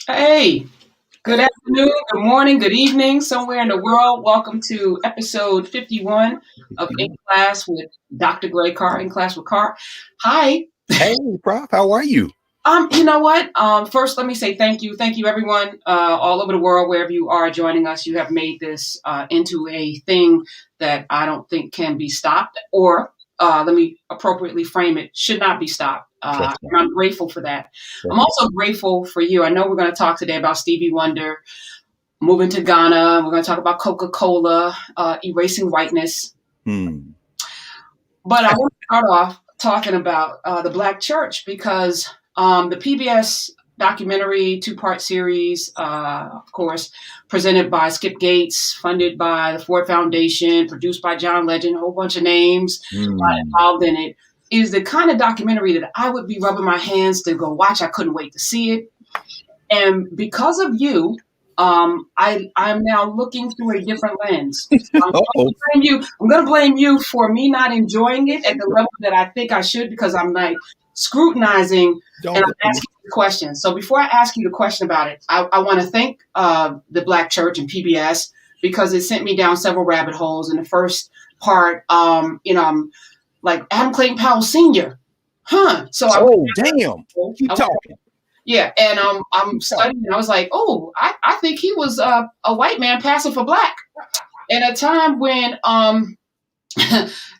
Hey, good afternoon, good morning, good evening, somewhere in the world. Welcome to episode 51 of In Class with Dr. Gray Carr, In Class with Carr. Hi. Hey, Prof, how are you? You know what? First, let me say thank you. Thank you, everyone, all over the world, wherever you are joining us. You have made this into a thing that I don't think can be stopped, or let me appropriately frame it, should not be stopped. That's And I'm grateful for that. I'm right. also grateful for you. I know we're going to talk today about Stevie Wonder moving to Ghana. We're going to talk about Coca-Cola, erasing whiteness. Hmm. But I want to start off talking about the Black church because the PBS documentary, two-part series, of course, presented by Skip Gates, funded by the Ford Foundation, produced by John Legend, a whole bunch of names involved in it, is the kind of documentary that I would be rubbing my hands to go watch. I couldn't wait to see it. And because of you, I'm now looking through a different lens. I'm Uh-oh. going to blame you for me not enjoying it at the level that I think I should because I'm like scrutinizing and Don't I'm blame me. asking you questions. So before I ask you the question about it, I want to thank the Black Church and PBS because it sent me down several rabbit holes. In the first part, I'm like Adam Clayton Powell Sr. So Oh, damn. Keep I talking. yeah, and I'm Keep talking. studying. And I was like, oh, I think he was a white man passing for black in a time when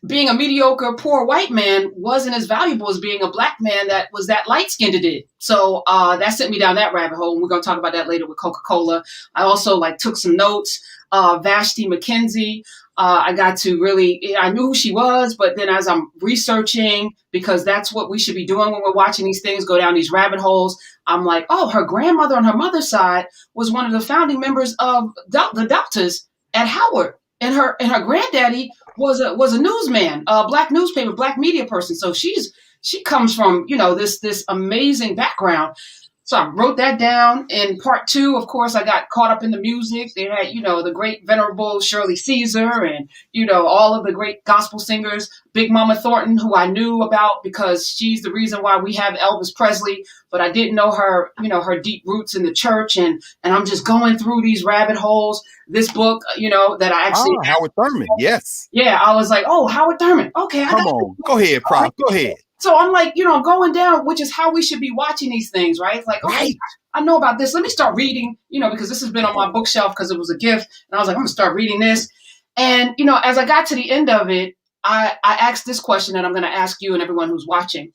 being a mediocre poor white man wasn't as valuable as being a black man that was that light skinned it. So that sent me down that rabbit hole. And we're gonna talk about that later with Coca-Cola. I also like took some notes. Vashti McKenzie. I got to really, I knew who she was, but then as I'm researching, because that's what we should be doing when we're watching these things, go down these rabbit holes. I'm like, oh, her grandmother on her mother's side was one of the founding members of the Deltas at Howard, and her granddaddy was a newsman, a black newspaper, black media person. So she comes from this amazing background. So I wrote that down. In part two, of course, I got caught up in the music. They had, the great venerable Shirley Caesar and, all of the great gospel singers, Big Mama Thornton, who I knew about because she's the reason why we have Elvis Presley, but I didn't know her, her deep roots in the church. And I'm just going through these rabbit holes. This book, that I actually, Howard Thurman. Yes. yeah, I was like, oh, Howard Thurman. Okay. Come on. Go ahead, Prof. Go ahead. So I'm like, going down, which is how we should be watching these things, right? It's like, okay, Right. I know about this. Let me start reading, because this has been on my bookshelf because it was a gift. And I was like, I'm going to start reading this. And, as I got to the end of it, I asked this question that I'm going to ask you and everyone who's watching.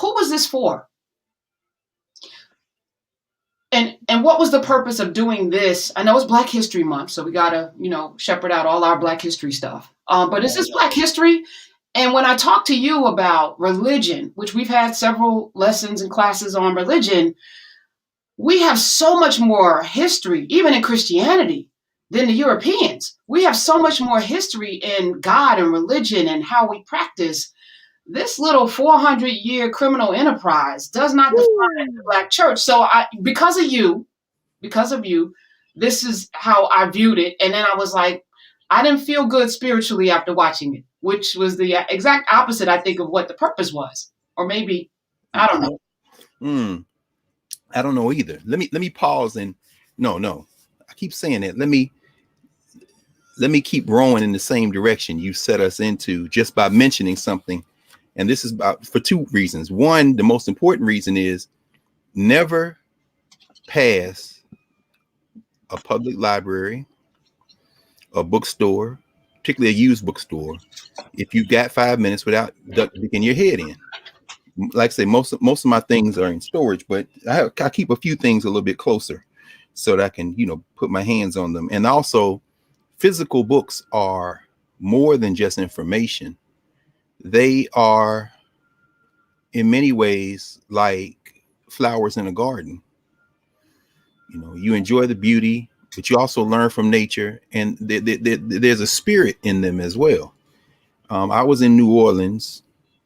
Who was this for? And what was the purpose of doing this? I know it's Black History Month, so we got to, shepherd out all our Black history stuff. But is this Black history? And when I talk to you about religion, which we've had several lessons and classes on religion, we have so much more history, even in Christianity, than the Europeans. We have so much more history in God and religion and how we practice. This little 400-year criminal enterprise does not define the Black church. So because of you, this is how I viewed it. And then I was like, I didn't feel good spiritually after watching it, which was the exact opposite, I think, of what the purpose was. Or maybe, I don't know. I don't know either. Let me pause and no. I keep saying it. Let me keep rowing in the same direction you set us into just by mentioning something. And this is for two reasons. One, the most important reason is never pass a public library, a bookstore, particularly a used bookstore, if you got 5 minutes without sticking your head in. Like I say, most of my things are in storage, but I keep a few things a little bit closer so that I can, put my hands on them. And also, physical books are more than just information. They are, in many ways, like flowers in a garden. You enjoy the beauty, but you also learn from nature, and there's a spirit in them as well. I was in New Orleans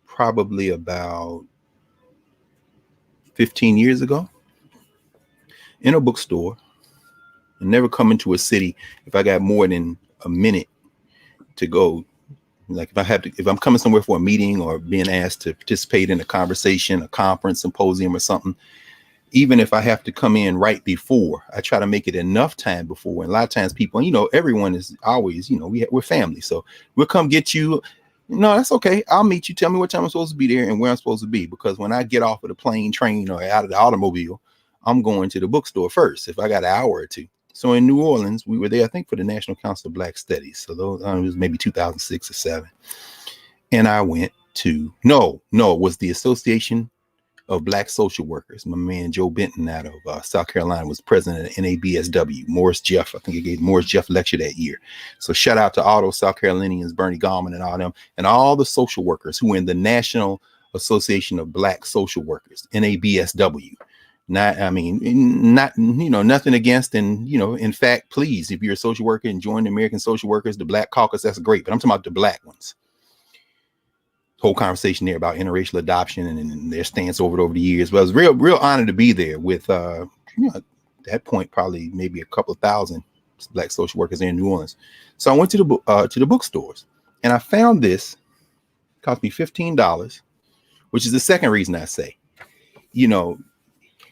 probably about 15 years ago in a bookstore. I never come into a city if I got more than a minute to go. Like if I'm coming somewhere for a meeting or being asked to participate in a conversation, a conference, symposium or something, even if I have to come in right before, I try to make it enough time before. And a lot of times people, everyone is always, we're family. So we'll come get you. No, that's okay. I'll meet you. Tell me what time I'm supposed to be there and where I'm supposed to be. Because when I get off of the plane, train, or out of the automobile, I'm going to the bookstore first if I got an hour or two. So in New Orleans, we were there, I think, for the National Council of Black Studies. So those, it was maybe 2006 or 7. And I went to, it was the Association of Black Social Workers. My man Joe Benton out of South Carolina was president of NABSW. Morris Jeff, I think he gave Morris Jeff lecture that year. So shout out to all those South Carolinians, Bernie Gorman and all them, and all the social workers who were in the National Association of Black Social Workers, NABSW. Nothing against, and in fact, please, if you're a social worker and join the American Social Workers, the Black Caucus, that's great. But I'm talking about the black ones. Whole conversation there about interracial adoption and their stance over the years. But it was real honor to be there with at that point probably maybe a couple of thousand Black social workers in New Orleans. So I went to the bookstores and I found this. It cost me $15, which is the second reason I say,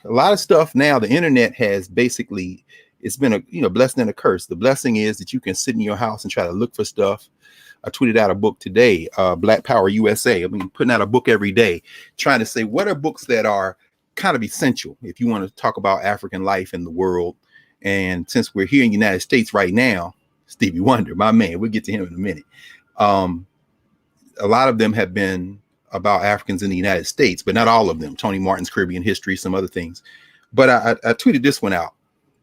a lot of stuff now, the internet has basically, it's been a blessing and a curse. The blessing is that you can sit in your house and try to look for stuff. I tweeted out a book today, Black Power USA. I mean, putting out a book every day, trying to say what are books that are kind of essential if you want to talk about African life in the world. And since we're here in the United States right now, Stevie Wonder, my man, we'll get to him in a minute. A lot of them have been about Africans in the United States, but not all of them. Tony Martin's Caribbean History, some other things. But I tweeted this one out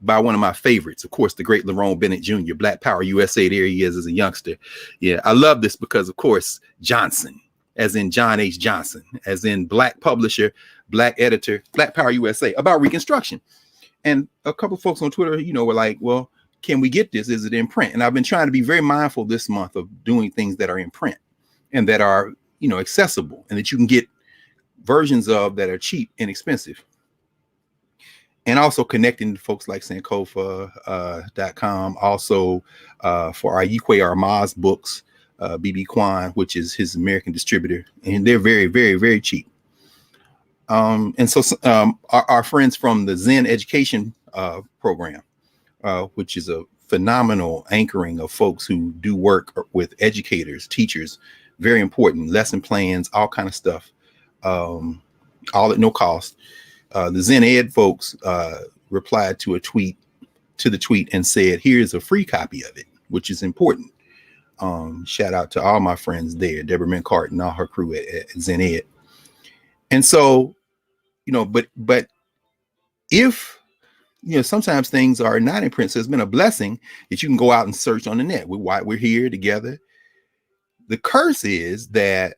by one of my favorites, of course, the great Lerone Bennett Jr., Black Power USA. There he is as a youngster. Yeah, I love this because, of course, Johnson, as in John H. Johnson, as in Black publisher, Black editor, Black Power USA, about Reconstruction. And a couple of folks on Twitter, were like, well, can we get this? Is it in print? And I've been trying to be very mindful this month of doing things that are in print and that are, accessible and that you can get versions of that are cheap and expensive. And also connecting to folks like Sankofa.com, also for our Yikwe Armaz books, BB Kwan, which is his American distributor, and they're very, very, very cheap. And so our friends from the Zen Education program, which is a phenomenal anchoring of folks who do work with educators, teachers, very important, lesson plans, all kind of stuff, all at no cost. The Zen Ed folks replied to the tweet and said, here's a free copy of it, which is important. Shout out to all my friends there, Deborah Mincart and all her crew at Zen Ed. And so, but if, sometimes things are not in print, so it's been a blessing that you can go out and search on the net. We're here together. The curse is that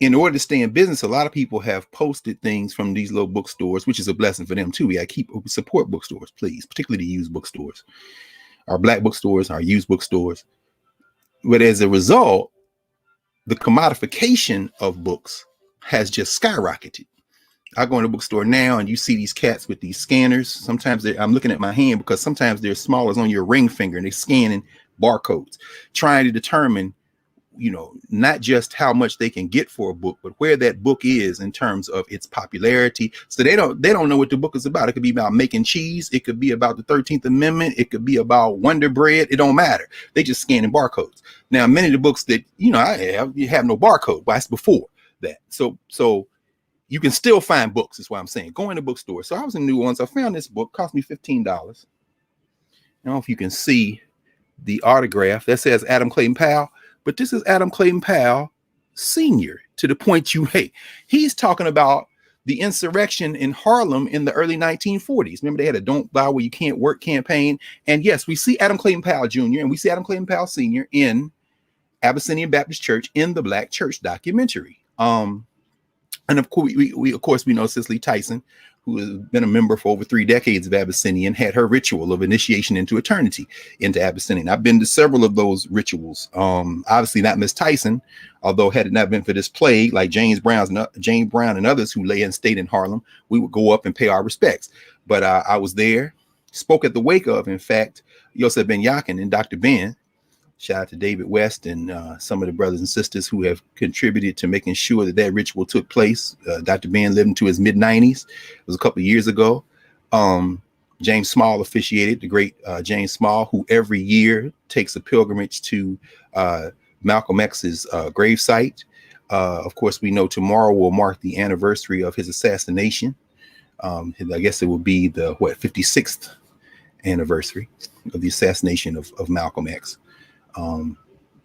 in order to stay in business, a lot of people have posted things from these little bookstores, which is a blessing for them too. We support bookstores, please, particularly the used bookstores, our Black bookstores, our used bookstores. But as a result, the commodification of books has just skyrocketed. I go in the bookstore now and you see these cats with these scanners. Sometimes I'm looking at my hand because sometimes they're small as on your ring finger and they're scanning barcodes, trying to determine not just how much they can get for a book, but where that book is in terms of its popularity. So they don't know what the book is about. It could be about making cheese. It could be about the 13th Amendment. It could be about Wonder Bread. It don't matter. They just scanning barcodes. Now, many of the books that, I have, you have no barcode. Well, that's before that. So you can still find books, is what I'm saying. Go in the bookstore. So I was in New Orleans. I found this book, cost me $15. I don't know if you can see the autograph that says Adam Clayton Powell. But this is Adam Clayton Powell Sr. to the point he's talking about the insurrection in Harlem in the early 1940s. Remember, they had a Don't Buy Where You Can't Work campaign. And yes, we see Adam Clayton Powell Jr. and we see Adam Clayton Powell Sr. in Abyssinian Baptist Church in the Black Church documentary. And of course, we know Cicely Tyson, who has been a member for over 3 decades of Abyssinian, had her ritual of initiation into eternity into Abyssinian. I've been to several of those rituals. Obviously not Miss Tyson, although had it not been for this plague, like James Brown and others who lay in state in Harlem, we would go up and pay our respects. But I was there, spoke at the wake of, in fact, Yosef Ben Yakin and Dr. Ben, Shout out to David West and some of the brothers and sisters who have contributed to making sure that that ritual took place. Dr. Ben lived into his mid-90s. It was a couple of years ago. James Small officiated, the great James Small, who every year takes a pilgrimage to Malcolm X's gravesite. Of course, we know tomorrow will mark the anniversary of his assassination. I guess it will be the 56th anniversary of the assassination of Malcolm X.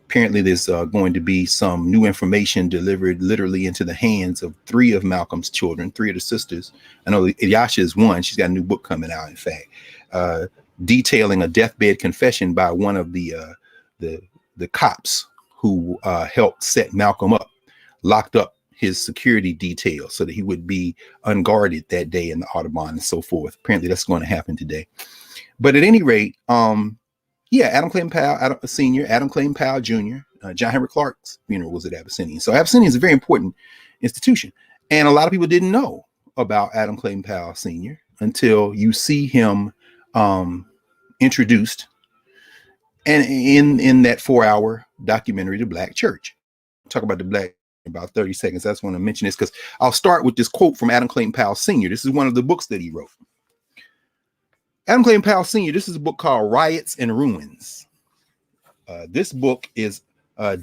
Apparently there's going to be some new information delivered literally into the hands of 3 of Malcolm's children, 3 of the sisters. I know Yasha is one. She's got a new book coming out, in fact, detailing a deathbed confession by one of the cops who helped set Malcolm up, locked up his security detail so that he would be unguarded that day in the Audubon and so forth. Apparently that's going to happen today. But at any rate, Adam Clayton Powell, Sr., Adam Clayton Powell Jr., John Henry Clark's funeral was at Abyssinian. So Abyssinian is a very important institution. And a lot of people didn't know about Adam Clayton Powell Sr. until you see him introduced and in that 4-hour documentary, The Black Church. I'll talk about the Black in about 30 seconds. I just want to mention this because I'll start with this quote from Adam Clayton Powell Sr. This is one of the books that he wrote. Adam Clayton Powell Sr., this is a book called Riots and Ruins. This book is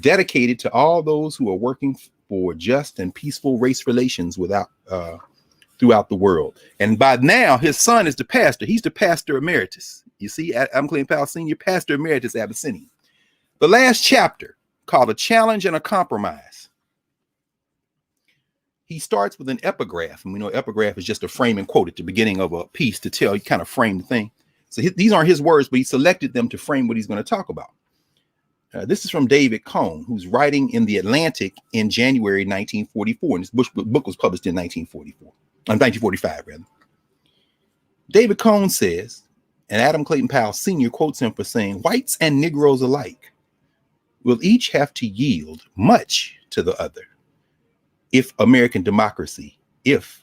dedicated to all those who are working for just and peaceful race relations throughout the world. And by now, his son is the pastor. He's the pastor emeritus. You see, Adam Clayton Powell Sr., pastor emeritus Abyssinian. The last chapter, called A Challenge and a Compromise. He starts with an epigraph, and we know epigraph is just a frame and quote at the beginning of a piece to tell you kind of frame the thing. So these aren't his words, but he selected them to frame what he's going to talk about. This is from David Cohn, who's writing in The Atlantic in January 1944. And this book was published in 1945, rather. David Cohn says, and Adam Clayton Powell Sr. quotes him for saying, "Whites and Negroes alike will each have to yield much to the other if American democracy is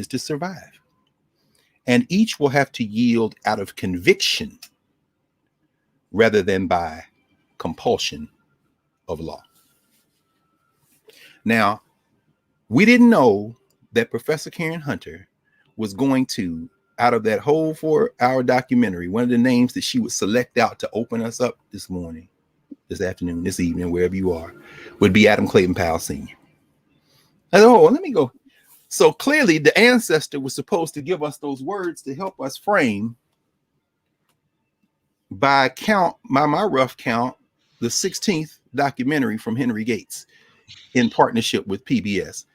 to survive. And each will have to yield out of conviction rather than by compulsion of law." Now, we didn't know that Professor Karen Hunter was going to, out of that whole 4-hour documentary, one of the names that she would select out to open us up this morning, this afternoon, this evening, wherever you are, would be Adam Clayton Powell Sr. Let me go. So clearly the ancestor was supposed to give us those words to help us frame, by my rough count, the 16th documentary from Henry Gates in partnership with PBS.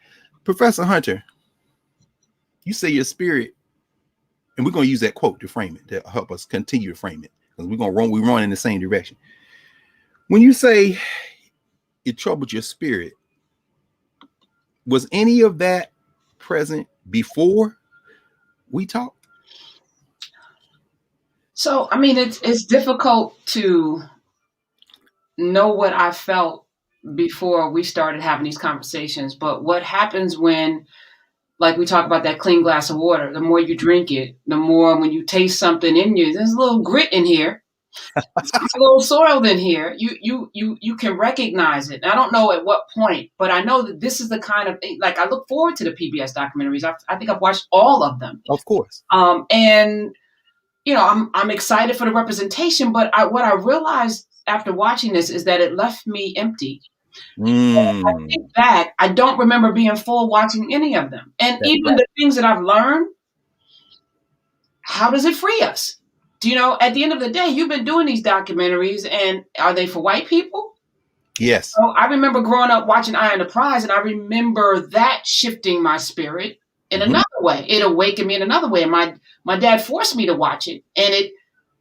Professor Hunter, you say your spirit, and we're going to use that quote to frame it, to help us continue to frame it, because we run in the same direction. When you say it troubled your spirit, was any of that present before we talked? So, I mean, it's difficult to know what I felt before we started having these conversations. But what happens when, like we talk about that clean glass of water, the more you drink it, the more when you taste something in you, there's a little grit in here. It's a little soiled in here. You can recognize it. And I don't know at what point, but I know that this is the kind of thing, like I look forward to the PBS documentaries. I think I've watched all of them. Of course. And you know, I'm excited for the representation, but what I realized after watching this is that it left me empty. I think back, I don't remember being full watching any of them. And that's even right. The things that I've learned, how does it free us? Do you know, at the end of the day, you've been doing these documentaries, and are they for white people? Yes. So I remember growing up watching Eye on the Prize, and I remember that shifting my spirit in another way. It awakened me in another way. And my dad forced me to watch it, and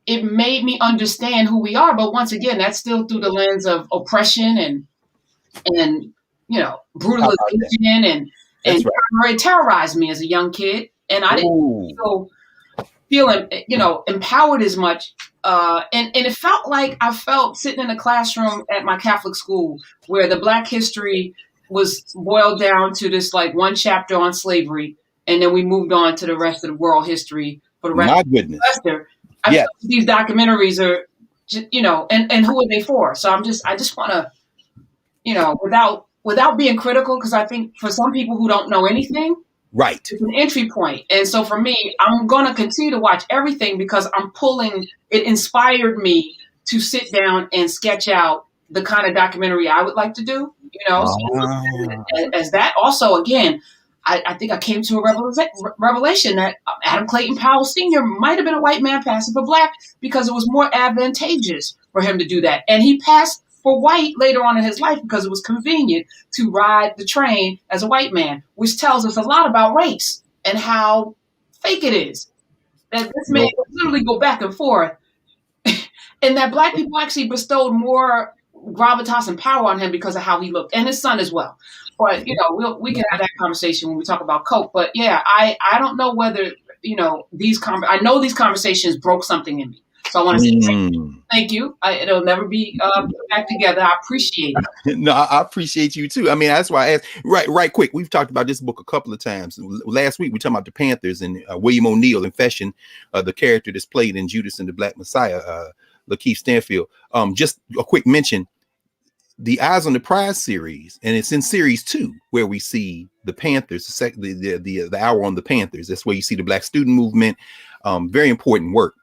it made me understand who we are. But once again, that's still through the lens of oppression and you know, brutalization and right. It terrorized me as a young kid, and I didn't feel you know, empowered as much. And it felt like I felt sitting in a classroom at my Catholic school where the Black history was boiled down to this like one chapter on slavery, and then we moved on to the rest of the world history for the rest of the semester. I feel like these documentaries are and who are they for? So I just want to, without being critical, because I think for some people who don't know anything, right, it's an entry point. And so for me, I'm going to continue to watch everything because it inspired me to sit down and sketch out the kind of documentary I would like to do, So as that also, again, I think I came to a revelation that Adam Clayton Powell Sr. might have been a white man passing for black because it was more advantageous for him to do that. And he passed for white later on in his life because it was convenient to ride the train as a white man, which tells us a lot about race and how fake it is. That this man would literally go back and forth, and that black people actually bestowed more gravitas and power on him because of how he looked, and his son as well. But we can have that conversation when we talk about Coke. But yeah, I don't know whether I know these conversations broke something in me. So I want to say thank you. It'll never be put back together. I appreciate it. No, I appreciate you too. I mean, that's why I asked. Right, quick. We've talked about this book a couple of times. Last week we talked about the Panthers and William O'Neill in Fession, the character that's played in Judas and the Black Messiah, Lakeith Stanfield. Just a quick mention. The Eyes on the Prize series, and it's in series 2 where we see the Panthers, the hour on the Panthers. That's where you see the Black student movement. Very important work.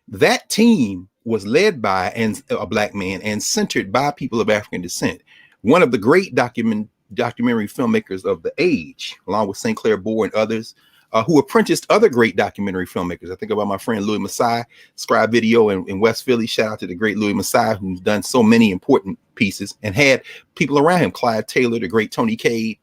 That team was led by a black man and centered by people of African descent. One of the great documentary filmmakers of the age, along with St. Clair Bohr and others, who apprenticed other great documentary filmmakers. I think about my friend Louis Massai, Scribe Video in West Philly. Shout out to the great Louis Massai, who's done so many important pieces and had people around him. Clyde Taylor, the great Tony Cade,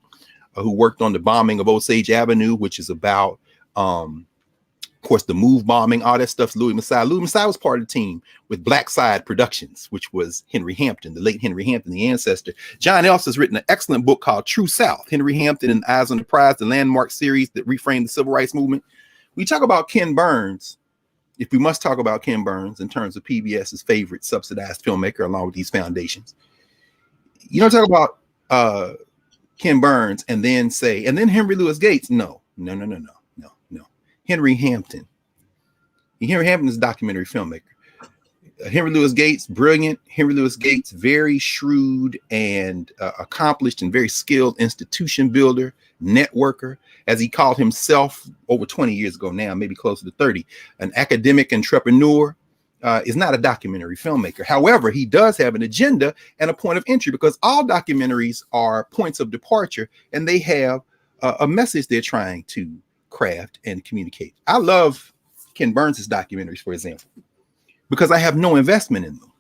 who worked on the bombing of Osage Avenue, which is about of course, the Move bombing, all that stuff. Louis Massai was part of the team with Black Side Productions, which was Henry Hampton, the late Henry Hampton, the ancestor. John Ellis has written an excellent book called True South, Henry Hampton and Eyes on the Prize, the landmark series that reframed the civil rights movement. We talk about Ken Burns. If we must talk about Ken Burns in terms of PBS's favorite subsidized filmmaker, along with these foundations, you don't talk about Ken Burns and then Henry Louis Gates. No. Henry Hampton. Henry Hampton is a documentary filmmaker. Henry Louis Gates, brilliant. Henry Louis Gates, very shrewd and accomplished and very skilled institution builder, networker, as he called himself over 20 years ago now, maybe closer to 30. An academic entrepreneur, is not a documentary filmmaker. However, he does have an agenda and a point of entry, because all documentaries are points of departure and they have a message they're trying to craft and communicate. I love Ken Burns' documentaries, for example, because I have no investment in them.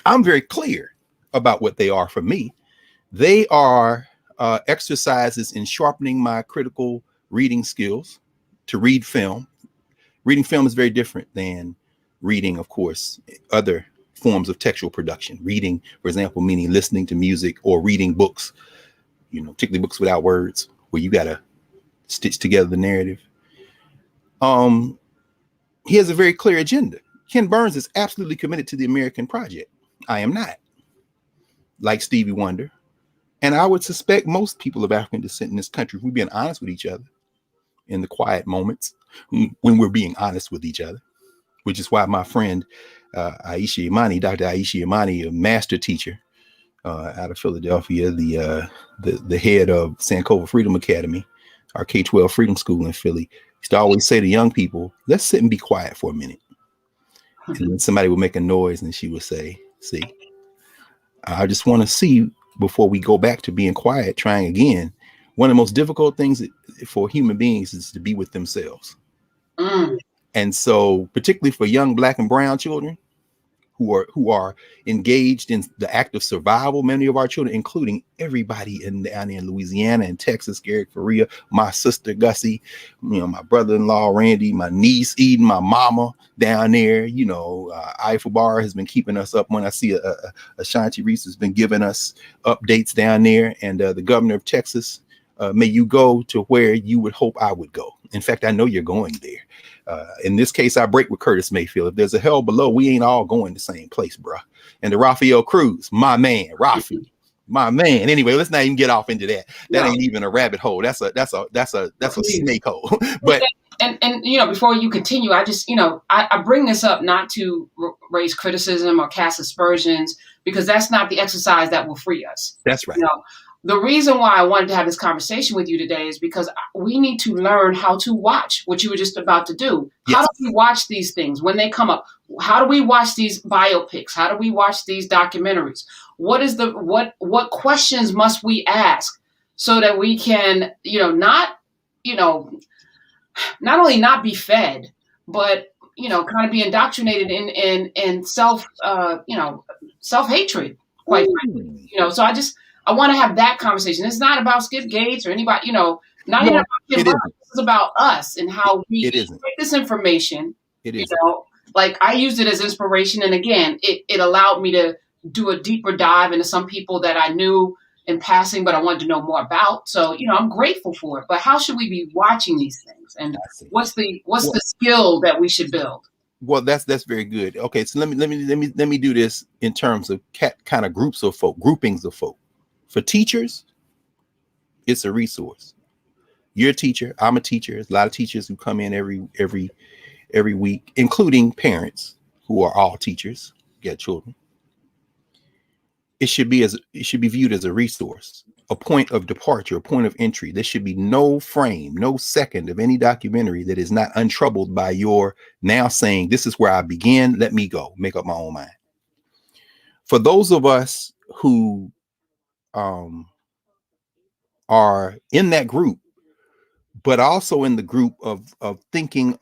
I'm very clear about what they are for me. They are exercises in sharpening my critical reading skills to read film. Reading film is very different than reading, of course, other forms of textual production. Reading, for example, meaning listening to music or reading books, particularly books without words, where you got to stitch together the narrative. He has a very clear agenda. Ken Burns is absolutely committed to the American project. I am not, like Stevie Wonder. And I would suspect most people of African descent in this country, if we're being honest with each other in the quiet moments, when we're being honest with each other, which is why my friend Aisha Imani, Dr. Aisha Imani, a master teacher out of Philadelphia, the head of Sankofa Freedom Academy, our K-12 freedom school in Philly, used to always say to young people, let's sit and be quiet for a minute. And then somebody would make a noise and she would say, see, I just want to see before we go back to being quiet, trying again. One of the most difficult things for human beings is to be with themselves. And so particularly for young Black and brown children who are engaged in the act of survival, many of our children, including everybody down in Louisiana and Texas, Garrick Faria, my sister Gussie, my brother-in-law Randy, my niece Eden, my mama down there, Eiffel Bar has been keeping us up. When I see Ashanti Reese has been giving us updates down there, and the governor of Texas, may you go to where you would hope I would go. In fact, I know you're going there. In this case, I break with Curtis Mayfield. If there's a hell below, we ain't all going the same place, bruh. And the Raphael Cruz, my man, Rafi, my man. Anyway, let's not even get off into that. That ain't even a rabbit hole. That's a snake hole. But And you know, before you continue, I just, you know, I bring this up not to raise criticism or cast aspersions, because that's not the exercise that will free us. That's right. You know, the reason why I wanted to have this conversation with you today is because we need to learn how to watch what you were just about to do. How Yes. do we watch these things when they come up? How do we watch these biopics? How do we watch these documentaries? What is the what questions must we ask so that we can, you know, not, you know, not only not be fed, but, you know, kind of be indoctrinated in self, you know, self hatred. Quite frankly, Ooh. you know. So I want to have that conversation. It's not about Skip Gates or anybody, you know, not even No, about Kim it Burns. isn't. It's about us and how we It isn't. take this information. It You isn't. know, like I used it as inspiration, and again, it allowed me to do a deeper dive into some people that I knew in passing, but I wanted to know more about. So, you know, I'm grateful for it. But how should we be watching these things? And I see. what's Well, the skill that we should build? well, that's very good. Okay, so let me do this in terms of kind of groups of folk, groupings of folk. For teachers, it's a resource. You're a teacher. I'm a teacher. There's a lot of teachers who come in every week, including parents who are all teachers, get children. It should be viewed as a resource, a point of departure, a point of entry. There should be no frame, no second of any documentary that is not untroubled by your now saying, this is where I begin, let me go, make up my own mind. For those of us who are in that group, but also in the group of thinking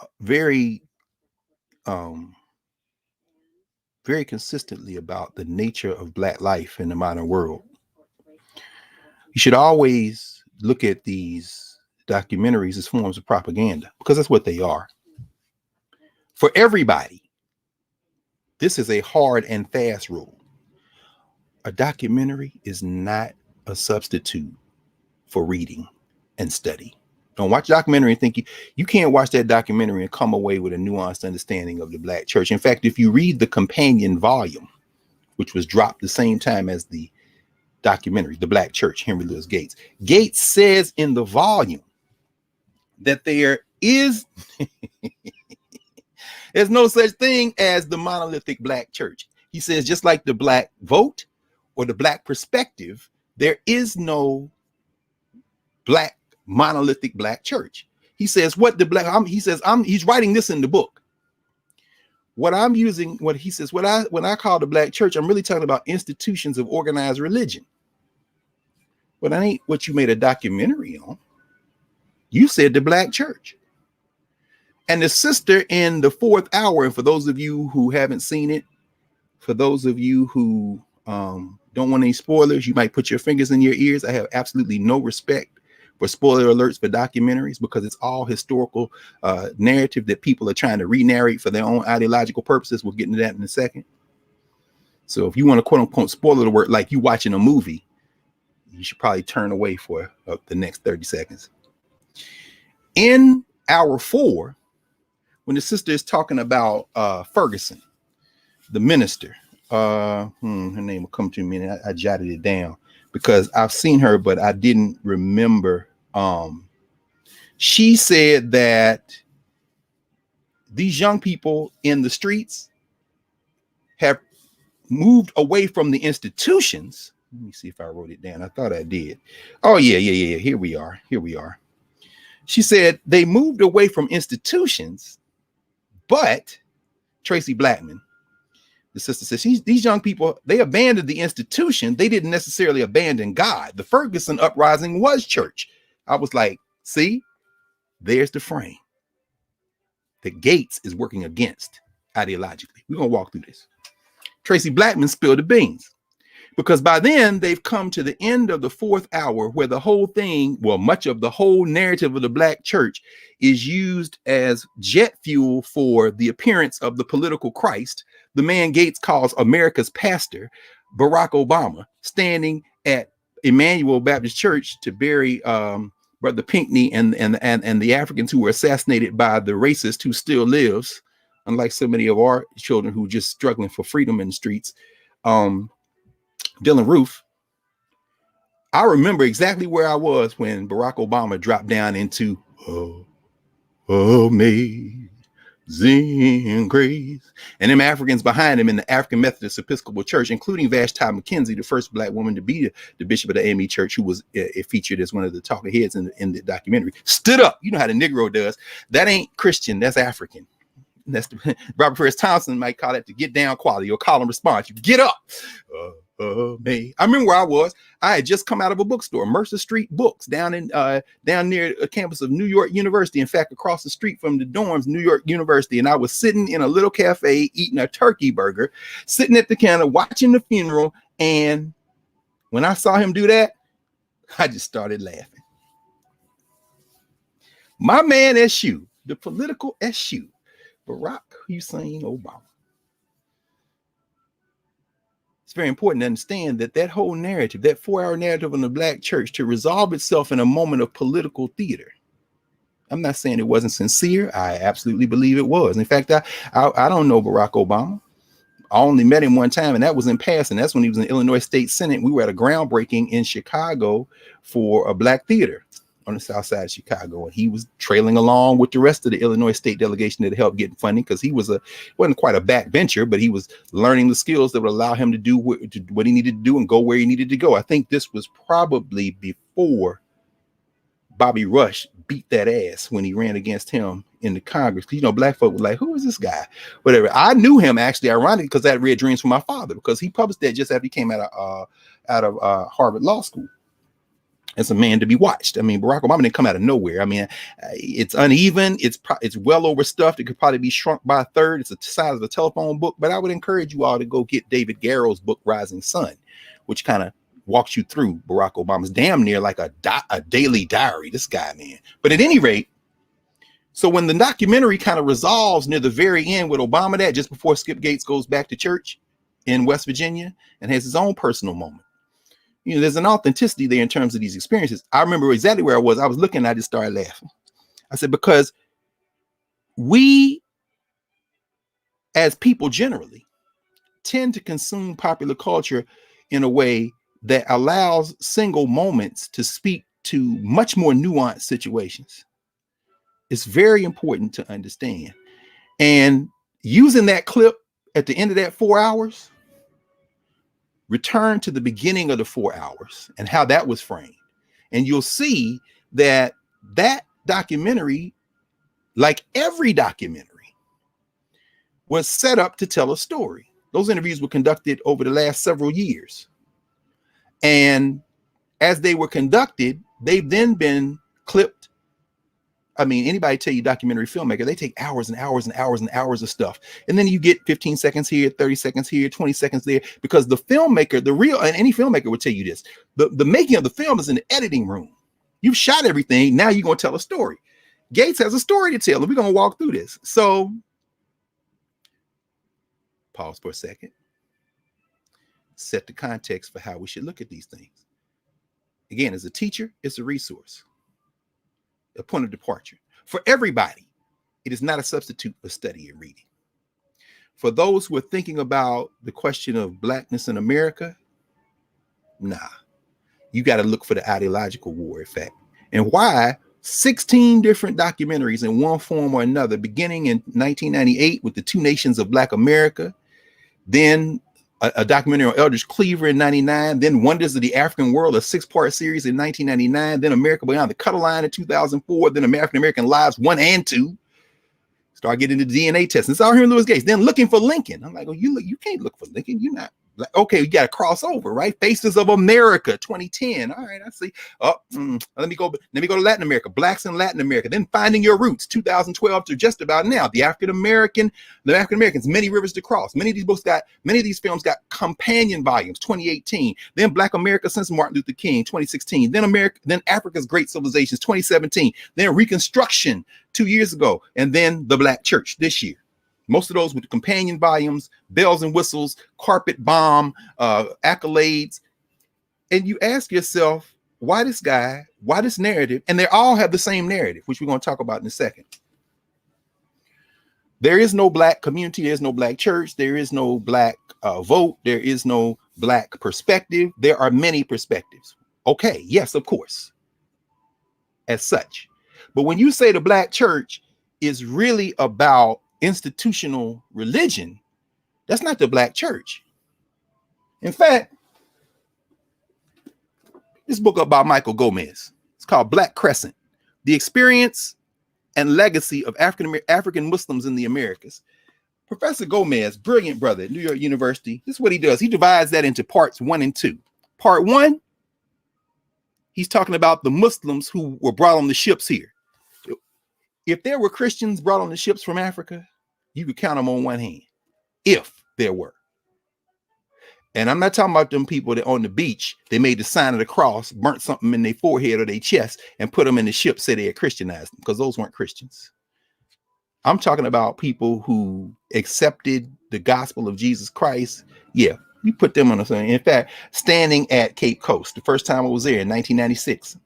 um, very consistently about the nature of Black life in the modern world, you should always look at these documentaries as forms of propaganda, because that's what they are. For everybody, this is a hard and fast rule. A documentary is not a substitute for reading and study. Don't watch a documentary and think you can't watch that documentary and come away with a nuanced understanding of the Black church. In fact, if you read the companion volume, which was dropped the same time as the documentary, The Black Church, Henry Louis Gates, Gates says in the volume that there's no such thing as the monolithic Black church. He says, just like the Black vote or the Black perspective, there is no Black monolithic Black church. He says, he's writing this in the book. What I'm using, what he says, when I call the Black church, I'm really talking about institutions of organized religion. But that ain't what you made a documentary on. You said the Black church. And the sister in the fourth hour, and for those of you who haven't seen it, for those of you who don't want any spoilers, you might put your fingers in your ears. I have absolutely no respect for spoiler alerts for documentaries, because it's all historical narrative that people are trying to re-narrate for their own ideological purposes. We'll get into that in a second. So if you want to quote unquote spoiler alert like you watching a movie, you should probably turn away for the next 30 seconds. In hour 4, when the sister is talking about Ferguson, the minister, her name will come to me, and I jotted it down because I've seen her, but I didn't remember. She said that these young people in the streets have moved away from the institutions. Let me see if I wrote it down. I thought I did. Oh, yeah. Here we are. She said they moved away from institutions, but Tracy Blackman, the sister, says these young people, they abandoned the institution. They didn't necessarily abandon God. The Ferguson uprising was church. I was like, see, there's the frame that Gates is working against ideologically. We're going to walk through this. Tracy Blackman spilled the beans, because by then they've come to the end of the fourth hour, where the whole thing, well, much of the whole narrative of the Black church is used as jet fuel for the appearance of the political Christ, the man Gates calls America's pastor, Barack Obama, standing at Emmanuel Baptist Church to bury Brother Pinckney and the Africans who were assassinated by the racist who still lives, unlike so many of our children who are just struggling for freedom in the streets. Dylan Roof. I remember exactly where I was when Barack Obama dropped down into amazing grace. And them Africans behind him in the African Methodist Episcopal Church, including Vashti McKenzie, the first black woman to be the bishop of the AME Church, who was featured as one of the talking heads in the documentary, stood up. You know how the Negro does. That ain't Christian. That's African. That's Robert Ferris Thompson might call that the get down quality or call and response. You get up. I remember where I was. I had just come out of a bookstore, Mercer Street Books, down near a campus of New York University. In fact, across the street from the dorms, New York University. And I was sitting in a little cafe eating a turkey burger, sitting at the counter watching the funeral. And when I saw him do that, I just started laughing. My man SU, the political SU, Barack Hussein Obama. It's very important to understand that whole narrative, that 4-hour narrative on the black church, to resolve itself in a moment of political theater. I'm not saying it wasn't sincere. I absolutely believe it was. In fact, I don't know Barack Obama. I only met him one time, and that was in passing. That's when he was in the Illinois State Senate. We were at a groundbreaking in Chicago for a black theater on the south side of Chicago, and he was trailing along with the rest of the Illinois state delegation that helped get funding, because he wasn't quite a backbencher, but he was learning the skills that would allow him to do what he needed to do and go where he needed to go. I think this was probably before Bobby Rush beat that ass when he ran against him in the Congress. You know, black folk were like, who is this guy? Whatever. I knew him, actually, ironically, because I had read Dreams from my father, because he published that just after he came out of Harvard Law School. It's a man to be watched. I mean, Barack Obama didn't come out of nowhere. I mean, it's uneven. It's well overstuffed. It could probably be shrunk by a third. It's the size of a telephone book. But I would encourage you all to go get David Garrow's book, Rising Sun, which kind of walks you through Barack Obama's damn near like a daily diary. This guy, man. But at any rate, so when the documentary kind of resolves near the very end with Obama, that just before Skip Gates goes back to church in West Virginia and has his own personal moment. You know, there's an authenticity there in terms of these experiences. I remember exactly where I was. I was looking and I just started laughing. I said, because we, as people generally, tend to consume popular culture in a way that allows single moments to speak to much more nuanced situations. It's very important to understand. And using that clip at the end of that 4 hours, return to the beginning of the 4 hours and how that was framed. And you'll see that documentary, like every documentary, was set up to tell a story. Those interviews were conducted over the last several years. And as they were conducted, they've then been clipped. I mean, anybody tell you documentary filmmaker, they take hours and hours and hours and hours of stuff. And then you get 15 seconds here, 30 seconds here, 20 seconds there, because the filmmaker, and any filmmaker would tell you this, the making of the film is in the editing room. You've shot everything. Now you're going to tell a story. Gates has a story to tell, and we're going to walk through this. So pause for a second. Set the context for how we should look at these things. Again, as a teacher, it's a resource, a point of departure. For everybody, it is not a substitute for study and reading. For those who are thinking about the question of blackness in America, nah. You got to look for the ideological war effect. And why 16 different documentaries in one form or another, beginning in 1998 with the Two Nations of Black America, then a documentary on Eldridge Cleaver in 99, then Wonders of the African World, a 6-part series in 1999, then America Beyond the Cutter Line in 2004, then American Lives 1 and 2. Start getting the DNA testing. It's all here in Louis Gates. Then Looking for Lincoln. I'm like, oh, you can't look for Lincoln. You're not. Okay, you got to cross over, right? Faces of America, 2010. All right, I see. Let me go to Latin America, Blacks in Latin America. Then Finding Your Roots, 2012 to just about now. The African Americans, Many Rivers to Cross. Many of these films got companion volumes, 2018. Then Black America since Martin Luther King, 2016. Then Africa's Great Civilizations, 2017. Then Reconstruction 2 years ago, and then The Black Church this year. Most of those with the companion volumes, bells and whistles, carpet bomb, accolades. And you ask yourself, why this guy? Why this narrative? And they all have the same narrative, which we're going to talk about in a second. There is no black community. There's no black church. There is no black vote. There is no black perspective. There are many perspectives. Okay, yes, of course, as such. But when you say the black church, is really about institutional religion, that's not the black church. In fact, this book about Michael Gomez, it's called Black Crescent, The Experience and Legacy of African Muslims in the Americas. Professor Gomez, brilliant brother at New York University. This is what he does. He divides that into parts 1 and 2. Part 1, he's talking about the Muslims who were brought on the ships here. If there were Christians brought on the ships from Africa, you could count them on one hand, if there were. And I'm not talking about them people that on the beach, they made the sign of the cross, burnt something in their forehead or their chest, and put them in the ship, said they had Christianized them, because those weren't Christians. I'm talking about people who accepted the gospel of Jesus Christ. Yeah, you put them on the thing. In fact, standing at Cape Coast, the first time I was there in 1996,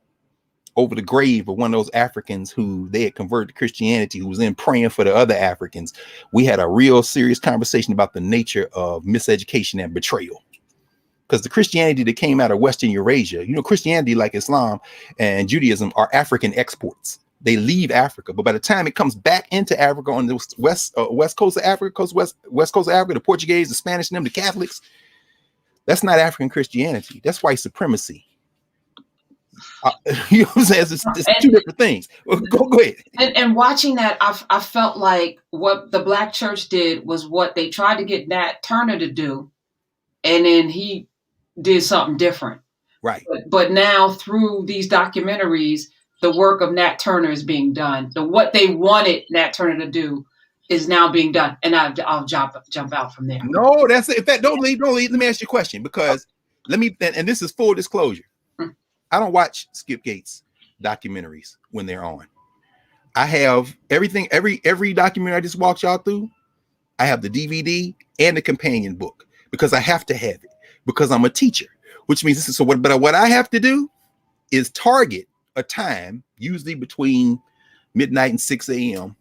over the grave of one of those Africans who they had converted to Christianity, who was then praying for the other Africans, we had a real serious conversation about the nature of miseducation and betrayal. Because the Christianity that came out of Western Eurasia, you know, Christianity, like Islam and Judaism, are African exports. They leave Africa, but by the time it comes back into Africa on the west coast of Africa, west coast of Africa, the Portuguese, the Spanish, and them, the Catholics, that's not African Christianity. That's white supremacy. You know what I'm saying? It's two different things. Go ahead. And watching that, I felt like what the black church did was what they tried to get Nat Turner to do, and then he did something different. Right. But now through these documentaries, the work of Nat Turner is being done. What they wanted Nat Turner to do is now being done, and I'll jump out from there. No, that's it. In fact, don't leave. Let me ask you a question, because and this is full disclosure. I don't watch Skip Gates documentaries when they're on. I have everything, every documentary I just walked y'all through. I have the DVD and the companion book, because I have to have it, because I'm a teacher, which means this is so. What I have to do is target a time, usually between midnight and 6 a.m.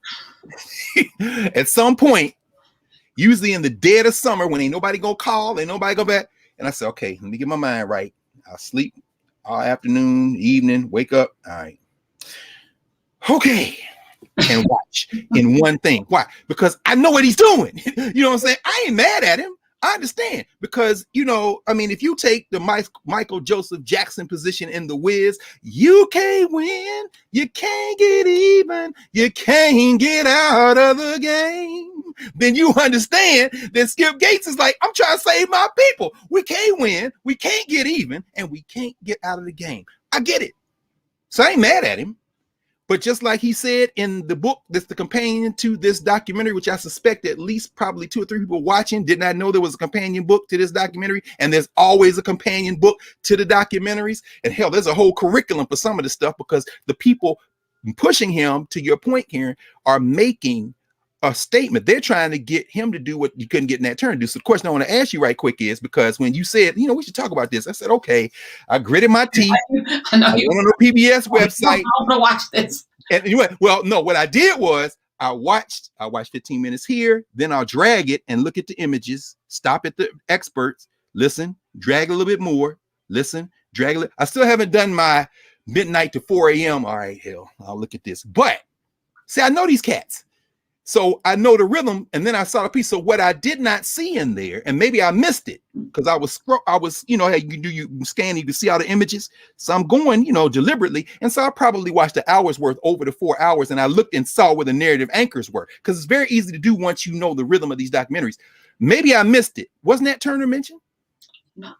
at some point, usually in the dead of summer, when ain't nobody gonna call, ain't nobody go back. And I say, okay, let me get my mind right. I'll sleep all afternoon, evening, wake up. All right. Okay. And watch in one thing. Why? Because I know what he's doing. You know what I'm saying? I ain't mad at him. I understand, because, you know, I mean, if you take the Michael Joseph Jackson position in The Wiz, you can't win, you can't get even, you can't get out of the game, then you understand that Skip Gates is like, I'm trying to save my people. We can't win, we can't get even, and we can't get out of the game. I get it. So I ain't mad at him. But just like he said in the book, that's the companion to this documentary, which I suspect at least probably 2 or 3 people watching did not know there was a companion book to this documentary. And there's always a companion book to the documentaries. And hell, there's a whole curriculum for some of this stuff, because the people pushing him, to your point, Karen, are making a statement. They're trying to get him to do what you couldn't get Nat Turner to do. So the question I want to ask you right quick is, because when you said, you know, we should talk about this, I said, okay, I gritted my teeth. I went on the PBS website. I want to watch this. And you went, well, no, what I did was I watched 15 minutes here, then I'll drag it and look at the images, stop at the experts, listen, drag a little bit more, listen, drag a little. I still haven't done my midnight to 4 a.m. All right, hell, I'll look at this. But see, I know these cats. So I know the rhythm, and then I saw the piece. So what I did not see in there, and maybe I missed it, because I was, you know, you scan, you can see all the images. So I'm going, you know, deliberately. And so I probably watched the hours worth over the 4 hours, and I looked and saw where the narrative anchors were, because it's very easy to do once you know the rhythm of these documentaries. Maybe I missed it. Wasn't that Turner mentioned? No.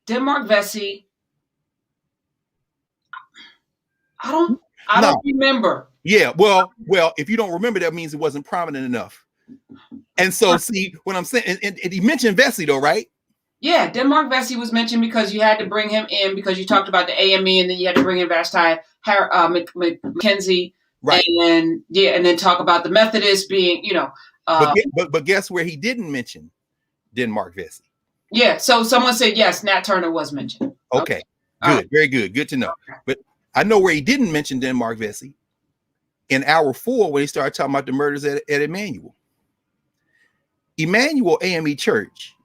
Denmark Vesey. I don't remember. Yeah, well, if you don't remember, that means it wasn't prominent enough. And so, see what I'm saying? And he mentioned Vesey, though, right? Yeah, Denmark Vesey was mentioned because you had to bring him in, because you talked about the AME, and then you had to bring in Vashti McKenzie, right? And then talk about the Methodists being, you know. But guess where he didn't mention Denmark Vesey? Yeah, so someone said yes, Nat Turner was mentioned. Okay, good, very good, good to know. Okay. But I know where he didn't mention Denmark Vesey. In hour 4, when he started talking about the murders at Emmanuel AME Church.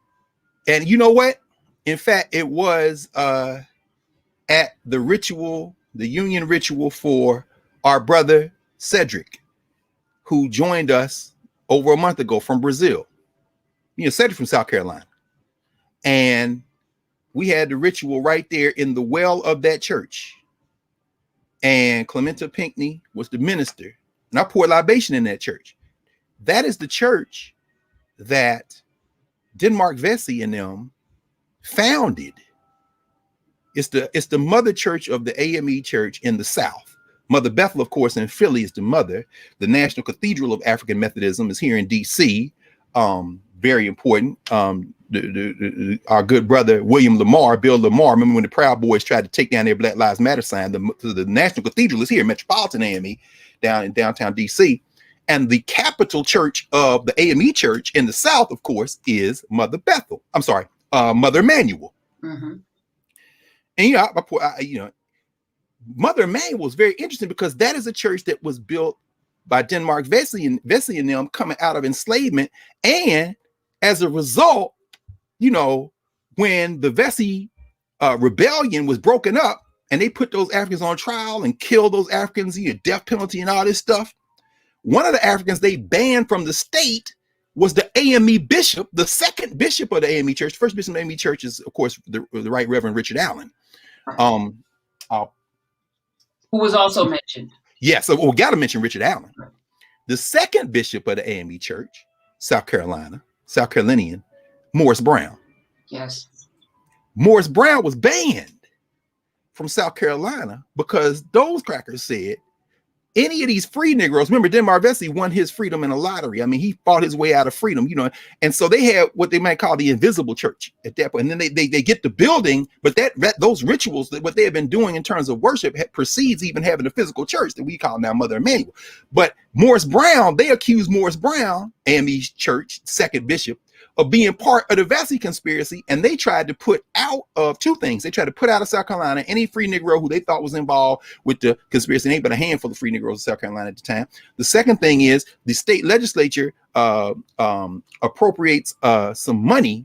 And you know what? In fact, it was at the ritual, the union ritual for our brother Cedric, who joined us over a month ago from Brazil. Cedric from South Carolina. And we had the ritual right there in the well of that church. And Clementa Pinckney was the minister. And I poured libation in that church. That is the church that Denmark Vesey and them founded. It's the mother church of the AME church in the South. Mother Bethel, of course, in Philly is the mother. The National Cathedral of African Methodism is here in DC. Very important. Our good brother William Lamar, Bill Lamar. Remember when the Proud Boys tried to take down their Black Lives Matter sign? The National Cathedral is here, Metropolitan AME, down in downtown DC. And the capital church of the AME church in the South, of course, is Mother Bethel. I'm sorry, Mother Emanuel. Mm-hmm. And Mother Emanuel was very interesting because that is a church that was built by Denmark Vesey and them coming out of enslavement. And as a result, when the Vesey rebellion was broken up and they put those Africans on trial and killed those Africans, death penalty and all this stuff, one of the Africans they banned from the state was the AME bishop, the second bishop of the AME church. The first bishop of the AME church is, of course, the Right Reverend Richard Allen. Who was also mentioned. Yeah, so we got to mention Richard Allen. The second bishop of the AME church, South Carolinian, Morris Brown. Yes. Morris Brown was banned from South Carolina because those crackers said any of these free Negroes, remember Denmark Vesey won his freedom in a lottery. I mean, he fought his way out of freedom, and so they had what they might call the invisible church at that point. And then they get the building, but those rituals, that what they have been doing in terms of worship precedes even having a physical church that we call now Mother Emanuel. But Morris Brown, they accused Morris Brown, AME church, second bishop, of being part of the Vesey conspiracy, and they tried to put out of two things. They tried to put out of South Carolina any free Negro who they thought was involved with the conspiracy. Ain't but a handful of free Negroes in South Carolina at the time. The second thing is the state legislature appropriates some money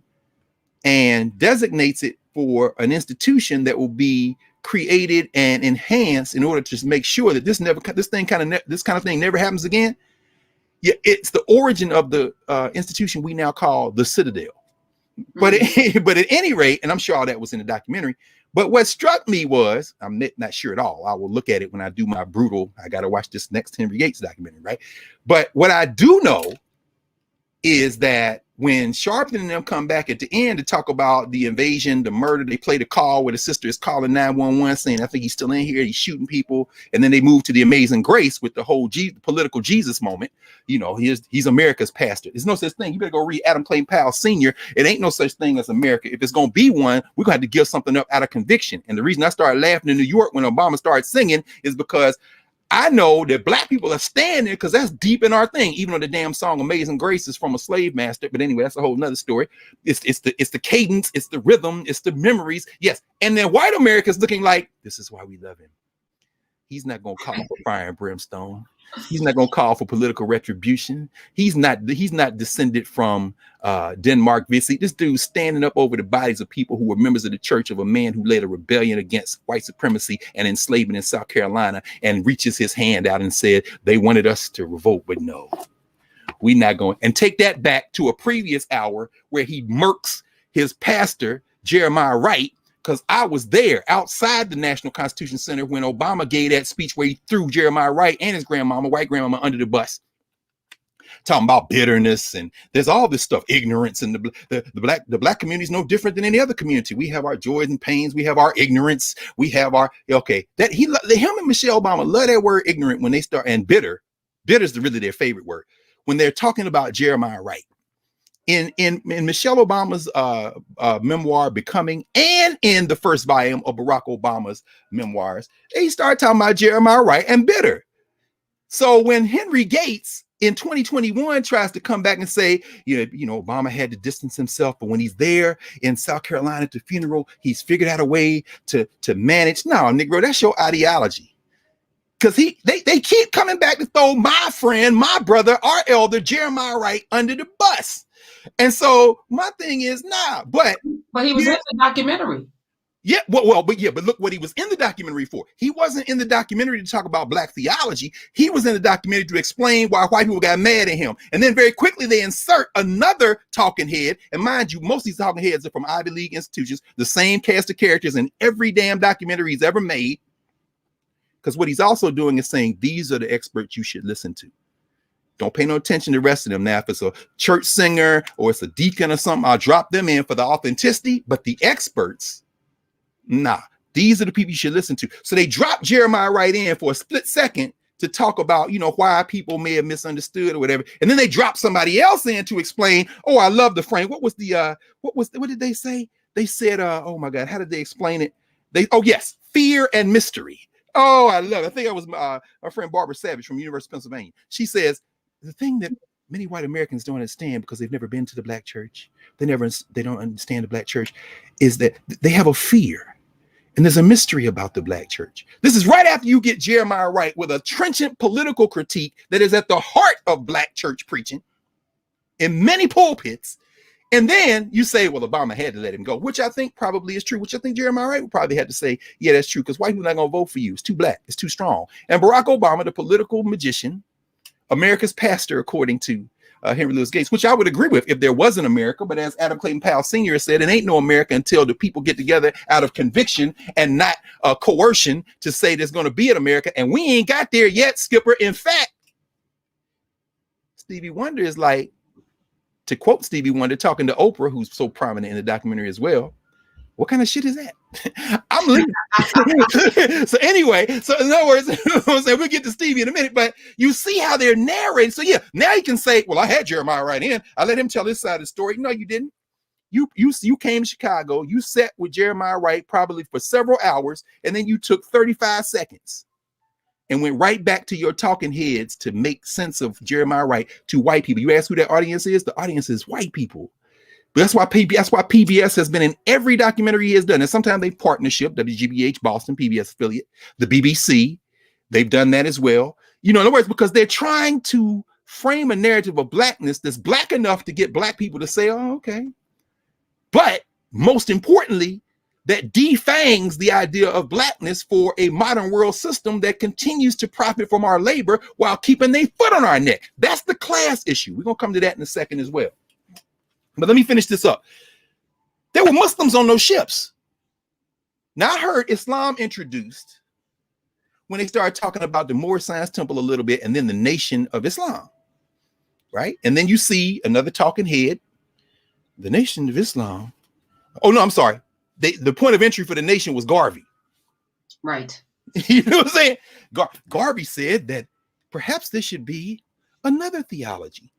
and designates it for an institution that will be created and enhanced in order to make sure that this kind of thing never happens again. Yeah, it's the origin of the institution we now call the Citadel. But at any rate, and I'm sure all that was in the documentary, but what struck me was, I'm not sure at all. I will look at it when I do my brutal, I got to watch this next Henry Yates documentary, right? But what I do know is that when Sharpton and them come back at the end to talk about the invasion, the murder, they play the call where the sister is calling 911 saying, I think he's still in here, he's shooting people. And then they move to the Amazing Grace with the whole political Jesus moment. He's America's pastor. There's no such thing. You better go read Adam Clayton Powell Sr. It ain't no such thing as America. If it's going to be one, we're going to have to give something up out of conviction. And the reason I started laughing in New York when Obama started singing is because I know that Black people are standing because that's deep in our thing, even though the damn song Amazing Grace is from a slave master. But anyway, that's a whole nother story. It's the cadence, it's the rhythm, it's the memories. Yes. And then white America's looking like, this is why we love him. He's not going to call for fire and brimstone. He's not going to call for political retribution. He's not descended from Denmark Vesey. This dude's standing up over the bodies of people who were members of the church of a man who led a rebellion against white supremacy and enslavement in South Carolina, and reaches his hand out and said, they wanted us to revolt, but no, we're not going. And take that back to a previous hour where he murks his pastor, Jeremiah Wright, because I was there outside the National Constitution Center when Obama gave that speech where he threw Jeremiah Wright and his white grandmama, under the bus. Talking about bitterness, and there's all this stuff, ignorance, and the black community is no different than any other community. We have our joys and pains, we have our ignorance, we have our him and Michelle Obama love that word ignorant when they start, and bitter is really their favorite word when they're talking about Jeremiah Wright. In Michelle Obama's memoir, Becoming, and in the first volume of Barack Obama's memoirs, they start talking about Jeremiah Wright and bitter. So when Henry Gates in 2021 tries to come back and say, Obama had to distance himself, but when he's there in South Carolina at the funeral, he's figured out a way to manage. No, Negro, that's your ideology. Because they keep coming back to throw my friend, my brother, our elder, Jeremiah Wright, under the bus. And so my thing is, but he was in the documentary. Yeah, but look what he was in the documentary for. He wasn't in the documentary to talk about black theology. He was in the documentary to explain why white people got mad at him. And then very quickly they insert another talking head. And mind you, most of these talking heads are from Ivy League institutions, the same cast of characters in every damn documentary he's ever made. Because what he's also doing is saying, these are the experts you should listen to. Don't pay no attention to the rest of them. Now, if it's a church singer or it's a deacon or something, I'll drop them in for the authenticity. But the experts, nah, these are the people you should listen to. So they dropped Jeremiah right in for a split second to talk about, why people may have misunderstood or whatever. And then they dropped somebody else in to explain, oh, I love the frame. What did they say? They said, oh my God, how did they explain it? Yes, fear and mystery. Oh, I love it. I think it was my friend Barbara Savage from University of Pennsylvania. She says, the thing that many white Americans don't understand because they've never been to the black church, they don't understand the black church, is that they have a fear. And there's a mystery about the black church. This is right after you get Jeremiah Wright with a trenchant political critique that is at the heart of black church preaching in many pulpits. And then you say, well, Obama had to let him go, which I think probably is true, which I think Jeremiah Wright would probably have to say, yeah, that's true, because white people are not going to vote for you. It's too black. It's too strong. And Barack Obama, the political magician, America's pastor, according to Henry Louis Gates, which I would agree with if there was an America. But as Adam Clayton Powell Sr. said, it ain't no America until the people get together out of conviction and not coercion to say there's going to be an America. And we ain't got there yet, Skipper. In fact, Stevie Wonder is like, to quote Stevie Wonder talking to Oprah, who's so prominent in the documentary as well, what kind of shit is that? I'm leaving. So anyway, so in other words, we'll get to Stevie in a minute, but you see how they're narrating. So yeah, now you can say, well, I had Jeremiah right in. I let him tell his side of the story. No, you didn't. You came to Chicago. You sat with Jeremiah Wright probably for several hours, and then you took 35 seconds and went right back to your talking heads to make sense of Jeremiah Wright to white people. You ask who that audience is? The audience is white people. But that's why PBS has been in every documentary he has done. And sometimes they partnership, WGBH, Boston, PBS affiliate, the BBC. They've done that as well. In other words, because they're trying to frame a narrative of blackness that's black enough to get black people to say, oh, okay. But most importantly, that defangs the idea of blackness for a modern world system that continues to profit from our labor while keeping their foot on our neck. That's the class issue. We're going to come to that in a second as well. But let me finish this up. There were Muslims on those ships. Now, I heard Islam introduced when they started talking about the Moorish Science Temple a little bit and then the Nation of Islam, right? And then you see another talking head, the Nation of Islam. Oh, no, I'm sorry. The point of entry for the nation was Garvey. Right. You know what I'm saying? Garvey said that perhaps there should be another theology,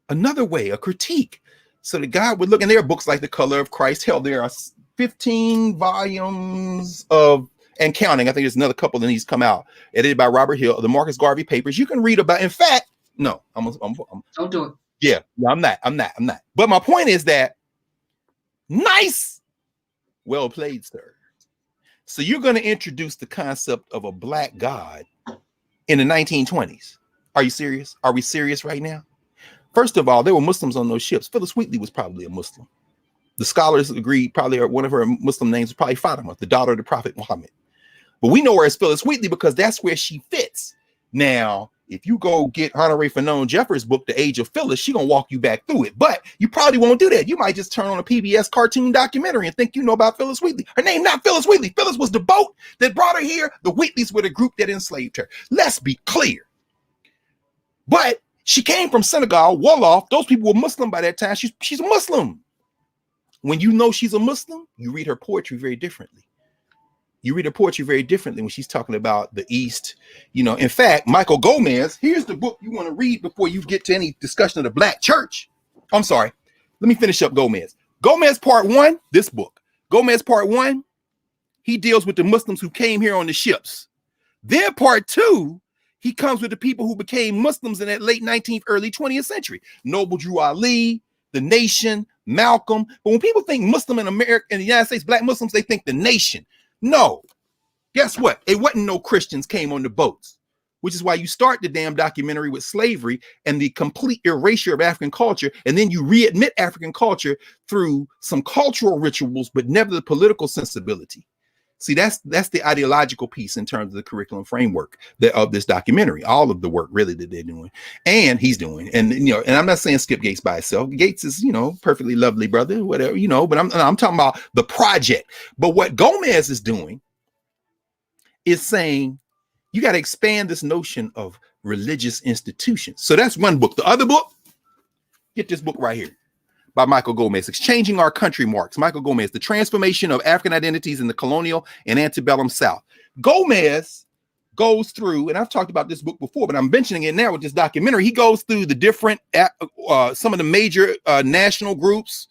another way, a critique. So the God would look, and there are books like The Color of Christ. Hell, there are 15 volumes of, and counting. I think there's another couple that needs to come out, edited by Robert Hill, the Marcus Garvey papers. You can read about, in fact, no, I'm don't do it. Yeah, I'm not. But my point is that nice, well played, sir. So you're going to introduce the concept of a black God in the 1920s. Are you serious? Are we serious right now? First of all, there were Muslims on those ships. Phyllis Wheatley was probably a Muslim. The scholars agreed probably one of her Muslim names was probably Fatima, the daughter of the Prophet Muhammad. But we know her as Phyllis Wheatley because that's where she fits. Now, if you go get Honoré Fanon Jeffers' book, The Age of Phyllis, she's going to walk you back through it. But you probably won't do that. You might just turn on a PBS cartoon documentary and think you know about Phyllis Wheatley. Her name not Phyllis Wheatley. Phyllis was the boat that brought her here. The Wheatleys were the group that enslaved her. Let's be clear. But she came from Senegal, Wolof. Those people were Muslim by that time. She's a Muslim. When you know she's a Muslim, you read her poetry very differently. You read her poetry very differently when she's talking about the East. In fact, Michael Gomez, here's the book you want to read before you get to any discussion of the black church. I'm sorry. Let me finish up Gomez. Gomez part 1, this book. Gomez part 1, he deals with the Muslims who came here on the ships. Then part 2, he comes with the people who became Muslims in that late 19th, early 20th century. Noble Drew Ali, the Nation, Malcolm. But when people think Muslim in America, in the United States, black Muslims, they think the Nation. No. Guess what? It wasn't no Christians came on the boats. which is why you start the damn documentary with slavery and the complete erasure of African culture, and then you readmit African culture through some cultural rituals, but never the political sensibility. See, that's the ideological piece in terms of the curriculum framework of this documentary. All of the work really that they're doing, and he's doing, and and I'm not saying Skip Gates by itself. Gates is perfectly lovely brother, whatever, but I'm talking about the project. But what Gomez is doing is saying you got to expand this notion of religious institutions. So that's one book. The other book, get this book right here, by Michael Gomez, Exchanging Our Country Marks. Michael Gomez, The Transformation of African Identities in the Colonial and Antebellum South. Gomez goes through, and I've talked about this book before, but I'm mentioning it now with this documentary. He goes through the different, some of the major national groups,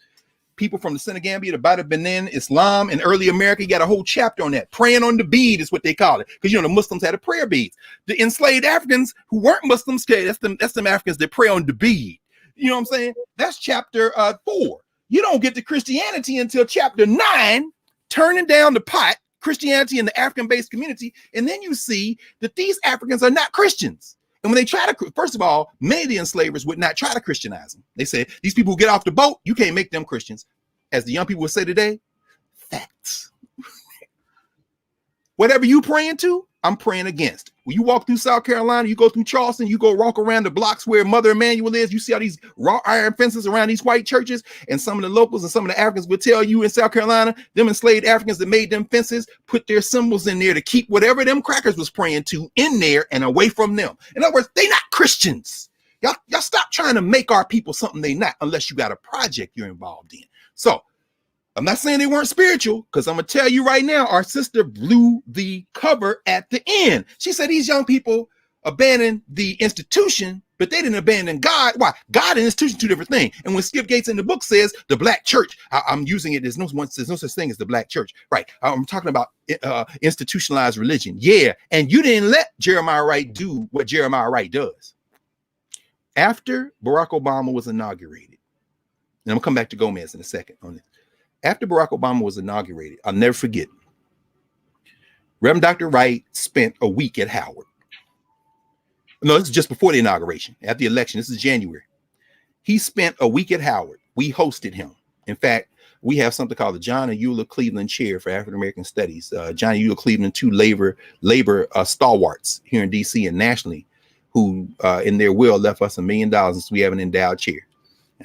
people from the Senegambia, the Bada Benin, Islam, and early America. You got a whole chapter on that. Praying on the bead is what they call it, because the Muslims had a prayer beads. The enslaved Africans who weren't Muslims, that's them Africans that pray on the bead. You know what I'm saying? That's chapter 4. You don't get to Christianity until chapter 9, turning down the pot, Christianity in the African-based community. And then you see that these Africans are not Christians. And when they try to, first of all, many of the enslavers would not try to Christianize them. They say, these people who get off the boat, you can't make them Christians. As the young people would say today, facts. Whatever you praying to, I'm praying against. When you walk through South Carolina, you go through Charleston, you go walk around the blocks where Mother Emanuel is, you see all these wrought iron fences around these white churches, and some of the locals and some of the Africans will tell you in South Carolina, them enslaved Africans that made them fences put their symbols in there to keep whatever them crackers was praying to in there and away from them. In other words, they not Christians. Y'all stop trying to make our people something they not, unless you got a project you're involved in. So I'm not saying they weren't spiritual, because I'm going to tell you right now, our sister blew the cover at the end. She said these young people abandoned the institution, but they didn't abandon God. Why? God and institution, two different things. And when Skip Gates in the book says the black church, I'm using it, there's no such thing as the black church. Right. I'm talking about institutionalized religion. Yeah. And you didn't let Jeremiah Wright do what Jeremiah Wright does. After Barack Obama was inaugurated, and I'm going to come back to Gomez in a second on this. After Barack Obama was inaugurated, I'll never forget, Reverend Dr. Wright spent a week at Howard. No, this is just before the inauguration. After the election, this is January. He spent a week at Howard. We hosted him. In fact, we have something called the John and Eula Cleveland Chair for African American Studies. John and Eula Cleveland, two labor stalwarts here in D.C. and nationally, who in their will left us $1 million since we have an endowed chair.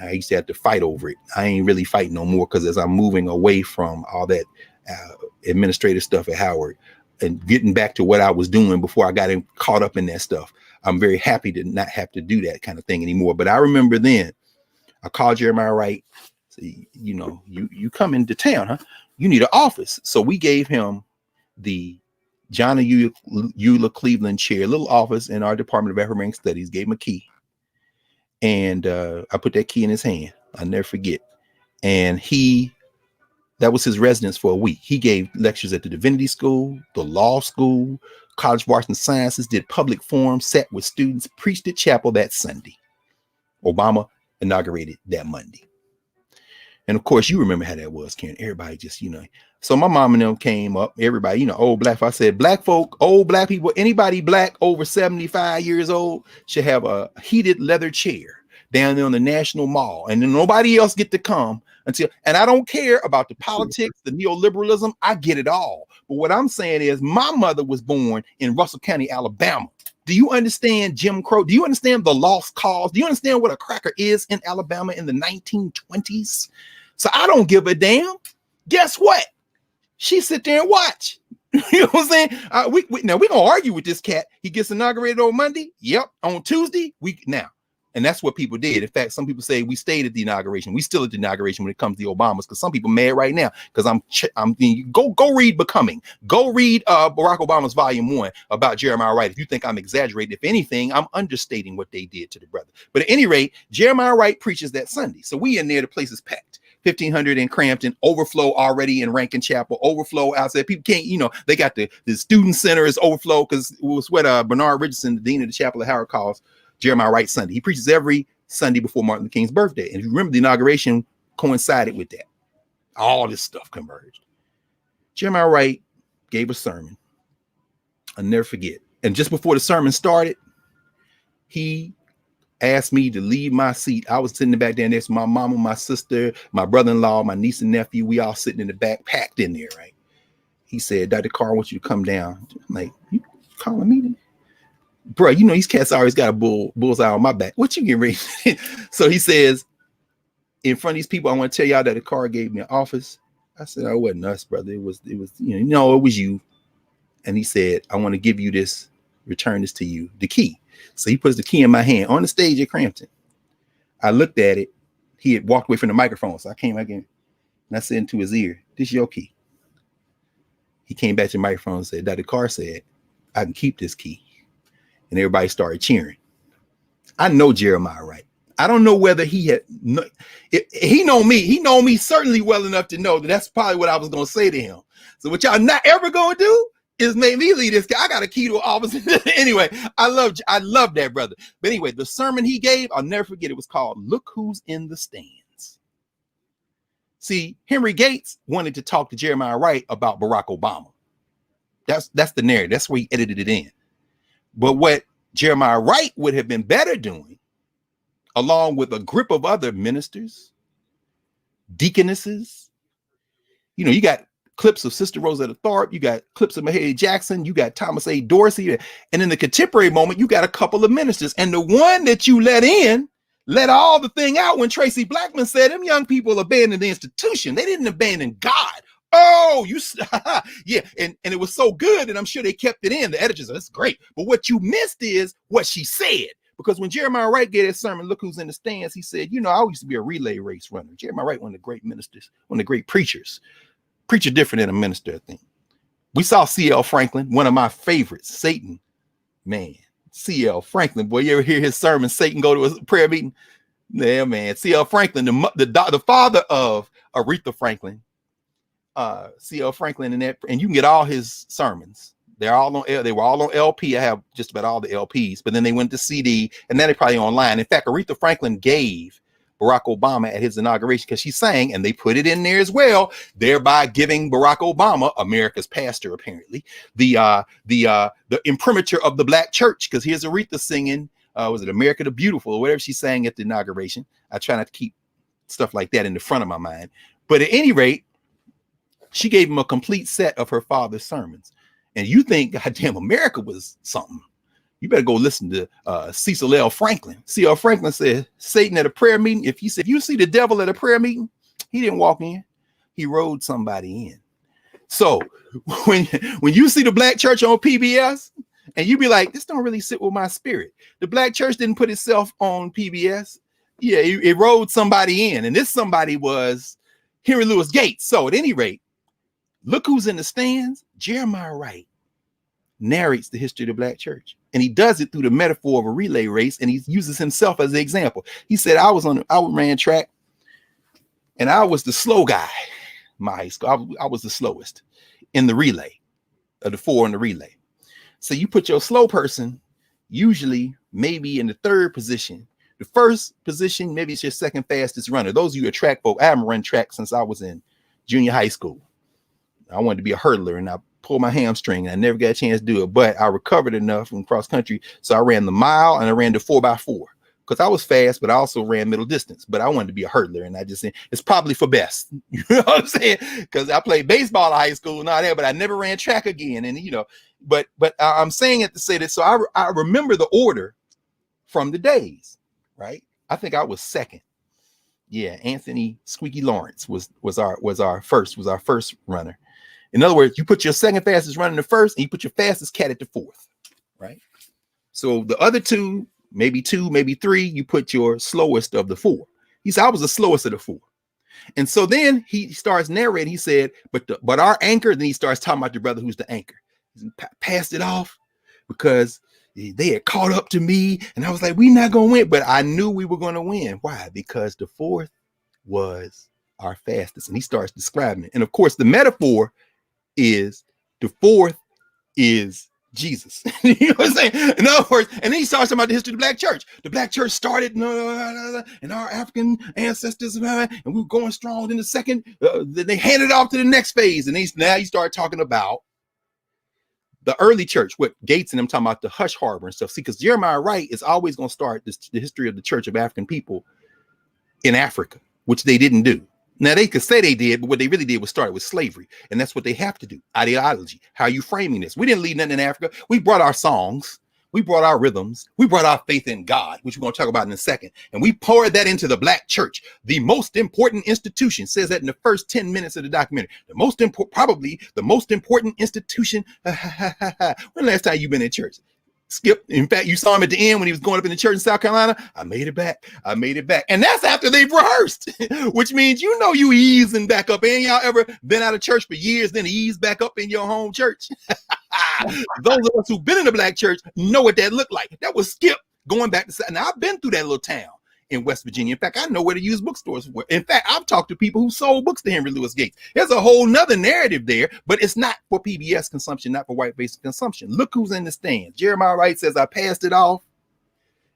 I used to have to fight over it. I ain't really fighting no more, because as I'm moving away from all that administrative stuff at Howard and getting back to what I was doing before I got caught up in that stuff, I'm very happy to not have to do that kind of thing anymore. But I remember then I called Jeremiah Wright. See, you come into town, huh? You need an office. So we gave him the John and Eula Cleveland Chair, little office in our Department of African American Studies, gave him a key. And I put that key in his hand. I'll never forget. And that was his residence for a week. He gave lectures at the Divinity School, the Law School, College of Arts and Sciences, did public forums, sat with students, preached at chapel that Sunday. Obama inaugurated that Monday. And of course, you remember how that was, Karen. Everybody just, So my mom and them came up, everybody, old black. I said, black folk, old black people, anybody black over 75 years old should have a heated leather chair down there on the National Mall. And then nobody else get to come and I don't care about the politics, the neoliberalism. I get it all. But what I'm saying is my mother was born in Russell County, Alabama. Do you understand Jim Crow? Do you understand the lost cause? Do you understand what a cracker is in Alabama in the 1920s? So I don't give a damn. Guess what? She sit there and watch. You know what I'm saying? Now we're gonna argue with this cat. He gets inaugurated on Monday. Yep. On Tuesday, and that's what people did. In fact, some people say we stayed at the inauguration. We still at the inauguration when it comes to the Obamas, because some people mad right now. Because go read Becoming. Go read Barack Obama's Volume 1 about Jeremiah Wright. If you think I'm exaggerating, if anything, I'm understating what they did to the brother. But at any rate, Jeremiah Wright preaches that Sunday. So we in there, the place is packed. 1,500 in Crampton, overflow already in Rankin Chapel, overflow outside. People can't, they got the student center is overflow, because it was what Bernard Richardson, the dean of the chapel at Howard, calls Jeremiah Wright Sunday. He preaches every Sunday before Martin Luther King's birthday. And if you remember, the inauguration coincided with that. All this stuff converged. Jeremiah Wright gave a sermon. I'll never forget. And just before the sermon started, he asked me to leave my seat. I was sitting back there next to my mama, my sister, my brother-in-law, my niece and nephew. We all sitting in the back, packed in there, right? He said, Dr. Carr, I want you to come down. I'm like, you calling me? Bro, you know, these cats always got a bullseye on my back. What you getting ready? So he says, in front of these people, I want to tell y'all that the Carr gave me an office. I said, oh, it wasn't us, brother. It was, no, it was you. And he said, I want to give you this, return this to you, the key. So he puts the key in my hand on the stage at Crampton. I looked at it. He had walked away from the microphone. So I came back in and I said into his ear, this is your key. He came back to the microphone and said, Dr. Carr said, I can keep this key. And everybody started cheering. I know Jeremiah Wright. I don't know whether he had, he know me certainly well enough to know that that's probably what I was going to say to him. So what y'all not ever going to do is make me lead this guy. I got a key to an office. Anyway, I love that brother. But anyway, the sermon he gave, I'll never forget. It was called Look Who's in the Stands. See, Henry Gates wanted to talk to Jeremiah Wright about Barack Obama. That's the narrative. That's where he edited it in. But what Jeremiah Wright would have been better doing, along with a grip of other ministers, deaconesses, you know, you got clips of Sister Rosetta Tharpe, you got clips of Mahalia Jackson, you got Thomas A. Dorsey, and in the contemporary moment, you got a couple of ministers. And the one that you let in, let all the thing out when Tracy Blackman said, them young people abandoned the institution. They didn't abandon God. Oh, yeah. And it was so good, and I'm sure they kept it in. The editors said, that's great. But what you missed is what she said. Because when Jeremiah Wright gave his sermon, Look Who's in the Stands, he said, you know, I used to be a relay race runner. Jeremiah Wright, one of the great ministers, one of the great preachers. Preacher different than a minister, I think. We saw C.L. Franklin, one of my favorites, Satan. Man, C.L. Franklin, boy, you ever hear his sermon, Satan go to a prayer meeting? Yeah, man. C.L. Franklin, the father of Aretha Franklin, C.L. Franklin, and you can get all his sermons. They were all on LP. I have just about all the LPs, but then they went to CD, and then they're probably online. In fact, Aretha Franklin gave Barack Obama at his inauguration because she sang, and they put it in there as well, thereby giving Barack Obama, America's pastor, apparently, the imprimatur of the Black church. Because here's Aretha singing, was it America the Beautiful or whatever she sang at the inauguration. I try not to keep stuff like that in the front of my mind, but at any rate, she gave him a complete set of her father's sermons. And you think, goddamn, America was something. You better go listen to Cecil L. Franklin. C.L. Franklin said, Satan at a prayer meeting, if you see the devil at a prayer meeting, he didn't walk in. He rode somebody in. So when you see the Black church on PBS, and you be like, this don't really sit with my spirit. The Black church didn't put itself on PBS. Yeah, it rode somebody in. And this somebody was Henry Louis Gates. So at any rate, Look Who's in the Stands. Jeremiah Wright narrates the history of the Black church, and he does it through the metaphor of a relay race, and he uses himself as an example. He said, I ran track, and I was the slow guy in my high school. I was the slowest in the relay, of the 4 in the relay. So you put your slow person usually maybe in the 3rd position. The 1st position, maybe it's your 2nd fastest runner. Those of you who are track folk, I haven't run track since I was in junior high school. I wanted to be a hurdler, and I pulled my hamstring, and I never got a chance to do it, but I recovered enough from cross country. So I ran the mile, and I ran the 4x4 because I was fast, but I also ran middle distance. But I wanted to be a hurdler, and I just said it's probably for best. You know what I'm saying? Because I played baseball in high school and all that, but I never ran track again. And you know, but I'm saying it to say that. So I remember the order from the days, right? I think I was 2nd. Yeah, Anthony Squeaky Lawrence was our first runner. In other words, you put your 2nd fastest runner in the 1st, and you put your fastest cat at the 4th, right? So the other 2, maybe 3, you put your slowest of the 4. He said, I was the slowest of the 4. And so then he starts narrating. He said, but our anchor, then he starts talking about the brother who's the anchor. He passed it off because they had caught up to me, and I was like, we're not going to win. But I knew we were going to win. Why? Because the 4th was our fastest. And he starts describing it. And of course, the metaphor is the 4th is Jesus. You know what I'm saying? In other words, and then he starts talking about the history of the Black church. The Black church started and our African ancestors, and we were going strong. Then the 2nd, then they handed it off to the next phase. And now you start talking about the early church, what Gates and them talking about the hush harbor and stuff. See, because Jeremiah Wright is always going to start the history of the Church of African people in Africa, which they didn't do. Now they could say they did, but what they really did was start with slavery. And that's what they have to do. Ideology. How are you framing this? We didn't leave nothing in Africa. We brought our songs. We brought our rhythms. We brought our faith in God, which we're going to talk about in a second. And we poured that into the Black church. The most important institution, says that in the first 10 minutes of the documentary. The most important, probably the most important institution. When last time you been in church? Skip. In fact, you saw him at the end when he was going up in the church in South Carolina. I made it back. I made it back. And that's after they've rehearsed, which means, you know, you easing back up. Ain't y'all ever been out of church for years, then ease back up in your home church? Those of us who've been in the Black church know what that looked like. That was Skip going back to, now I've been through that little town in West Virginia. In fact, I know where to use bookstores for. In fact, I've talked to people who sold books to Henry Louis Gates. There's a whole nother narrative there, but it's not for PBS consumption, not for white-based consumption. Look who's in the stands. Jeremiah Wright says, I passed it off,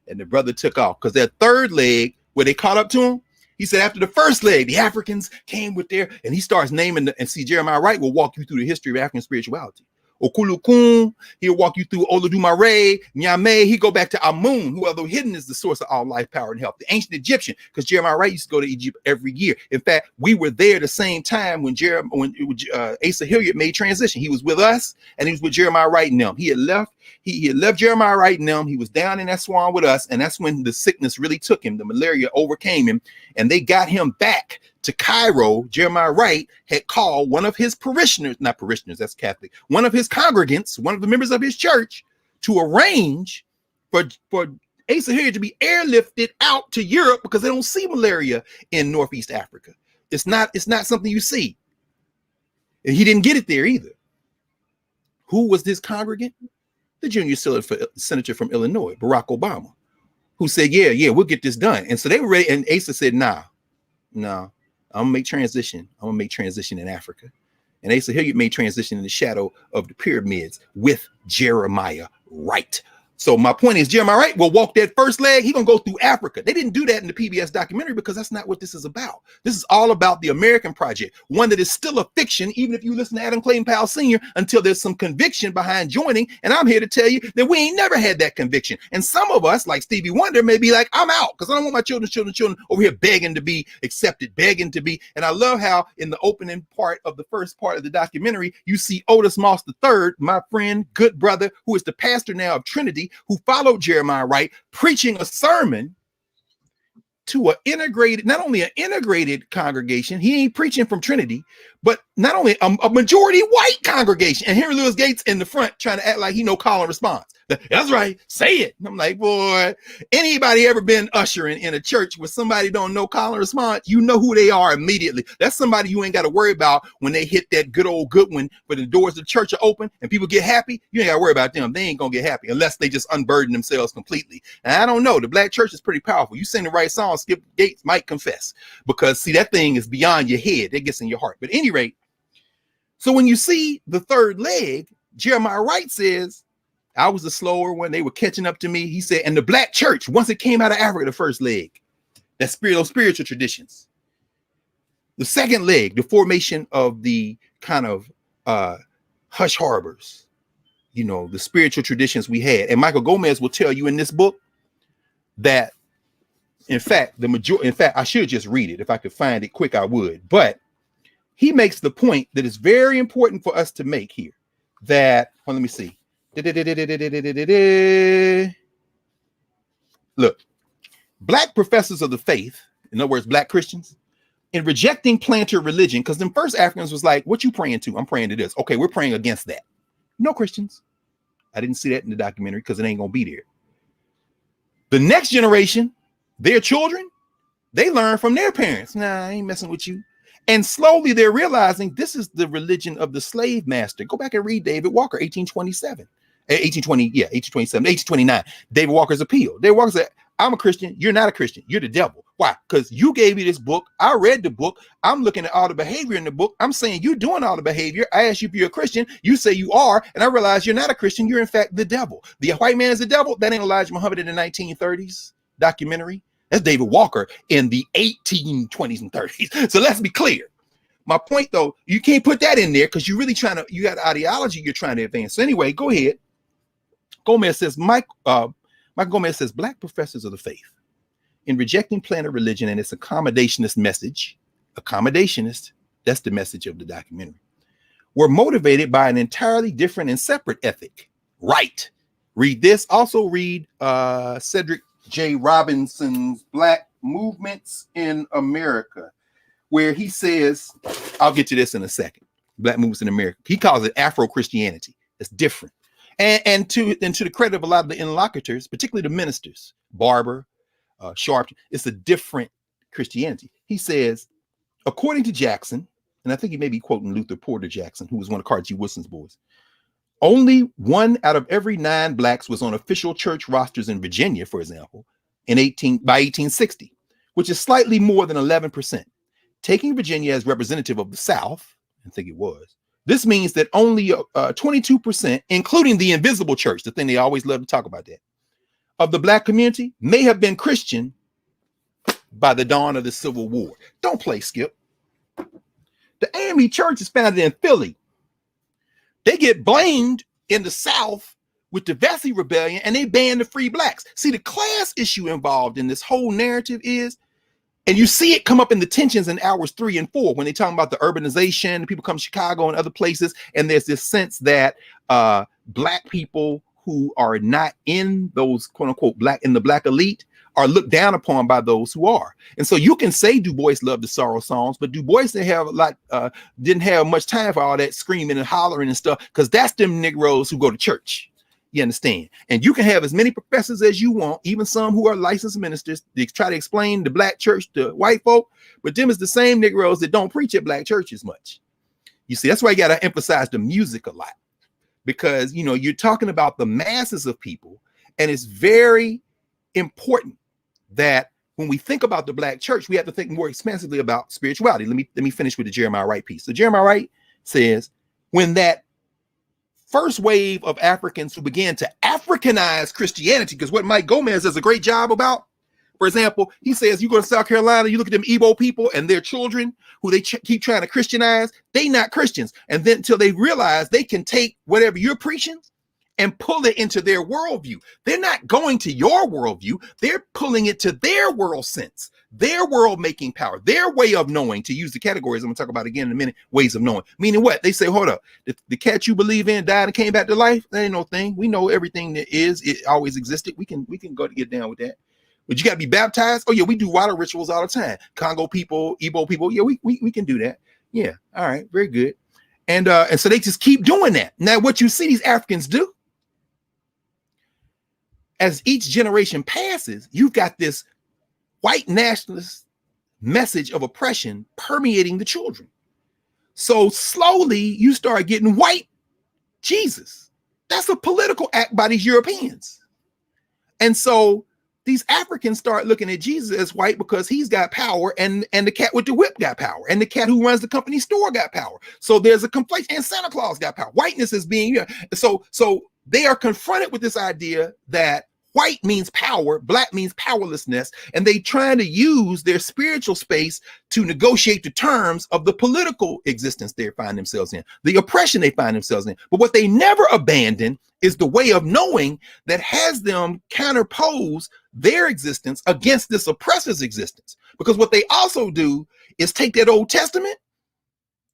and the brother took off, because that third leg, where they caught up to him, he said after the first leg, the Africans came with their, and he starts naming, and see, Jeremiah Wright will walk you through the history of African spirituality. Okulukun, he'll walk you through Olodumare, Nyame, he go back to Amun, who although hidden is the source of all life, power, and health. The ancient Egyptian, because Jeremiah Wright used to go to Egypt every year. In fact, we were there the same time when Asa Hilliard made transition. He was with us, and he was with Jeremiah Wright and them. He had left Jeremiah Wright and them. He was down in Aswan with us, and that's when the sickness really took him. The malaria overcame him, and they got him back to Cairo. Jeremiah Wright had called one of his parishioners, not parishioners, that's Catholic, one of his congregants, one of the members of his church, to arrange for Asa Hilliard to be airlifted out to Europe, because they don't see malaria in Northeast Africa. It's not something you see. And he didn't get it there either. Who was this congregant? The junior senator from Illinois, Barack Obama, who said, yeah, we'll get this done. And so they were ready, and Asa said, nah, I'm gonna make transition. I'm gonna make transition in Africa. And Asa Hilliard made transition in the shadow of the pyramids with Jeremiah Wright. So my point is, Jeremiah Wright will walk that first leg. He's going to go through Africa. They didn't do that in the PBS documentary, because that's not what this is about. This is all about the American project, one that is still a fiction, even if you listen to Adam Clayton Powell Sr., until there's some conviction behind joining. And I'm here to tell you that we ain't never had that conviction. And some of us, like Stevie Wonder, may be like, I'm out, because I don't want my children over here begging to be accepted, begging to be. And I love how in the opening part of the first part of the documentary, you see Otis Moss III, my friend, good brother, who is the pastor now of Trinity, who followed Jeremiah Wright, preaching a sermon to not only an integrated congregation, he ain't preaching from Trinity, but not only a majority white congregation. And Henry Louis Gates in the front trying to act like he know call and response. That's right, say it. And I'm like, boy, anybody ever been ushering in a church where somebody don't know call and response? You know who they are immediately. That's somebody you ain't got to worry about when they hit that good old good one, but the doors of the church are open and people get happy. You ain't got to worry about them. They ain't gonna get happy unless they just unburden themselves completely. And I don't know, the Black church is pretty powerful. You sing the right song, Skip Gates might confess, because see, that thing is beyond your head. It gets in your heart. But at any rate, so when you see the third leg, Jeremiah Wright says, I was the slower one. They were catching up to me. He said, and the Black church, once it came out of Africa, the first leg, that spiritual traditions. The second leg, the formation of the kind of hush harbors, you know, the spiritual traditions we had. And Michael Gomez will tell you in this book that, in fact, I should just read it. If I could find it quick, I would. But he makes the point that is very important for us to make here. That, well, let me see. Look, Black professors of the faith, in other words, Black Christians, in rejecting planter religion, because them first Africans was like, what you praying to? I'm praying to this. Okay, we're praying against that. No Christians. I didn't see that in the documentary because it ain't gonna be there. The next generation, their children, they learn from their parents. Nah, I ain't messing with you. And slowly they're realizing this is the religion of the slave master. Go back and read David Walker, 1827. 1827, 1829. David Walker's appeal. David Walker said, I'm a Christian. You're not a Christian. You're the devil. Why? Because you gave me this book. I read the book. I'm looking at all the behavior in the book. I'm saying you're doing all the behavior. I asked you if you're a Christian. You say you are. And I realize you're not a Christian. You're in fact the devil. The white man is the devil. That ain't Elijah Muhammad in the 1930s documentary. That's David Walker in the 1820s and 30s. So let's be clear. My point though, you can't put that in there because you're really you got ideology you're trying to advance. So anyway, go ahead. Michael Gomez says, Black professors of the faith, in rejecting planet religion and its accommodationist message, that's the message of the documentary, were motivated by an entirely different and separate ethic. Right. Read this. Also read Cedric J. Robinson's Black Movements in America, where he says, I'll get to this in a second. Black Movements in America. He calls it Afro-Christianity. It's different. And to the credit of a lot of the interlocutors, particularly the ministers, Barber, Sharp, it's a different Christianity. He says, according to Jackson, and I think he may be quoting Luther Porter Jackson, who was one of Carter G. Woodson's boys, only 1 out of every 9 blacks was on official church rosters in Virginia, for example, by 1860, which is slightly more than 11%. Taking Virginia as representative of the South, I think it was, this means that only 22%, including the invisible church, the thing they always love to talk about that, of the Black community may have been Christian by the dawn of the Civil War. Don't play, Skip. The AME Church is founded in Philly. They get blamed in the South with the Vesey Rebellion, and they banned the free blacks. See, the class issue involved in this whole narrative is, and you see it come up in the tensions in hours 3 and 4 when they talk about the urbanization, people come to Chicago and other places, and there's this sense that Black people who are not in those quote unquote in the Black elite are looked down upon by those who are. And so you can say Du Bois loved the sorrow songs, but Du Bois didn't have much time for all that screaming and hollering and stuff, because that's them Negroes who go to church. You understand? And you can have as many professors as you want, even some who are licensed ministers, they try to explain the Black church to white folk, but them is the same Negroes that don't preach at Black churches much. You see, that's why you got to emphasize the music a lot, because, you know, you're talking about the masses of people, and it's very important that when we think about the Black church, we have to think more expansively about spirituality. Let me finish with the Jeremiah Wright piece. So Jeremiah Wright says, when that first wave of Africans who began to Africanize Christianity, because what Mike Gomez does a great job about, for example, he says, you go to South Carolina, you look at them Igbo people and their children who they keep trying to Christianize, they not Christians. And then until they realize they can take whatever you're preaching and pull it into their worldview. They're not going to your worldview. They're pulling it to their world sense, their world making power, their way of knowing, to use the categories I'm going to talk about again in a minute, ways of knowing. Meaning what? They say, hold up, the cat you believe in died and came back to life. That ain't no thing. We know everything that is, it always existed. We can go to get down with that. But you got to be baptized. Oh yeah, we do water rituals all the time. Congo people, Igbo people. Yeah, we can do that. Yeah. All right. Very good. And so they just keep doing that. Now, what you see these Africans do, as each generation passes, you've got this white nationalist message of oppression permeating the children. So slowly you start getting white Jesus. That's a political act by these Europeans. And so these Africans start looking at Jesus as white because he's got power, and the cat with the whip got power, and the cat who runs the company store got power. So there's a conflation, and Santa Claus got power. Whiteness is being, so they are confronted with this idea that white means power, Black means powerlessness, and they trying to use their spiritual space to negotiate the terms of the political existence they find themselves in, the oppression they find themselves in. But what they never abandon is the way of knowing that has them counterpose their existence against this oppressor's existence. Because what they also do is take that Old Testament,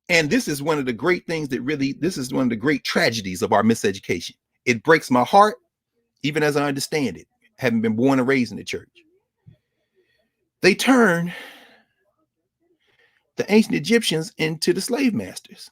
and this is one of the great things this is one of the great tragedies of our miseducation. It breaks my heart, even as I understand it, having been born and raised in the church. They turn the ancient Egyptians into the slave masters.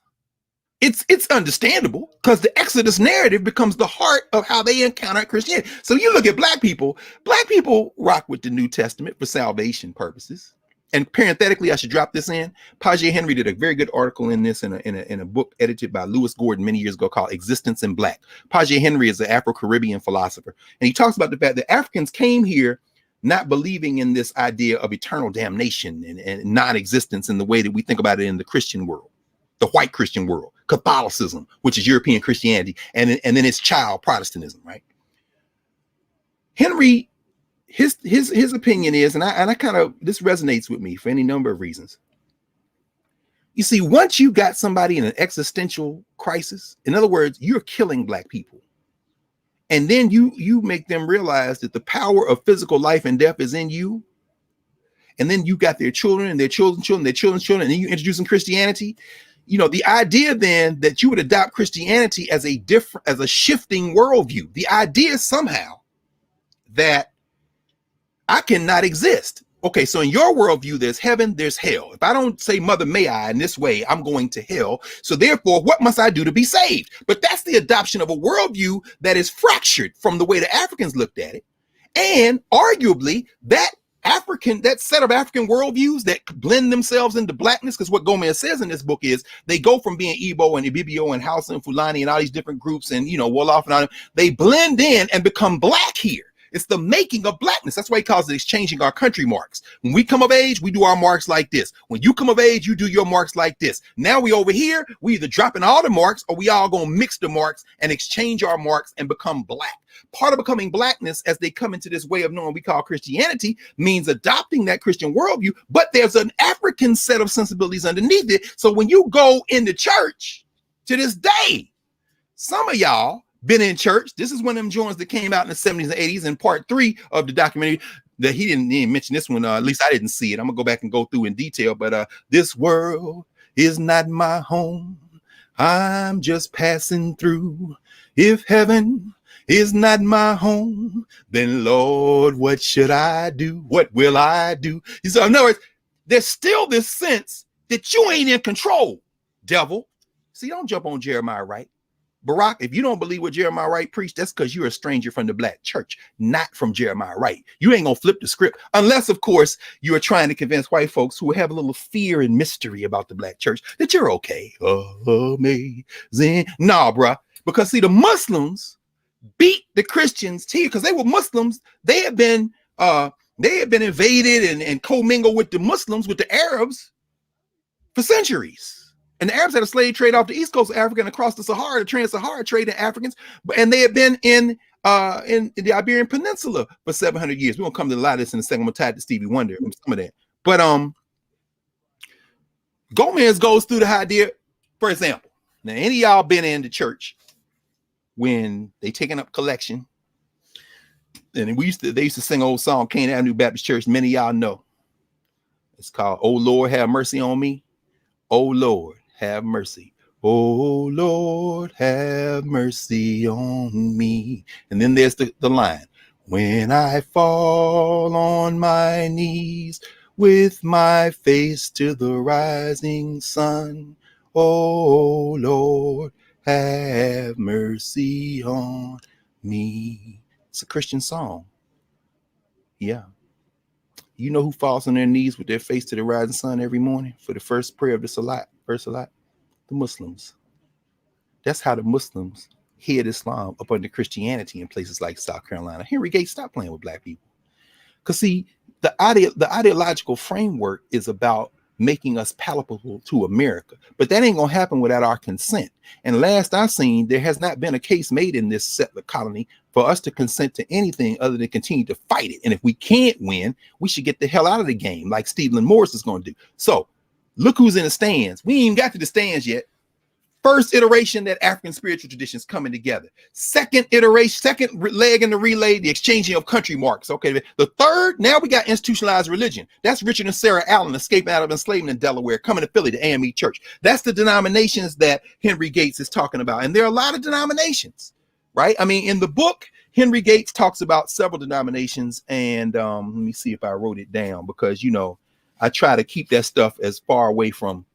It's understandable, because the Exodus narrative becomes the heart of how they encounter Christianity. So you look at Black people rock with the New Testament for salvation purposes. And parenthetically, I should drop this in. Page Henry did a very good article in this in a book edited by Lewis Gordon many years ago called Existence in Black. Page Henry is an Afro-Caribbean philosopher, and he talks about the fact that Africans came here not believing in this idea of eternal damnation and non-existence in the way that we think about it in the Christian world, the white Christian world, Catholicism, which is European Christianity, and then its child Protestantism, right? Henry, his opinion is, and I kind of, this resonates with me for any number of reasons. You see, once you got somebody in an existential crisis, in other words, you're killing black people. And then you make them realize that the power of physical life and death is in you. And then you got their children and their children's children, their children's children, and then you introduce them Christianity. You know, the idea then that you would adopt Christianity as a shifting worldview. The idea somehow that I cannot exist. Okay, so in your worldview, there's heaven, there's hell. If I don't say Mother May I in this way, I'm going to hell. So therefore, what must I do to be saved? But that's the adoption of a worldview that is fractured from the way the Africans looked at it. And arguably, that set of African worldviews that blend themselves into blackness, because what Gomez says in this book is they go from being Igbo and Ibibio and Hausa and Fulani and all these different groups and, Wolof and all them, they blend in and become black here. It's the making of blackness. That's why he calls it exchanging our country marks. When we come of age, we do our marks like this. When you come of age, you do your marks like this. Now we over here, we either dropping all the marks or we all gonna mix the marks and exchange our marks and become black. Part of becoming blackness, as they come into this way of knowing we call Christianity, means adopting that Christian worldview, but there's an African set of sensibilities underneath it. So when you go into church to this day, some of y'all been in church. This is one of them joints that came out in the 70s and 80s in part 3 of the documentary that he didn't even mention this one. At least I didn't see it. I'm gonna go back and go through in detail, but this world is not my home. I'm just passing through. If heaven is not my home, then Lord, what should I do? What will I do? So in other words, there's still this sense that you ain't in control, devil. See, don't jump on Jeremiah Wright. Barack, if you don't believe what Jeremiah Wright preached, that's because you're a stranger from the black church, not from Jeremiah Wright. You ain't gonna flip the script unless, of course, you are trying to convince white folks who have a little fear and mystery about the black church that you're okay. Amazing. Nah, bruh. Because see, the Muslims beat the Christians here because they were Muslims. They had been invaded and commingled with the Muslims, with the Arabs for centuries. And the Arabs had a slave trade off the east coast of Africa and across the Sahara, the trans-Sahara trade in Africans, and they had been in the Iberian Peninsula for 700 years. We're gonna come to a lot of this in a second. I'm gonna tie it to Stevie Wonder and some of that. But Gomez goes through the idea, for example. Now, any of y'all been in the church when they taking up collection? And they used to sing an old song, Cane Avenue Baptist Church. Many of y'all know. It's called "Oh Lord, Have Mercy on Me." Oh Lord, have mercy. Oh Lord, have mercy on me. And then there's the line. When I fall on my knees with my face to the rising sun, oh Lord, have mercy on me. It's a Christian song. Yeah. You know who falls on their knees with their face to the rising sun every morning for the first prayer of the Salat, first Salat? The Muslims. That's how the Muslims hid Islam up under Christianity in places like South Carolina. Henry Gates, stop playing with black people. Because see, the ideological framework is about making us palatable to America. But that ain't going to happen without our consent. And last I've seen, there has not been a case made in this settler colony for us to consent to anything other than continue to fight it. And if we can't win, we should get the hell out of the game like Stephen Morris is going to do. So look who's in the stands. We ain't even got to the stands yet. First iteration, that African spiritual traditions coming together. Second iteration, second leg in the relay, the exchanging of country marks. Okay. The third, now we got institutionalized religion. That's Richard and Sarah Allen escaping out of enslavement in Delaware, coming to Philly, the AME Church. That's the denominations that Henry Gates is talking about. And there are a lot of denominations, right? I mean, in the book, Henry Gates talks about several denominations. And let me see if I wrote it down because, I try to keep that stuff as far away from.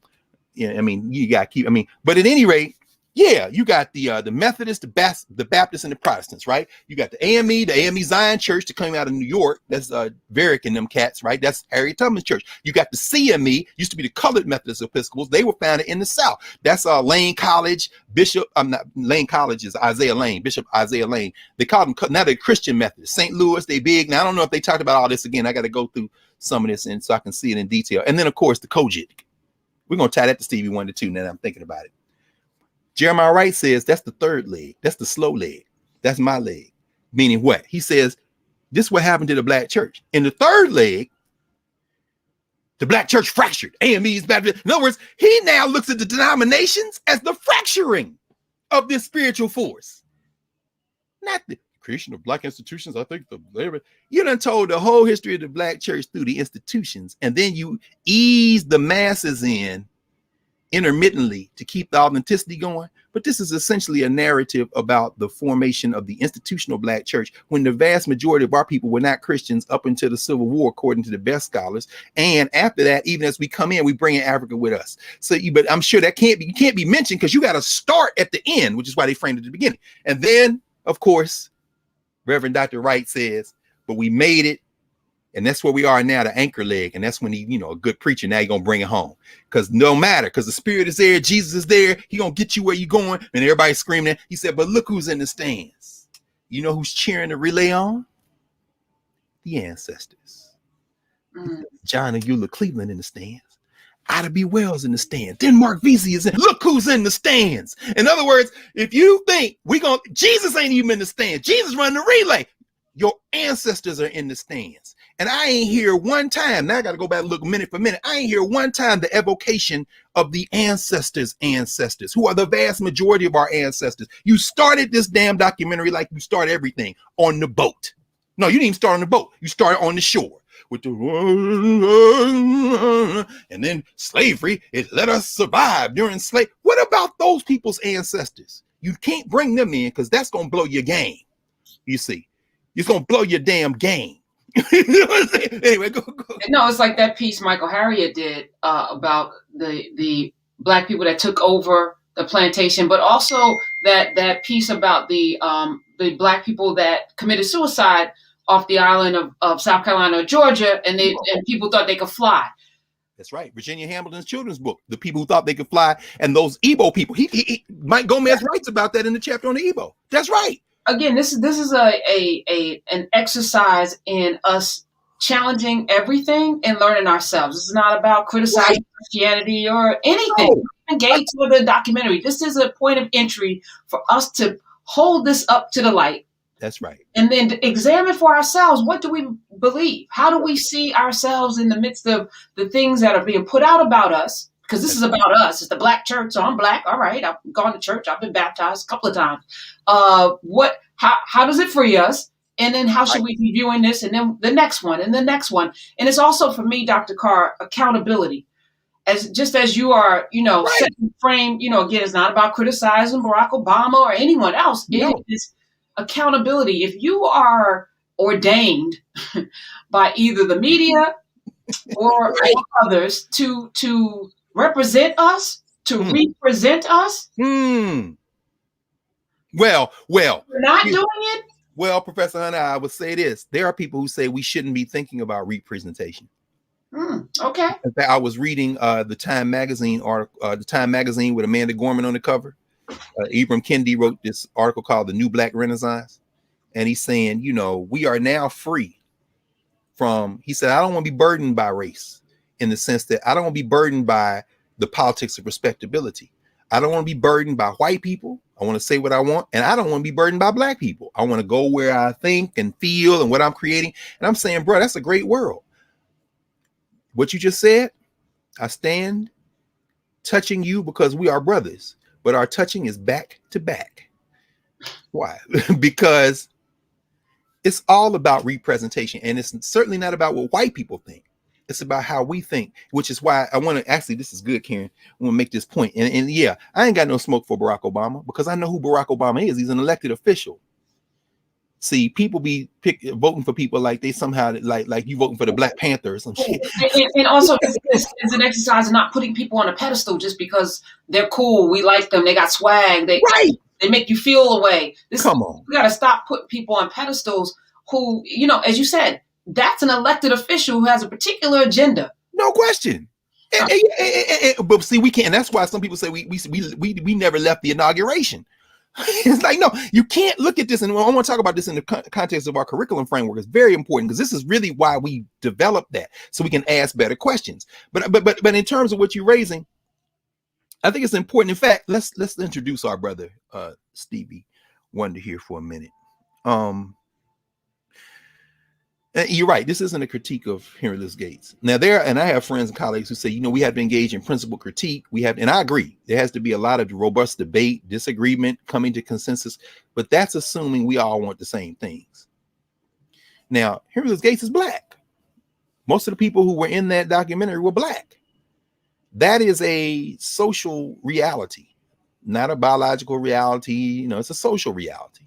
Yeah, I mean, you got to keep, but at any rate, yeah, you got the Methodists, the Baptists, and the Protestants, right? You got the AME Zion Church that came out of New York. That's Varick and them cats, right? That's Harriet Tubman's church. You got the CME, used to be the Colored Methodist Episcopals. They were founded in the South. That's Lane College, Lane College is Isaiah Lane, Bishop Isaiah Lane. They call them, now they're Christian Methodists. St. Louis, they big. Now, I don't know if they talked about all this again. I got to go through some of this and so I can see it in detail. And then, of course, the Kojic. We're going to tie that to Stevie Wonder too. Now that I'm thinking about it. Jeremiah Wright says that's the third leg. That's the slow leg. That's my leg. Meaning what? He says, this is what happened to the black church. In the third leg, The black church fractured. AME's Baptist. In other words, he now looks at the denominations as the fracturing of this spiritual force. Not the creation of black institutions. I think you done told the whole history of the black church through the institutions, and then you ease the masses in intermittently to keep the authenticity going. But this is essentially a narrative about the formation of the institutional black church, when the vast majority of our people were not Christians up until the Civil War, according to the best scholars. And after that, even as we come in, we bring in Africa with us. So, but I'm sure that can't be mentioned, because you got to start at the end, which is why they framed it at the beginning. And then, of course, Reverend Dr. Wright says, but we made it. And that's where we are now, the anchor leg. And that's when he, a good preacher, now you're going to bring it home. Because no matter, because the Spirit is there, Jesus is there, he going to get you where you're going. And everybody's screaming. He said, but look who's in the stands. You know who's cheering the relay on? The ancestors. John and Eula Cleveland in the stands. Ida B. Wells in the stands. Denmark Vesey is in. Look who's in the stands. In other words, if you think Jesus ain't even in the stands. Jesus running the relay. Your ancestors are in the stands. And I ain't hear one time. Now I got to go back and look minute for minute. I ain't hear one time the evocation of the ancestors, who are the vast majority of our ancestors. You started this damn documentary like you start everything on the boat. No, you didn't even start on the boat. You started on the shore with the, and then slavery, it let us survive during slavery. What about those people's ancestors? You can't bring them in, because that's going to blow your game. You see, it's going to blow your damn game. Anyway, go. No, it's like that piece Michael Harriot did about the black people that took over the plantation, but also that piece about the black people that committed suicide off the island of South Carolina or Georgia, and people thought they could fly. That's right. Virginia Hamilton's children's book, The People Who Thought They Could Fly, and those Igbo people. Mike Gomez writes about that in the chapter on the Igbo. That's right. Again, this is an exercise in us challenging everything and learning ourselves. This is not about criticizing Christianity or anything. No. Engage with the documentary. This is a point of entry for us to hold this up to the light. That's right. And then to examine for ourselves, what do we believe? How do we see ourselves in the midst of the things that are being put out about us? Because this is about us. It's the black church, so I'm black. All right, I've gone to church. I've been baptized a couple of times. How does it free us? And then how should we be viewing this? And then the next one, and the next one. And it's also, for me, Dr. Carr, accountability. As you are, setting the frame, again, it's not about criticizing Barack Obama or anyone else. No. It is accountability. If you are ordained by either the media or others to represent us, to represent us. Well, we're not doing it. Well, Professor Hunter, I would say this. There are people who say we shouldn't be thinking about representation. Okay. In fact, I was reading the Time magazine article, the Time magazine with Amanda Gorman on the cover. Ibram Kendi wrote this article called The New Black Renaissance. And he's saying, we are now free from, he said, I don't want to be burdened by race, in the sense that I don't want to be burdened by the politics of respectability. I don't want to be burdened by white people. I want to say what I want. And I don't want to be burdened by black people. I want to go where I think and feel and what I'm creating. And I'm saying, bro, that's a great world. What you just said, I stand touching you because we are brothers, but our touching is back to back. Why? Because it's all about representation, and it's certainly not about what white people think. It's about how we think, which is why I want to actually, this is good, Karen. I want to make this point. And yeah, I ain't got no smoke for Barack Obama, because I know who Barack Obama is. He's an elected official. See, people be voting for people like they somehow like you voting for the Black Panther or some shit. And also, it's an exercise of not putting people on a pedestal just because they're cool. We like them. They got swag. They make you feel a way. Come on. We got to stop putting people on pedestals who, as you said, that's an elected official who has a particular agenda. No question. But see, we can't. And that's why some people say we never left the inauguration. It's like, no, you can't look at this. And I want to talk about this in the context of our curriculum framework. It's very important, because this is really why we developed that, so we can ask better questions. But in terms of what you're raising, I think it's important. In fact, let's introduce our brother Stevie Wonder here for a minute. You're right. This isn't a critique of Henry Louis Gates. Now and I have friends and colleagues who say, we have to engage in principal critique. And I agree, there has to be a lot of robust debate, disagreement, coming to consensus, but that's assuming we all want the same things. Now, Henry Louis Gates is black. Most of the people who were in that documentary were black. That is a social reality, not a biological reality. It's a social reality.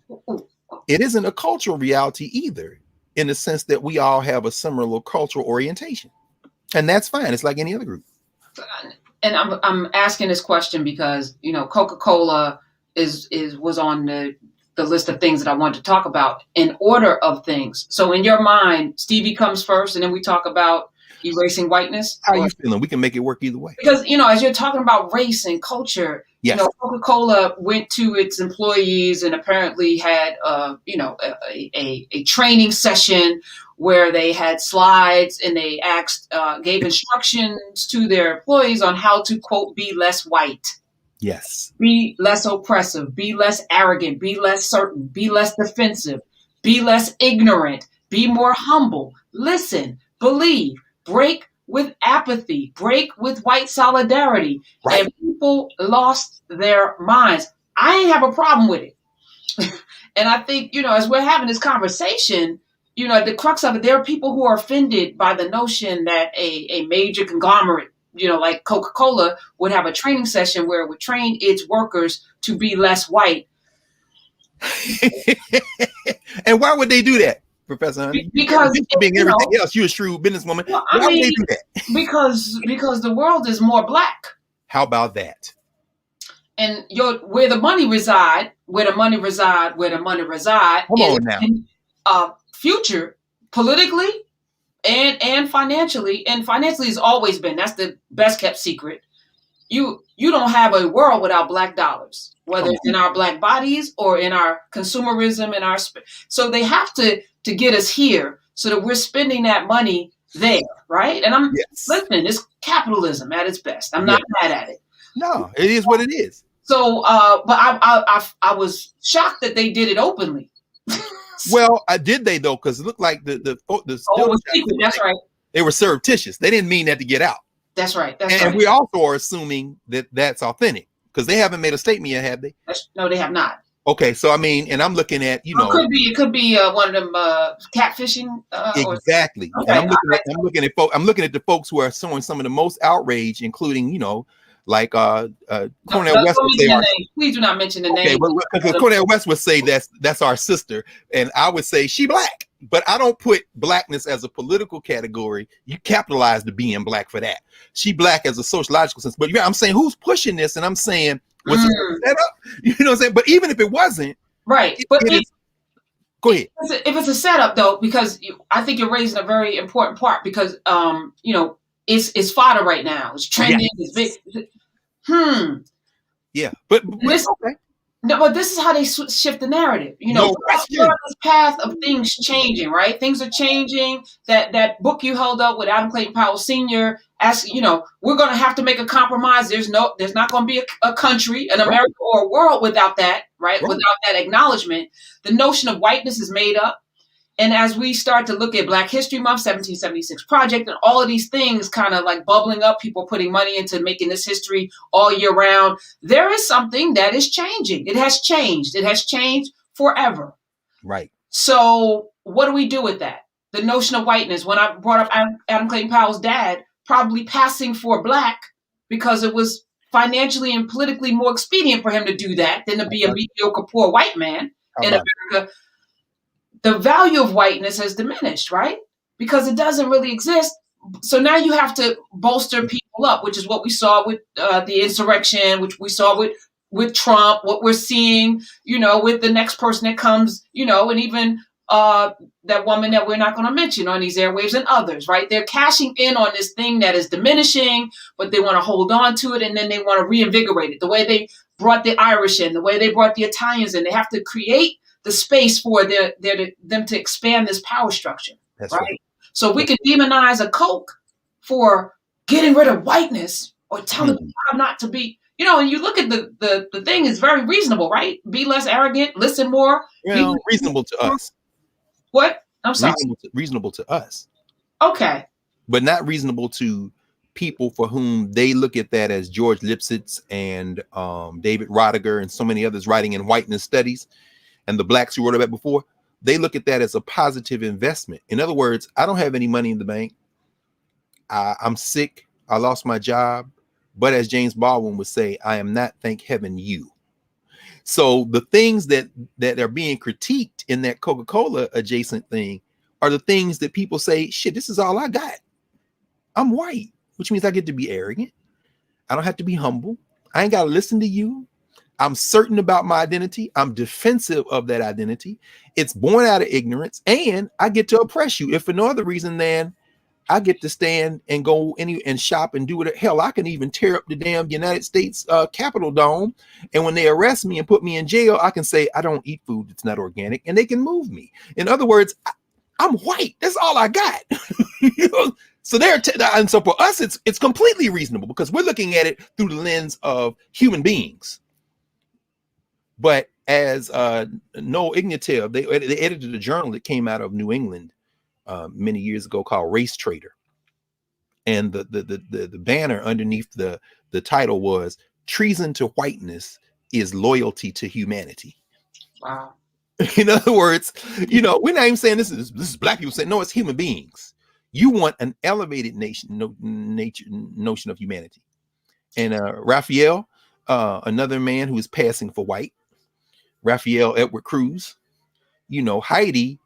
It isn't a cultural reality either, in the sense that we all have a similar cultural orientation, and that's fine. It's like any other group. And I'm asking this question because Coca-Cola was on the list of things that I wanted to talk about in order of things. So in your mind, Stevie comes first, and then we talk about erasing whiteness. How are you feeling? We can make it work either way. Because as you're talking about race and culture, yes. Coca-Cola went to its employees and apparently had a training session where they had slides and they gave instructions to their employees on how to, quote, be less white. Yes. Be less oppressive, be less arrogant, be less certain, be less defensive, be less ignorant, be more humble, listen, believe, break with apathy, break with white solidarity. Right. And people lost their minds. I ain't have a problem with it. And I think, as we're having this conversation, the crux of it, there are people who are offended by the notion that a major conglomerate, like Coca-Cola, would have a training session where it would train its workers to be less white. And why would they do that, Professor Honey? Because being everything else, you're a shrewd businesswoman. Well, why would they do that? Because the world is more black. How about that? And where the money reside, Come on now. In, future politically and financially. And financially has always been, that's the best kept secret. You don't have a world without black dollars, whether it's in our black bodies or in our consumerism and so they have to get us here so that we're spending that money there, right? And listen, it's capitalism at its best. I'm not mad at it. No, it is what it is. So, but I was shocked that they did it openly. Well, did they though? Because it looked like the secret. That's right. They were surreptitious. They didn't mean that to get out. That's right. And we also are assuming that that's authentic because they haven't made a statement yet, have they? No, they have not. Okay, so and I'm looking at it could be one of them catfishing. Exactly. Okay. And I'm looking at the folks who are showing some of the most outrage, including like Cornel West would say. Please do not mention the name. Okay, Cornel West would say that's our sister, and I would say she black. But I don't put blackness as a political category. You capitalize the being black for that. She black as a sociological sense. But I'm saying who's pushing this, and I'm saying was it a setup? You know what I'm saying? But even if it wasn't, right? Go ahead. If it's a setup, though, because I think you're raising a very important part because it's fodder right now. It's trending. Yes. It's big. Yeah, but okay. No, but this is how they shift the narrative. We're on this path of things changing, right? Things are changing. That book you held up with Adam Clayton Powell Sr. We're going to have to make a compromise. There's not going to be a country, an America, or a world without that, right? Without that acknowledgement. The notion of whiteness is made up. And as we start to look at Black History Month, 1776 Project, and all of these things kind of like bubbling up, people putting money into making this history all year round, there is something that is changing. It has changed. It has changed forever. Right. So what do we do with that? The notion of whiteness, when I brought up Adam Clayton Powell's dad, probably passing for Black because it was financially and politically more expedient for him to do that than to be a mediocre, poor white man in America. The value of whiteness has diminished, right? Because it doesn't really exist. So now you have to bolster people up, which is what we saw with the insurrection, which we saw with Trump, what we're seeing, with the next person that comes, and even that woman that we're not going to mention on these airwaves and others, right? They're cashing in on this thing that is diminishing, but they want to hold on to it and then they want to reinvigorate it. The way they brought the Irish in, the way they brought the Italians in, they have to create the space for them to expand this power structure. That's right. So we can demonize a Coke for getting rid of whiteness or telling them not to be, and you look at the thing is very reasonable, right? Be less arrogant, listen more. Reasonable to us. What? I'm sorry. Reasonable to us, Okay. but not reasonable to people for whom they look at that as George Lipsitz and David Rodiger and so many others writing in whiteness studies, and the blacks who wrote about before. They look at that as a positive investment. In other words, I don't have any money in the bank. I'm sick. I lost my job. But as James Baldwin would say, I am not, thank heaven, you. So the things that are being critiqued in that Coca-Cola adjacent thing are the things that people say, shit, this is all I got. I'm white, which means I get to be arrogant. I don't have to be humble. I ain't got to listen to you. I'm certain about my identity. I'm defensive of that identity. It's born out of ignorance, and I get to oppress you if for no other reason than I get to stand and go and shop and do what hell. I can even tear up the damn United States Capitol dome. And when they arrest me and put me in jail, I can say, I don't eat food that's not organic, and they can move me. In other words, I'm white. That's all I got. You know? So and so for us, it's completely reasonable because we're looking at it through the lens of human beings. But as Noel Ignatieff, they edited a journal that came out of New England many years ago called Race Trader, and the banner underneath the title was "Treason to Whiteness is Loyalty to Humanity." Wow. In other words, we're not even saying this is black people saying, no, it's human beings. You want an elevated notion of humanity. And Raphael, another man who is passing for white, Raphael Edward Cruz, Heidi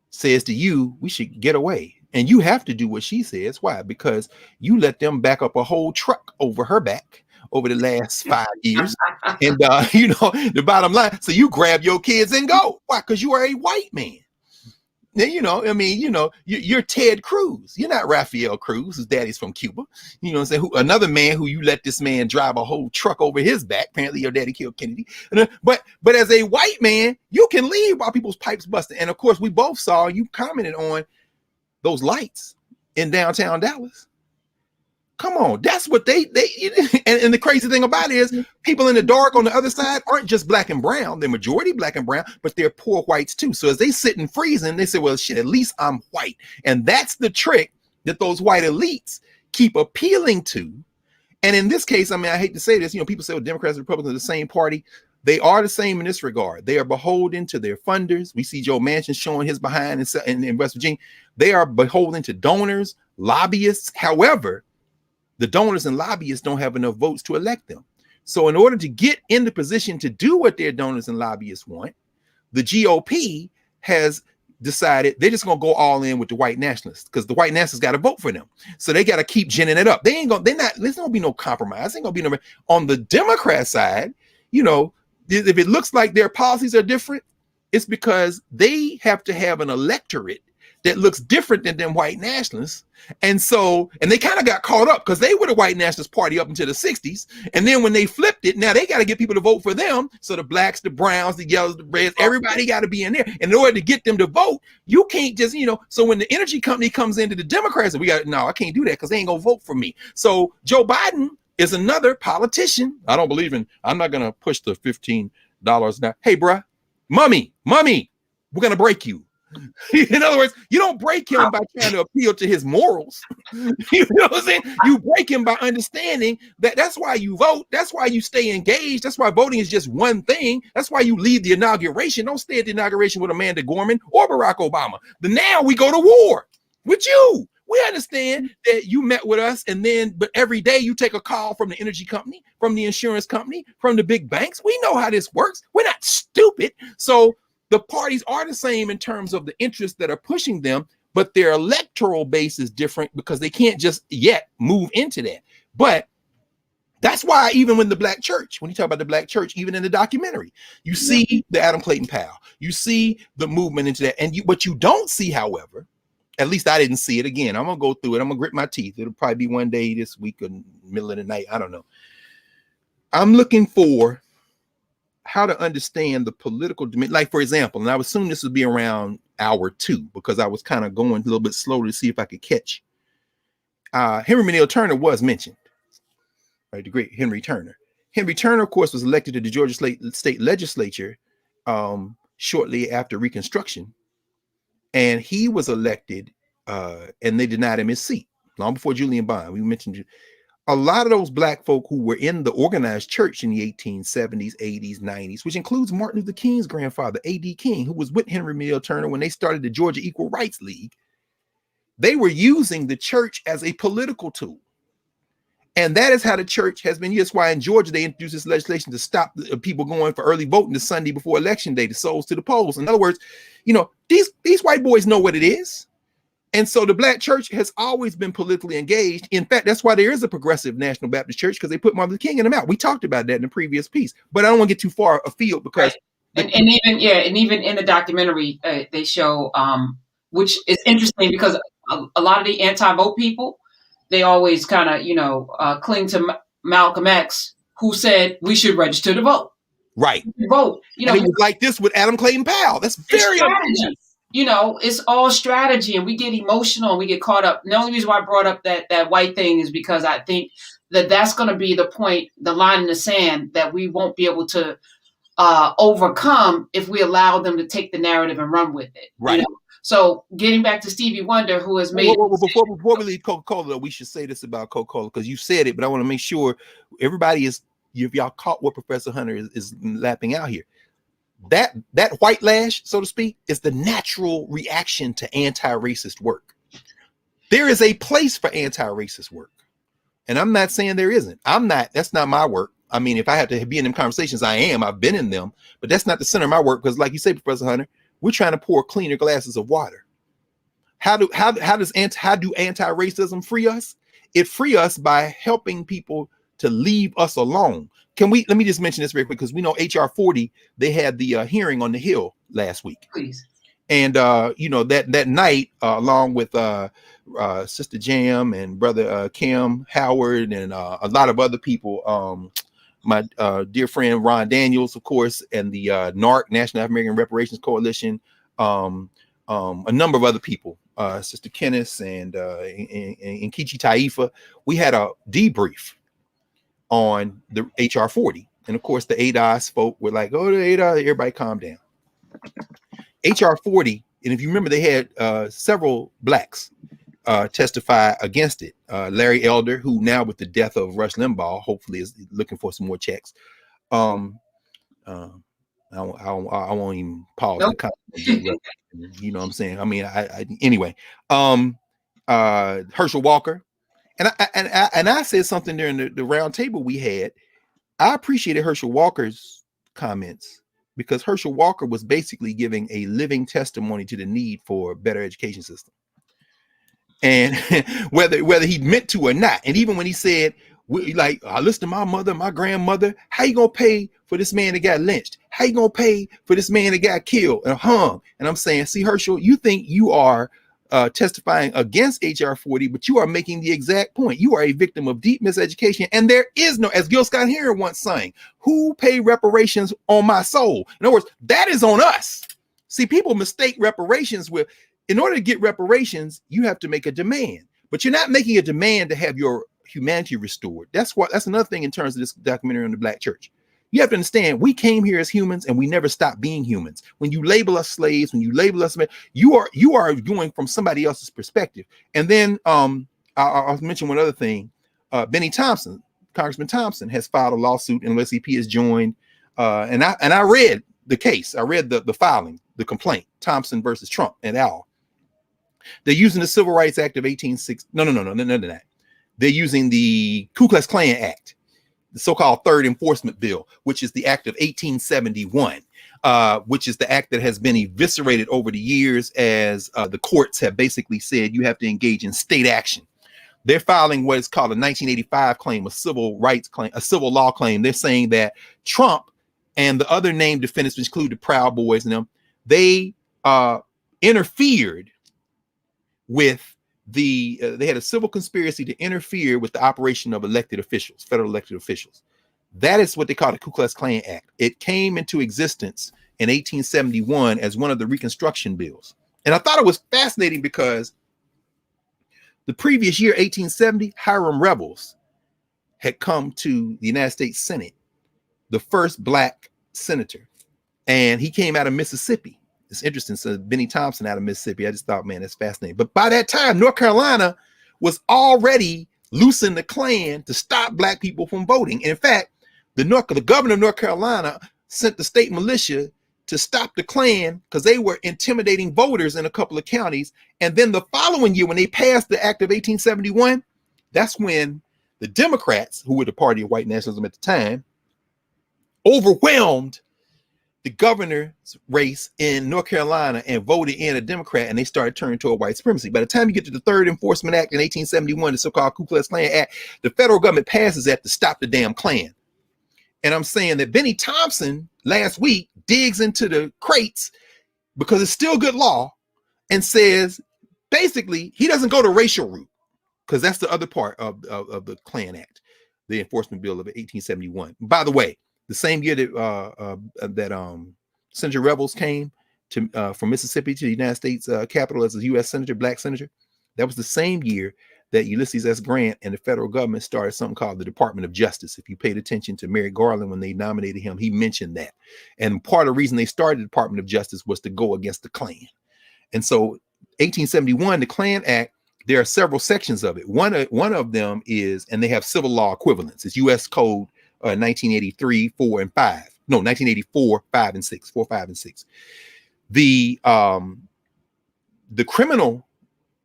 says to you, we should get away. And you have to do what she says. Why? Because you let them back up a whole truck over her back over the last 5 years. And, the bottom line, so you grab your kids and go. Why? Because you are a white man. You're Ted Cruz. You're not Raphael Cruz, whose daddy's from Cuba. You know what I'm saying? Another man who you let this man drive a whole truck over his back. Apparently your daddy killed Kennedy. But as a white man, you can leave while people's pipes busting. And of course, we both saw, you commented on those lights in downtown Dallas. Come on, that's what they and the crazy thing about it is people in the dark on the other side aren't just black and brown. They're majority black and brown, but they're poor whites too. So as they sit and freezing, they say, well, shit, at least I'm white. And that's the trick that those white elites keep appealing to. And in this case, I hate to say this, people say, well, Democrats and Republicans are the same party. They are the same in this regard. They are beholden to their funders. We see Joe Manchin showing his behind in West Virginia. They are beholden to donors, lobbyists. However, the donors and lobbyists don't have enough votes to elect them. So in order to get in the position to do what their donors and lobbyists want, the GOP has decided they're just going to go all in with the white nationalists because the white nationalists got to vote for them. So they got to keep ginning it up. There's not going to be no compromise. Ain't going to be no, on the Democrat side, if it looks like their policies are different, it's because they have to have an electorate that looks different than them white nationalists. And they kind of got caught up because they were the white nationalist party up until the 60s. And then when they flipped it, now they got to get people to vote for them. So the blacks, the browns, the yellows, the reds, everybody got to be in there. And in order to get them to vote, you can't just, so when the energy company comes into the Democrats, I can't do that because they ain't going to vote for me. So Joe Biden is another politician. I'm not going to push the $15 now. Hey, bruh, mommy, we're going to break you. In other words, you don't break him by trying to appeal to his morals. You know what I'm saying? You break him by understanding that's why you vote. That's why you stay engaged. That's why voting is just one thing. That's why you leave the inauguration. Don't stay at the inauguration with Amanda Gorman or Barack Obama. But now we go to war with you. We understand that you met with us but every day you take a call from the energy company, from the insurance company, from the big banks. We know how this works. We're not stupid. So the parties are the same in terms of the interests that are pushing them, but their electoral base is different because they can't just yet move into that. But that's why even when you talk about the black church, even in the documentary, you see the Adam Clayton Powell, you see the movement into that. And what you don't see, however, at least I didn't see it. Again, I'm going to go through it. I'm going to grit my teeth. It'll probably be one day this week or middle of the night. I don't know. I'm looking for how to understand the political dimension. Like, for example, and I would assume this would be around hour 2 because I was kind of going a little bit slower to see if I could catch. Henry Manuel Turner was mentioned, right? The great Henry Turner. Henry Turner, of course, was elected to the Georgia State Legislature shortly after Reconstruction. and he was elected, and they denied him his seat long before Julian Bond. We mentioned a lot of those black folk who were in the organized church in the 1870s, 80s, 90s, which includes Martin Luther King's grandfather, A.D. King, who was with Henry Mill Turner when they started the Georgia Equal Rights League. They were using the church as a political tool. And that is how the church has been. That's why in Georgia, they introduced this legislation to stop people going for early voting the Sunday before election day, the souls to the polls. In other words, these white boys know what it is. And so the black church has always been politically engaged. In fact, that's why there is a progressive National Baptist Church, because they put Martin Luther King in them out. We talked about that in the previous piece, but I don't want to get too far afield because. Right. And even in the documentary, they show, which is interesting because a lot of the anti-vote people, they always kind of, cling to Malcolm X, who said we should register to vote. Right. Vote. And it was like this with Adam Clayton Powell. That's very strategy. It's all strategy, and we get emotional and we get caught up. The only reason why I brought up that white thing is because I think that's going to be the point, the line in the sand that we won't be able to overcome if we allow them to take the narrative and run with it. Right. So getting back to Stevie Wonder, who has made before we leave Coca-Cola, we should say this about Coca-Cola because you said it, but I want to make sure everybody is, if y'all caught what Professor Hunter is lapping out here. That white lash, so to speak, is the natural reaction to anti-racist work. There is a place for anti-racist work. And I'm not saying there isn't. That's not my work. I mean, if I had to be in them conversations, I've been in them, but that's not the center of my work. Because like you say, Professor Hunter, we're trying to pour cleaner glasses of water. How do anti-racism free us? It free us by helping people to leave us alone. Let me just mention this very quick, because we know HR 40, they had the hearing on the Hill last week. Please. And that night, along with Sister Jam and Brother Kim Howard and a lot of other people, my dear friend Ron Daniels, of course, and the NARC, National African American Reparations Coalition, a number of other people, Sister Kenneth and Kichi Taifa, we had a debrief on the HR 40. And of course, the ADOS folk were like, oh, the ADOS, everybody calm down. HR 40, and if you remember, they had several blacks testify against it. Larry Elder, who now with the death of Rush Limbaugh, hopefully is looking for some more checks. I won't even pause. Nope. You know what I'm saying? I mean, anyway, Herschel Walker. And I said something during the round table we had. I appreciated Herschel Walker's comments because Herschel Walker was basically giving a living testimony to the need for a better education system. And whether he meant to or not. And even when he said, like, I listen to my mother, my grandmother, how you gonna pay for this man that got lynched? How you gonna pay for this man that got killed and hung? And I'm saying, see, Herschel, you think you are testifying against HR 40, but you are making the exact point. You are a victim of deep miseducation, and there is no, as Gil Scott Heron once sang, who pay reparations on my soul? In other words, that is on us. See, people mistake reparations with, in order to get reparations, you have to make a demand, but you're not making a demand to have your humanity restored. That's another thing in terms of this documentary on the black church. You have to understand, we came here as humans and we never stopped being humans. When you label us slaves, when you label us, you are going from somebody else's perspective. And then I'll mention one other thing. Benny Thompson, Congressman Thompson, has filed a lawsuit, and LSCP has joined. And I read the case. I read the filing, the complaint, Thompson versus Trump et al. They're using the Civil Rights Act of 1860. No, none of that. They're using the Ku Klux Klan Act, the so-called Third Enforcement Bill, which is the Act of 1871, which is the act that has been eviscerated over the years as the courts have basically said you have to engage in state action. They're filing what is called a 1985 claim, a civil rights claim, a civil law claim. They're saying that Trump and the other named defendants, which include the Proud Boys and them, they interfered with they had a civil conspiracy to interfere with the operation of elected officials, federal elected officials. That is what they call the Ku Klux Klan Act. It came into existence in 1871 as one of the Reconstruction bills. And I thought it was fascinating because the previous year, 1870, Hiram Revels had come to the United States Senate, the first black senator. And he came out of Mississippi. It's interesting. So Benny Thompson out of Mississippi. I just thought, man, that's fascinating. But by that time, North Carolina was already loosing the Klan to stop black people from voting. And in fact, the governor of North Carolina sent the state militia to stop the Klan because they were intimidating voters in a couple of counties. And then the following year, when they passed the Act of 1871, that's when the Democrats, who were the party of white nationalism at the time, overwhelmed the governor's race in North Carolina and voted in a Democrat, and they started turning toward white supremacy. By the time you get to the Third Enforcement Act in 1871, the so-called Ku Klux Klan Act, the federal government passes that to stop the damn Klan. And I'm saying that Benny Thompson last week digs into the crates because it's still good law and says basically he doesn't go the racial route, because that's the other part of the Klan Act, the Enforcement Bill of 1871. By the way, the same year that Senator Revels came to from Mississippi to the United States Capitol as a U.S. Senator, black senator, that was the same year that Ulysses S. Grant and the federal government started something called the Department of Justice. If you paid attention to Merrick Garland when they nominated him, he mentioned that. And part of the reason they started the Department of Justice was to go against the Klan. And so 1871, the Klan Act, there are several sections of it. One of them is, and they have civil law equivalents. It's U.S. Code 1983, 4 and 5. No, 1984, 5 and 6, 4, 5, and 6. The criminal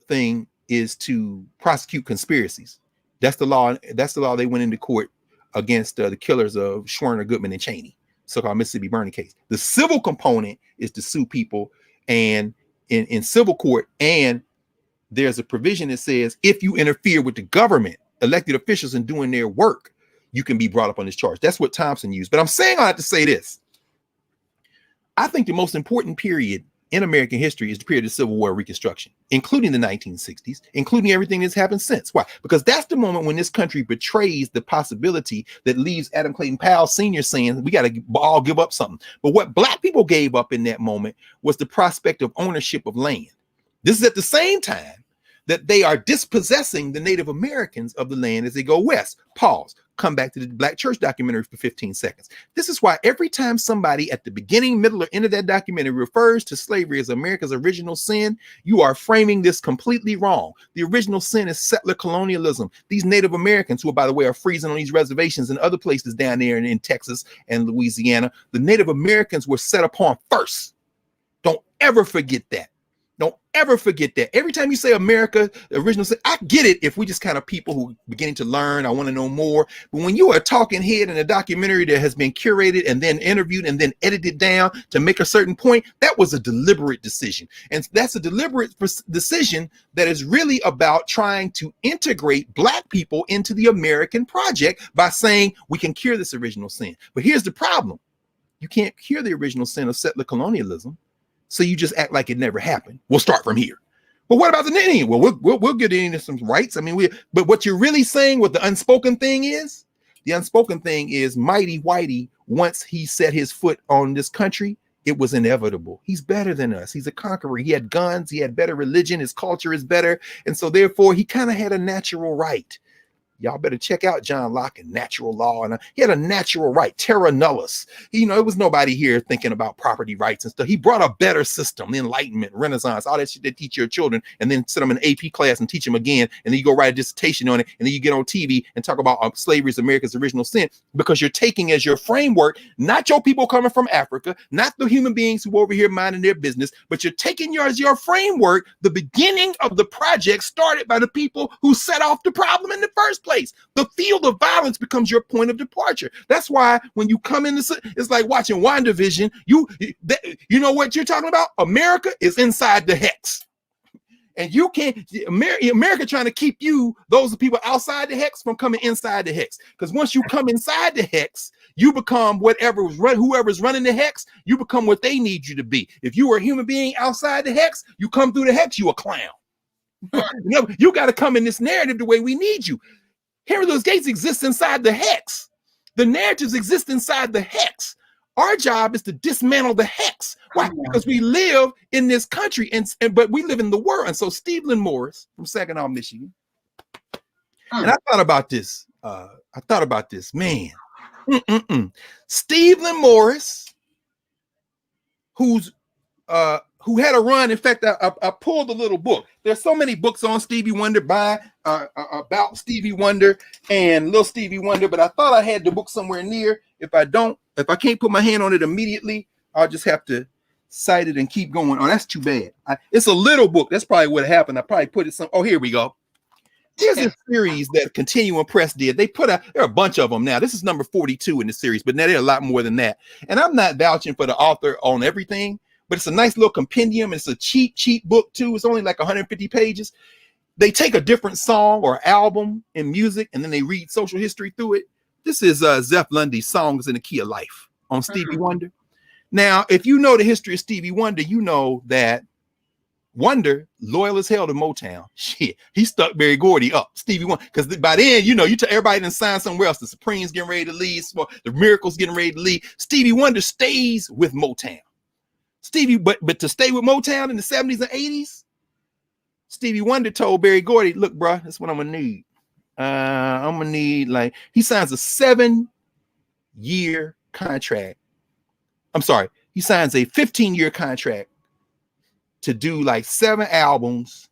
thing is to prosecute conspiracies. That's the law. That's the law they went into court against the killers of Schwerner, Goodman, and Cheney, so-called Mississippi Burning case. The civil component is to sue people and in civil court, and there's a provision that says if you interfere with the government, elected officials in doing their work, you can be brought up on this charge. That's what Thompson used. But I'm saying all that to say this. I think the most important period in American history is the period of Civil War Reconstruction, including the 1960s, including everything that's happened since. Why? Because that's the moment when this country betrays the possibility that leaves Adam Clayton Powell Sr. saying we got to all give up something. But what black people gave up in that moment was the prospect of ownership of land. This is at the same time that they are dispossessing the Native Americans of the land as they go west. Pause. Come back to the Black Church documentary for 15 seconds. This is why every time somebody at the beginning, middle, or end of that documentary refers to slavery as America's original sin, you are framing this completely wrong. The original sin is settler colonialism. These Native Americans, who, by the way, are freezing on these reservations and other places down there in Texas and Louisiana, the Native Americans were set upon first. Don't ever forget that. Don't ever forget that. Every time you say America, the original sin, I get it if we just kind of people who are beginning to learn, I want to know more. But when you are a talking head in a documentary that has been curated and then interviewed and then edited down to make a certain point, that was a deliberate decision. And that's a deliberate decision that is really about trying to integrate black people into the American project by saying we can cure this original sin. But here's the problem. You can't cure the original sin of settler colonialism. So you just act like it never happened. We'll start from here. But what about the Indian? Well, we'll get into some rights. I mean, but what you're really saying, what the unspoken thing is, the unspoken thing is Mighty Whitey, once he set his foot on this country, it was inevitable. He's better than us. He's a conqueror. He had guns. He had better religion. His culture is better. And so therefore, he kind of had a natural right. Y'all better check out John Locke and natural law. And he had a natural right, terra nullius. It was nobody here thinking about property rights and stuff. He brought a better system, Enlightenment, Renaissance, all that shit they teach your children, and then sit them in an AP class and teach them again. And then you go write a dissertation on it. And then you get on TV and talk about slavery is America's original sin, because you're taking as your framework, not your people coming from Africa, not the human beings who are over here minding their business, but you're taking as your framework, the beginning of the project started by the people who set off the problem in the first place. The field of violence becomes your point of departure. That's why when you come in, it's like watching WandaVision. You know what you're talking about? America is inside the hex. And you can't, America trying to keep those people outside the hex from coming inside the hex. Because once you come inside the hex, you become whoever's running the hex, you become what they need you to be. If you were a human being outside the hex, you come through the hex, you a clown. You got to come in this narrative the way we need you. Henry Louis Gates exists inside the hex. The narratives exist inside the hex. Our job is to dismantle the hex. Why? Because we live in this country, but we live in the world. And so Stephen Morris from Saginaw, Michigan. And I thought about this. Man. Stephen Morris, whose who had a run. In fact, I pulled a little book. There's so many books on Stevie Wonder about Stevie Wonder and little Stevie Wonder, but I thought I had the book somewhere near. If I can't put my hand on it immediately, I'll just have to cite it and keep going. Oh, that's too bad. It's a little book. That's probably what happened. I probably put it some. Oh, here we go. There's a series that Continuum Press did. They put out, there are a bunch of them now. This is number 42 in the series, but now there are a lot more than that. And I'm not vouching for the author on everything, but it's a nice little compendium. It's a cheap book too. It's only like 150 pages. They take a different song or album in music, and then they read social history through it. This is Zeph Lundy's Songs in the Key of Life on Stevie Wonder. Now, if you know the history of Stevie Wonder, you know that Wonder, loyal as hell to Motown. Shit, he stuck Berry Gordy up. Stevie Wonder, because by then, you know, everybody done signed somewhere else. The Supremes getting ready to leave, the Miracles getting ready to leave. Stevie Wonder stays with Motown. But to stay with Motown in the 70s and 80s, Stevie Wonder told Berry Gordy, look, bro, that's what I'm gonna need. I'm gonna need, like, he signs a 7-year contract. I'm sorry, he signs a 15-year contract to do like 7 albums,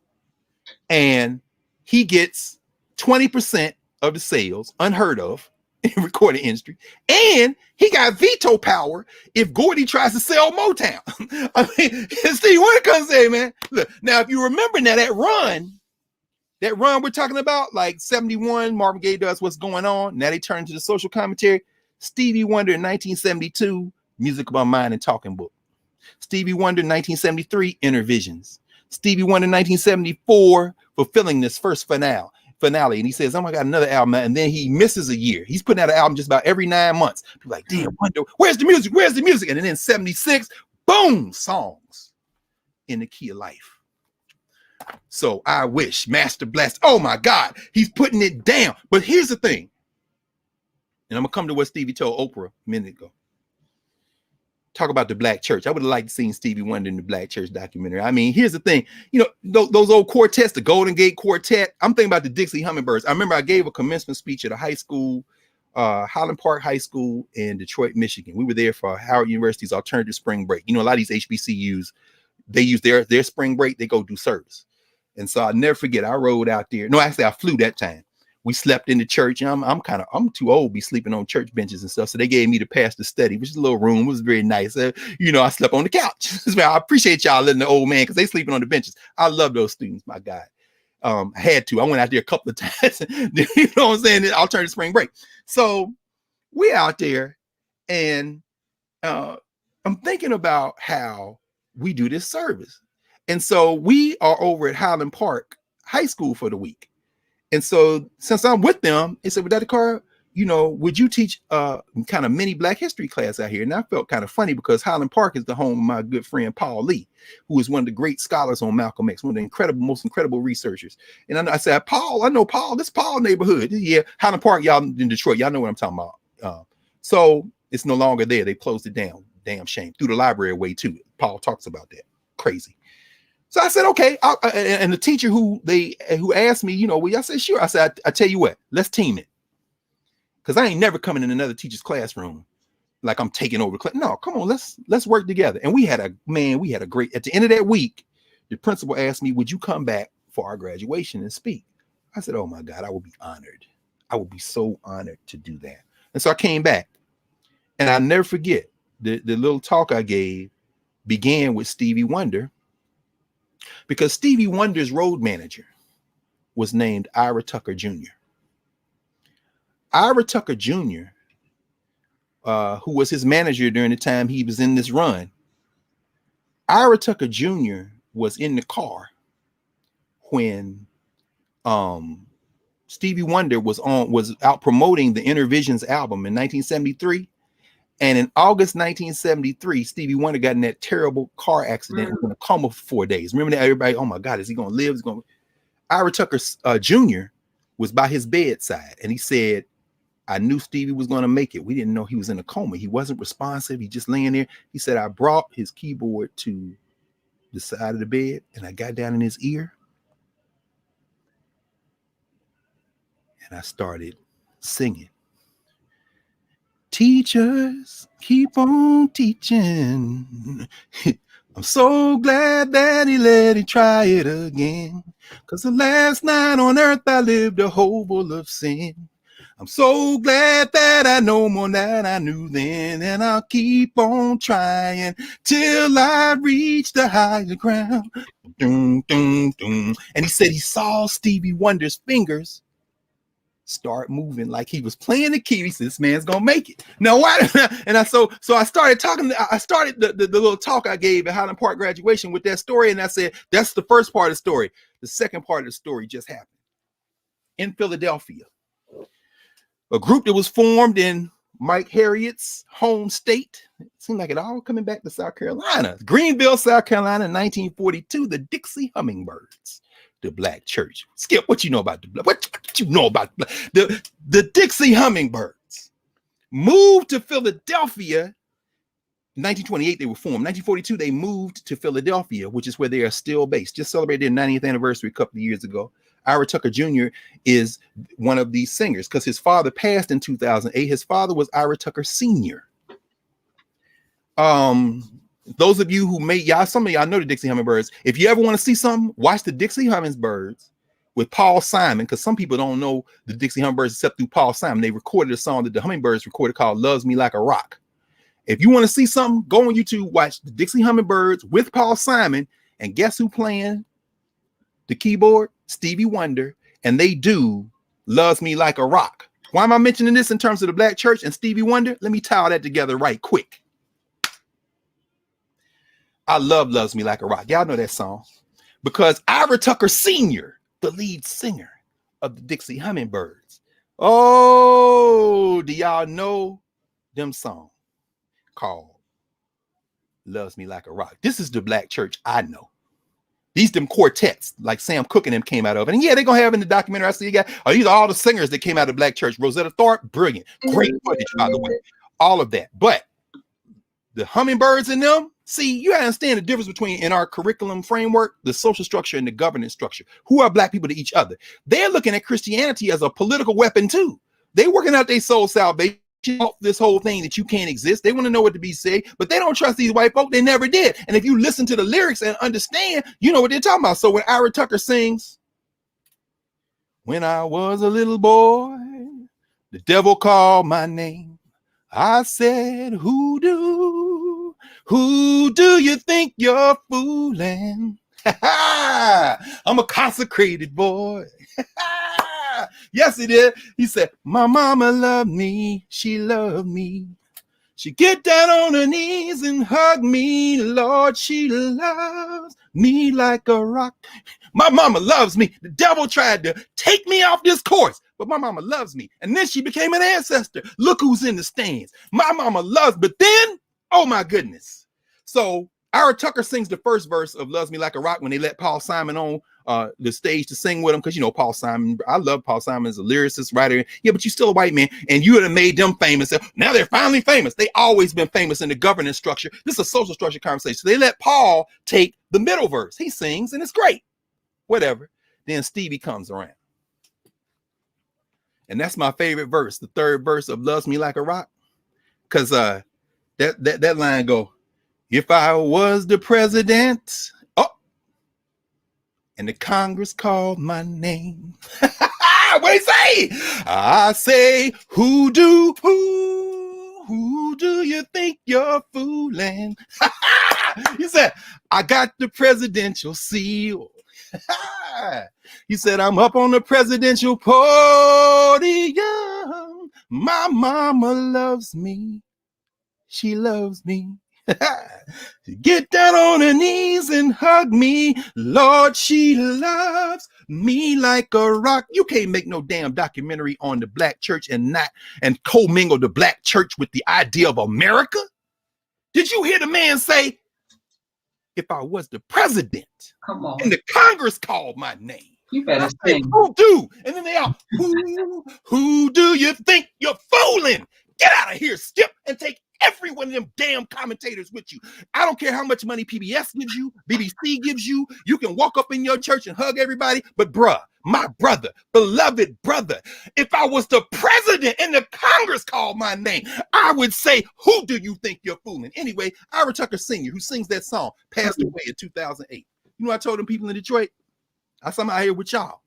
and he gets 20% of the sales, unheard of in recording industry, and he got veto power if Gordy tries to sell Motown. I mean, Stevie Wonder comes say, man, look, now if you remember now that run we're talking about, like 71, Marvin Gaye does What's Going On. Now they turn to the social commentary. Stevie Wonder in 1972, Music of My Mind and Talking Book. Stevie Wonder 1973, Inner Visions. Stevie Wonder 1974, Fulfilling This First Finale. And he says, oh my God, another album. And then he misses a year. He's putting out an album just about every 9 months. People like, damn, Wonder, where's the music? Where's the music? And then in 76, boom, Songs in the Key of Life. So I wish, Master Blast. Oh my God, he's putting it down. But here's the thing. And I'm going to come to what Stevie told Oprah a minute ago. Talk about the Black church. I would have liked to see Stevie Wonder in the Black church documentary. I mean, here's the thing. You know, those old quartets, the Golden Gate Quartet. I'm thinking about the Dixie Hummingbirds. I remember I gave a commencement speech at a high school, Highland Park High School in Detroit, Michigan. We were there for Howard University's alternative spring break. You know, a lot of these HBCUs, they use their spring break. They go do service. And so I'll never forget, I rode out there. No, actually, I flew that time. We slept in the church. I'm too old to be sleeping on church benches and stuff. So they gave me the pastor study, which is a little room. It was very nice. You know, I slept on the couch. I appreciate y'all letting the old man, because they sleeping on the benches. I love those students, my God. I had to. I went out there a couple of times. You know what I'm saying? Alternative spring break. So we out there, and I'm thinking about how we do this service. And so we are over at Highland Park High School for the week. And so since I'm with them, they said, well, Dr. Carr, you know, would you teach kind of mini Black history class out here? And I felt kind of funny because Highland Park is the home of my good friend Paul Lee, who is one of the great scholars on Malcolm X, one of the most incredible researchers. And I said, Paul, I know Paul, this Paul neighborhood. Yeah, Highland Park, y'all in Detroit, y'all know what I'm talking about. So it's no longer there. They closed it down. Damn shame. Threw the library away too. Paul talks about that. Crazy. So I said, okay. And the teacher who asked me, you know, well, I said, sure. I said, I tell you what, let's team it. Because I ain't never coming in another teacher's classroom like I'm taking over the class. No, come on, let's work together. And we had a great, at the end of that week, the principal asked me, would you come back for our graduation and speak? I said, oh my God, I would be honored. I would be so honored to do that. And so I came back, and I'll never forget the little talk I gave began with Stevie Wonder, because Stevie Wonder's road manager was named Ira Tucker Jr. Ira Tucker Jr., who was his manager during the time he was in this run, Ira Tucker Jr. was in the car when Stevie Wonder was out promoting the Inner Visions album in 1973. And in August 1973, Stevie Wonder got in that terrible car accident, was in a coma for 4 days. Remember that? Everybody, oh my God, is he going to live? Ira Tucker Jr. was by his bedside, and he said, I knew Stevie was going to make it. We didn't know he was in a coma. He wasn't responsive. He just laying there. He said, I brought his keyboard to the side of the bed, and I got down in his ear, and I started singing. Teachers, keep on teaching. I'm so glad that he let him try it again. 'Cause the last night on earth I lived a whole full of sin. I'm so glad that I know more than I knew then, and I'll keep on trying till I reach the higher ground. Dun, dun, dun. And he said he saw Stevie Wonder's fingers start moving like he was playing the key. He said, "This man's gonna make it." Now, why? And so I started talking. I started the little talk I gave at Highland Park graduation with that story, and I said, "That's the first part of the story. The second part of the story just happened in Philadelphia. A group that was formed in Mike Harriet's home state. It seemed like it all coming back to South Carolina. Greenville, South Carolina, in 1942. The Dixie Hummingbirds." The black church. Skip, what you know about what you know about the Dixie Hummingbirds moved to Philadelphia. In 1928, they were formed. 1942, they moved to Philadelphia, which is where they are still based. Just celebrated their 90th anniversary a couple of years ago. Ira Tucker Jr. is one of these singers because his father passed in 2008. His father was Ira Tucker Sr. Those of you who some of y'all know the Dixie Hummingbirds. If you ever want to see something, watch the Dixie Hummingbirds with Paul Simon, because some people don't know the Dixie Hummingbirds except through Paul Simon. They recorded a song that the Hummingbirds recorded called "Loves Me Like a Rock." If you want to see something, go on YouTube, watch the Dixie Hummingbirds with Paul Simon, and guess who playing the keyboard? Stevie Wonder, and they do "Loves Me Like a Rock." Why am I mentioning this in terms of the black church and Stevie Wonder? Let me tie all that together right quick. I love "Loves Me Like a Rock." Y'all know that song because Ira Tucker Sr., the lead singer of the Dixie Hummingbirds. Oh, do y'all know them song called "Loves Me Like a Rock"? This is the black church I know. These them quartets like Sam Cooke and them came out of. And yeah, they're going to have in the documentary, I see you got, these are all the singers that came out of black church. Rosetta Tharpe, brilliant. Great footage, by the way. All of that. But the Hummingbirds in them, see, you understand the difference between, in our curriculum framework, the social structure and the governance structure. Who are black people to each other? They're looking at Christianity as a political weapon too. They're working out their soul salvation off this whole thing that you can't exist. They want to know what to be said, but they don't trust these white folk. They never did. And if you listen to the lyrics and understand, you know what they're talking about. So when Ira Tucker sings, "When I was a little boy, the devil called my name. I said, who do you think you're fooling? I'm a consecrated boy." Yes, he did. He said, "My mama loved me. She loved me. She get down on her knees and hug me. Lord, she loves me like a rock. My mama loves me. The devil tried to take me off this course, but my mama loves me." And then she became an ancestor. Look who's in the stands. My mama loves, but then, oh my goodness. So Ira Tucker sings the first verse of "Loves Me Like a Rock" when they let Paul Simon on the stage to sing with him, because you know Paul Simon, I love Paul Simon as a lyricist, writer. Yeah, but you're still a white man, and you would have made them famous. Now they're finally famous. They always been famous in the governance structure. This is a social structure conversation. So they let Paul take the middle verse. He sings, and it's great. Whatever. Then Stevie comes around, and that's my favorite verse, the third verse of "Loves Me Like a Rock," because that line go, "If I was the president, and the Congress called my name." What do you say? I say, who do you think you're fooling? He said, "I got the presidential seal." He said, "I'm up on the presidential podium. My mama loves me. She loves me. Get down on her knees and hug me. Lord, she loves me like a rock." You can't make no damn documentary on the black church and commingle the black church with the idea of America. Did you hear the man say, "If I was the president, Come on, and the Congress called my name"? you better sing. Who do? And then they all, who do you think you're fooling? Get out of here, Skip, and take every one of them damn commentators with you. I don't care how much money PBS gives you, BBC gives you. You can walk up in your church and hug everybody, but bruh, my brother, beloved brother. If I was the president and the Congress called my name, I would say, who do you think you're fooling? Anyway, Ira Tucker Sr., who sings that song, passed away in 2008. You know what I told them people in Detroit? I said, I'm out here with y'all.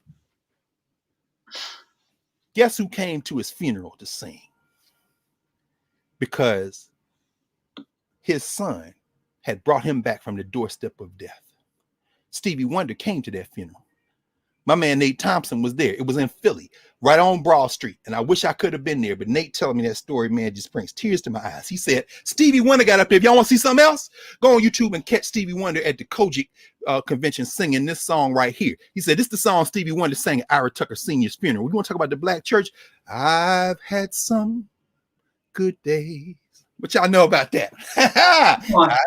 Guess who came to his funeral to sing? Because his son had brought him back from the doorstep of death. Stevie Wonder came to that funeral. My man Nate Thompson was there. It was in Philly, right on Broad Street. And I wish I could have been there, but Nate telling me that story, man, just brings tears to my eyes. He said, Stevie Wonder got up there. If y'all want to see something else, go on YouTube and catch Stevie Wonder at the Kojic convention singing this song right here. He said, this is the song Stevie Wonder sang at Ira Tucker Sr.'s funeral. We want to talk about the black church. I've had some good days. What y'all know about that?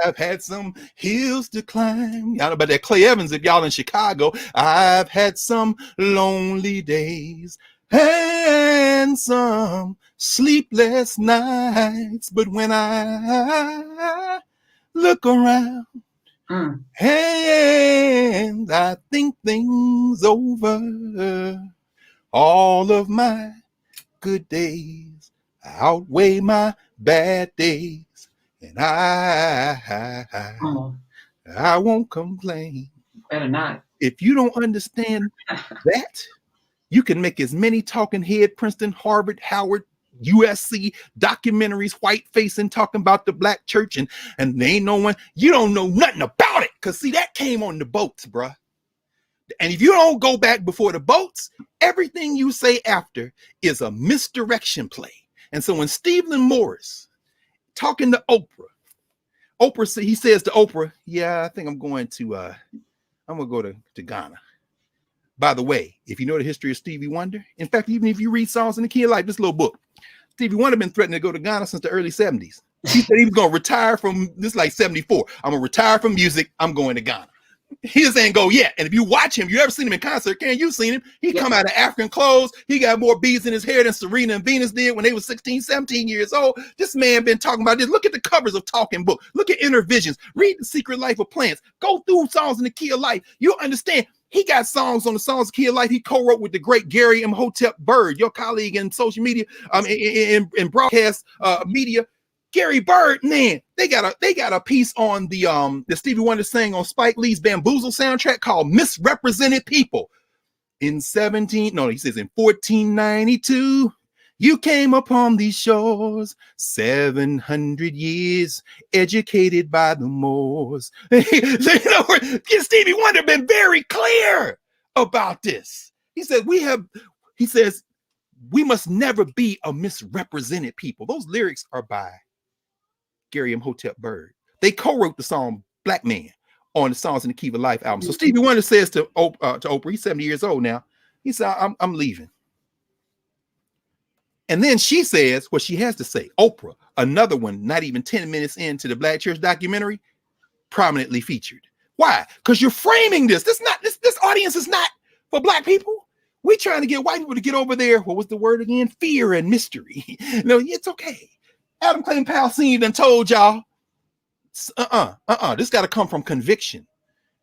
I've had some hills to climb. Y'all know about that Clay Evans if y'all in Chicago. I've had some lonely days and some sleepless nights. But when I look around and I think things over, all of my good days outweigh my bad days, and I won't complain. Better not. If you don't understand that, you can make as many talking head, Princeton, Harvard, Howard, USC documentaries, white facing, talking about the black church, and there ain't no one, you don't know nothing about it. Because see, that came on the boats, bruh. And if you don't go back before the boats, everything you say after is a misdirection play. And so when Stephen Morris talking to Oprah, he says to Oprah, yeah, I think I'm going to go to Ghana. By the way, if you know the history of Stevie Wonder, in fact, even if you read Songs in the Key of Life, this little book, Stevie Wonder been threatening to go to Ghana since the early 70s. He said he was going to retire from this, like 74. I'm going to retire from music. I'm going to Ghana. He just ain't go yet. And if you watch him, you ever seen him in concert? Karen, you seen him. He come out of African clothes. He got more beads in his hair than Serena and Venus did when they were 16, 17 years old. This man been talking about this. Look at the covers of Talking Book. Look at Inner Visions. Read The Secret Life of Plants. Go through Songs in the Key of Life. You'll understand. He got songs on the Songs in the Key of Life he co-wrote with the great Gary Imhotep Bird, your colleague in social media, in broadcast media. Gary Bird, man, they got a piece on the Stevie Wonder sang on Spike Lee's Bamboozle soundtrack called Misrepresented People. He says in 1492, you came upon these shores, 700 years educated by the Moors. Stevie Wonder been very clear about this. He says we must never be a misrepresented people. Those lyrics are by Gary Imhotep Bird. They co-wrote the song Black Man on the Songs in the Key of Life album. So Stevie Wonder says to Oprah, he's 70 years old now. He said, I'm leaving. And then she says what she has to say. Oprah, another one, not even 10 minutes into the Black Church documentary, prominently featured. Why? Because you're framing this. This audience is not for black people. We're trying to get white people to get over there. What was the word again? Fear and mystery. No, it's okay. Adam Clayton Powell Sr. done told y'all, this got to come from conviction.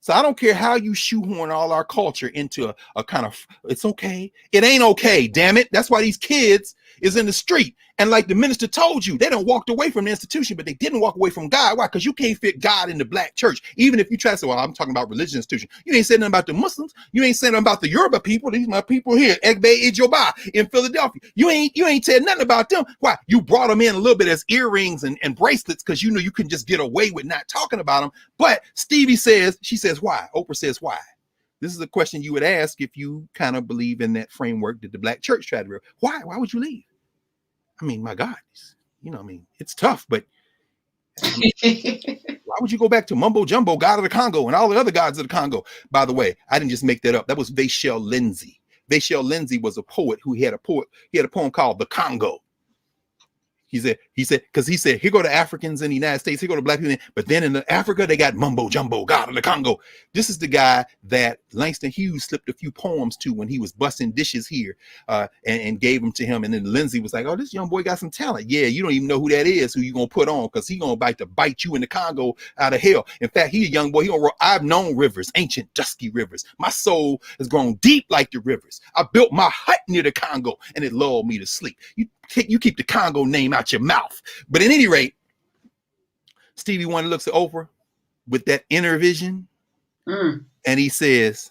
So I don't care how you shoehorn all our culture into a kind of, it's okay. It ain't okay, damn it. That's why these kids is in the street. And like the minister told you, they done walked away from the institution, but they didn't walk away from God. Why? Because you can't fit God in the black church. Even if you try to say, well, I'm talking about religious institution. You ain't saying nothing about the Muslims. You ain't saying nothing about the Yoruba people. These are my people here, Egbe Ijoba in Philadelphia. You ain't said nothing about them. Why? You brought them in a little bit as earrings and bracelets because you know you can just get away with not talking about them. But Stevie says, she says, why? Oprah says, why? This is a question you would ask if you kind of believe in that framework that the black church tried to build. Why? Why would you leave? I mean, my God, it's tough, but why would you go back to Mumbo Jumbo, God of the Congo, and all the other gods of the Congo? By the way, I didn't just make that up. That was Vachel Lindsay. Vachel Lindsay was a poet who had a poem called The Congo. He said, because he said, here go the Africans in the United States, here go the black people, but then in Africa, they got mumbo jumbo, God of the Congo. This is the guy that Langston Hughes slipped a few poems to when he was busting dishes here, and gave them to him. And then Lindsay was like, oh, this young boy got some talent. Yeah, you don't even know who that is, who you gonna put on, because he gonna bite you in the Congo out of hell. In fact, he a young boy, I've known rivers, ancient dusky rivers. My soul has grown deep like the rivers. I built my hut near the Congo, and it lulled me to sleep. You keep the Congo name out your mouth. But at any rate, Stevie Wonder looks at Oprah with that inner vision, and he says,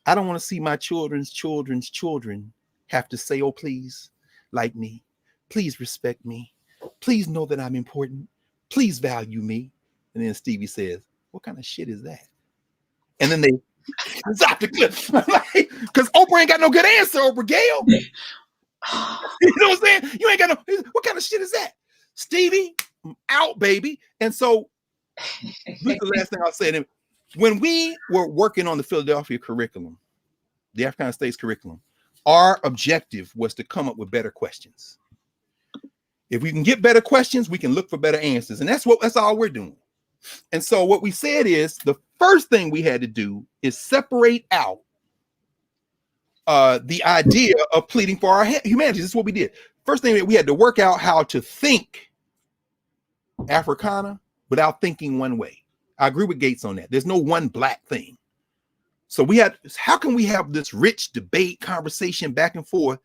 I don't want to see my children's children have to say, oh, please like me. Please respect me. Please know that I'm important. Please value me. And then Stevie says, what kind of shit is that? And then they drop the clip. Because Oprah ain't got no good answer, Oprah Gayle. You know what I'm saying? You ain't got no, what kind of shit is that? Stevie, I'm out, baby. And so this is the last thing I'll say. When we were working on the Philadelphia curriculum, the Africana States curriculum, our objective was to come up with better questions. If we can get better questions, we can look for better answers. And that's all we're doing. And so what we said is the first thing we had to do is separate out the idea of pleading for our humanity. This is what we did. First thing, we had to work out how to think Africana without thinking one way. I agree with Gates on that. There's no one black thing. So how can we have this rich debate, conversation back and forth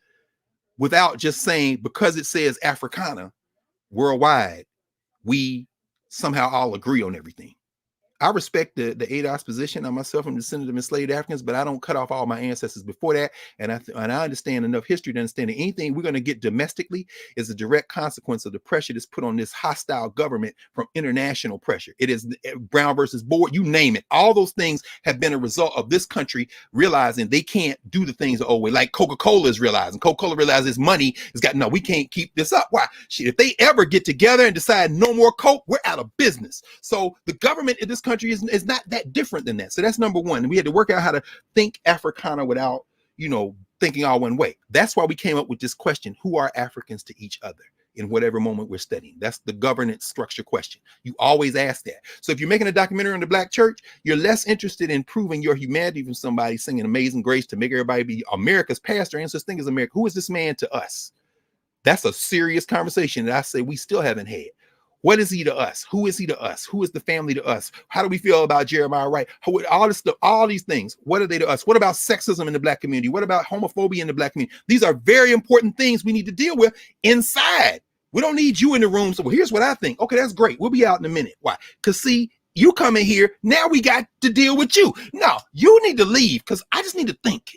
without just saying, because it says Africana worldwide, we somehow all agree on everything? I respect the ADOS position. I myself am descendant of enslaved Africans, but I don't cut off all my ancestors before that. And I understand enough history to understand that anything we're going to get domestically is a direct consequence of the pressure that's put on this hostile government from international pressure. It is Brown versus Board, you name it. All those things have been a result of this country realizing they can't do the things the old way, like Coca-Cola is realizing. Coca-Cola realizes money has got, no, we can't keep this up. Why? Shit, if they ever get together and decide no more Coke, we're out of business. So the government in this country is not that different than that. So that's number one. And we had to work out how to think Africana without, thinking all one way. That's why we came up with this question: who are Africans to each other in whatever moment we're studying? That's the governance structure question. You always ask that. So if you're making a documentary on the black church, you're less interested in proving your humanity from somebody singing Amazing Grace to make everybody be America's pastor and such thing as America. Who is this man to us? That's a serious conversation that I say we still haven't had. What is he to us? Who is he to us? Who is the family to us? How do we feel about Jeremiah Wright? All this stuff, all these things, what are they to us? What about sexism in the black community? What about homophobia in the black community? These are very important things we need to deal with inside. We don't need you in the room. So, well, here's what I think. Okay, that's great. We'll be out in a minute. Why? Because see, you come in here, now we got to deal with you. No, you need to leave because I just need to think.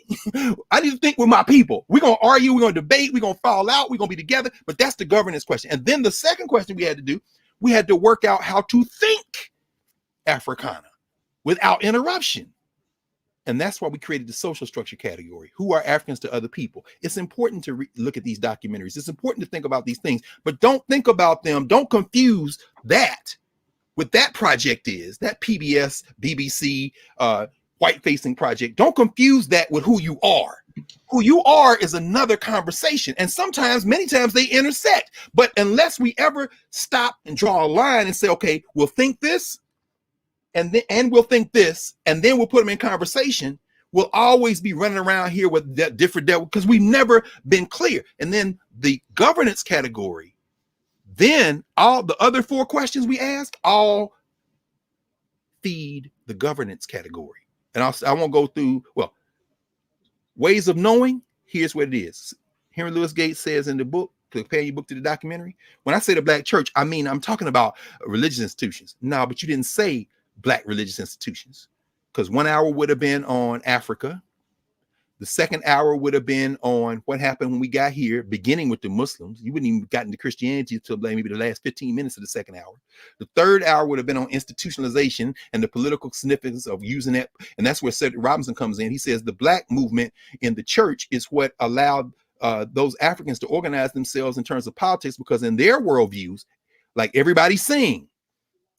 I need to think with my people. We're going to argue, we're going to debate, we're going to fall out, we're going to be together. But that's the governance question. And then the second question we had to do, we had to work out how to think Africana without interruption. And that's why we created the social structure category. Who are Africans to other people? It's important to look at these documentaries. It's important to think about these things, but don't think about them. Don't confuse that with that project is, that PBS, BBC, white-facing project. Don't confuse that with who you are. Who you are is another conversation. And sometimes, many times they intersect. But unless we ever stop and draw a line and say, okay, we'll think this, and we'll think this, and then we'll put them in conversation, we'll always be running around here with that different devil because we've never been clear. And then the governance category, then all the other four questions we ask all feed the governance category. And I won't go through, ways of knowing. Here's what it is. Henry Louis Gates says in the book, the companion book to the documentary, when I say the black church, I mean, I'm talking about religious institutions. No, but you didn't say black religious institutions, because 1 hour would have been on Africa. The second hour would have been on what happened when we got here, beginning with the Muslims. You wouldn't even gotten to Christianity until maybe the last 15 minutes of the second hour. The third hour would have been on institutionalization and the political significance of using it. And that's where Cedric Robinson comes in. He says the black movement in the church is what allowed those Africans to organize themselves in terms of politics, because in their worldviews, like everybody sing.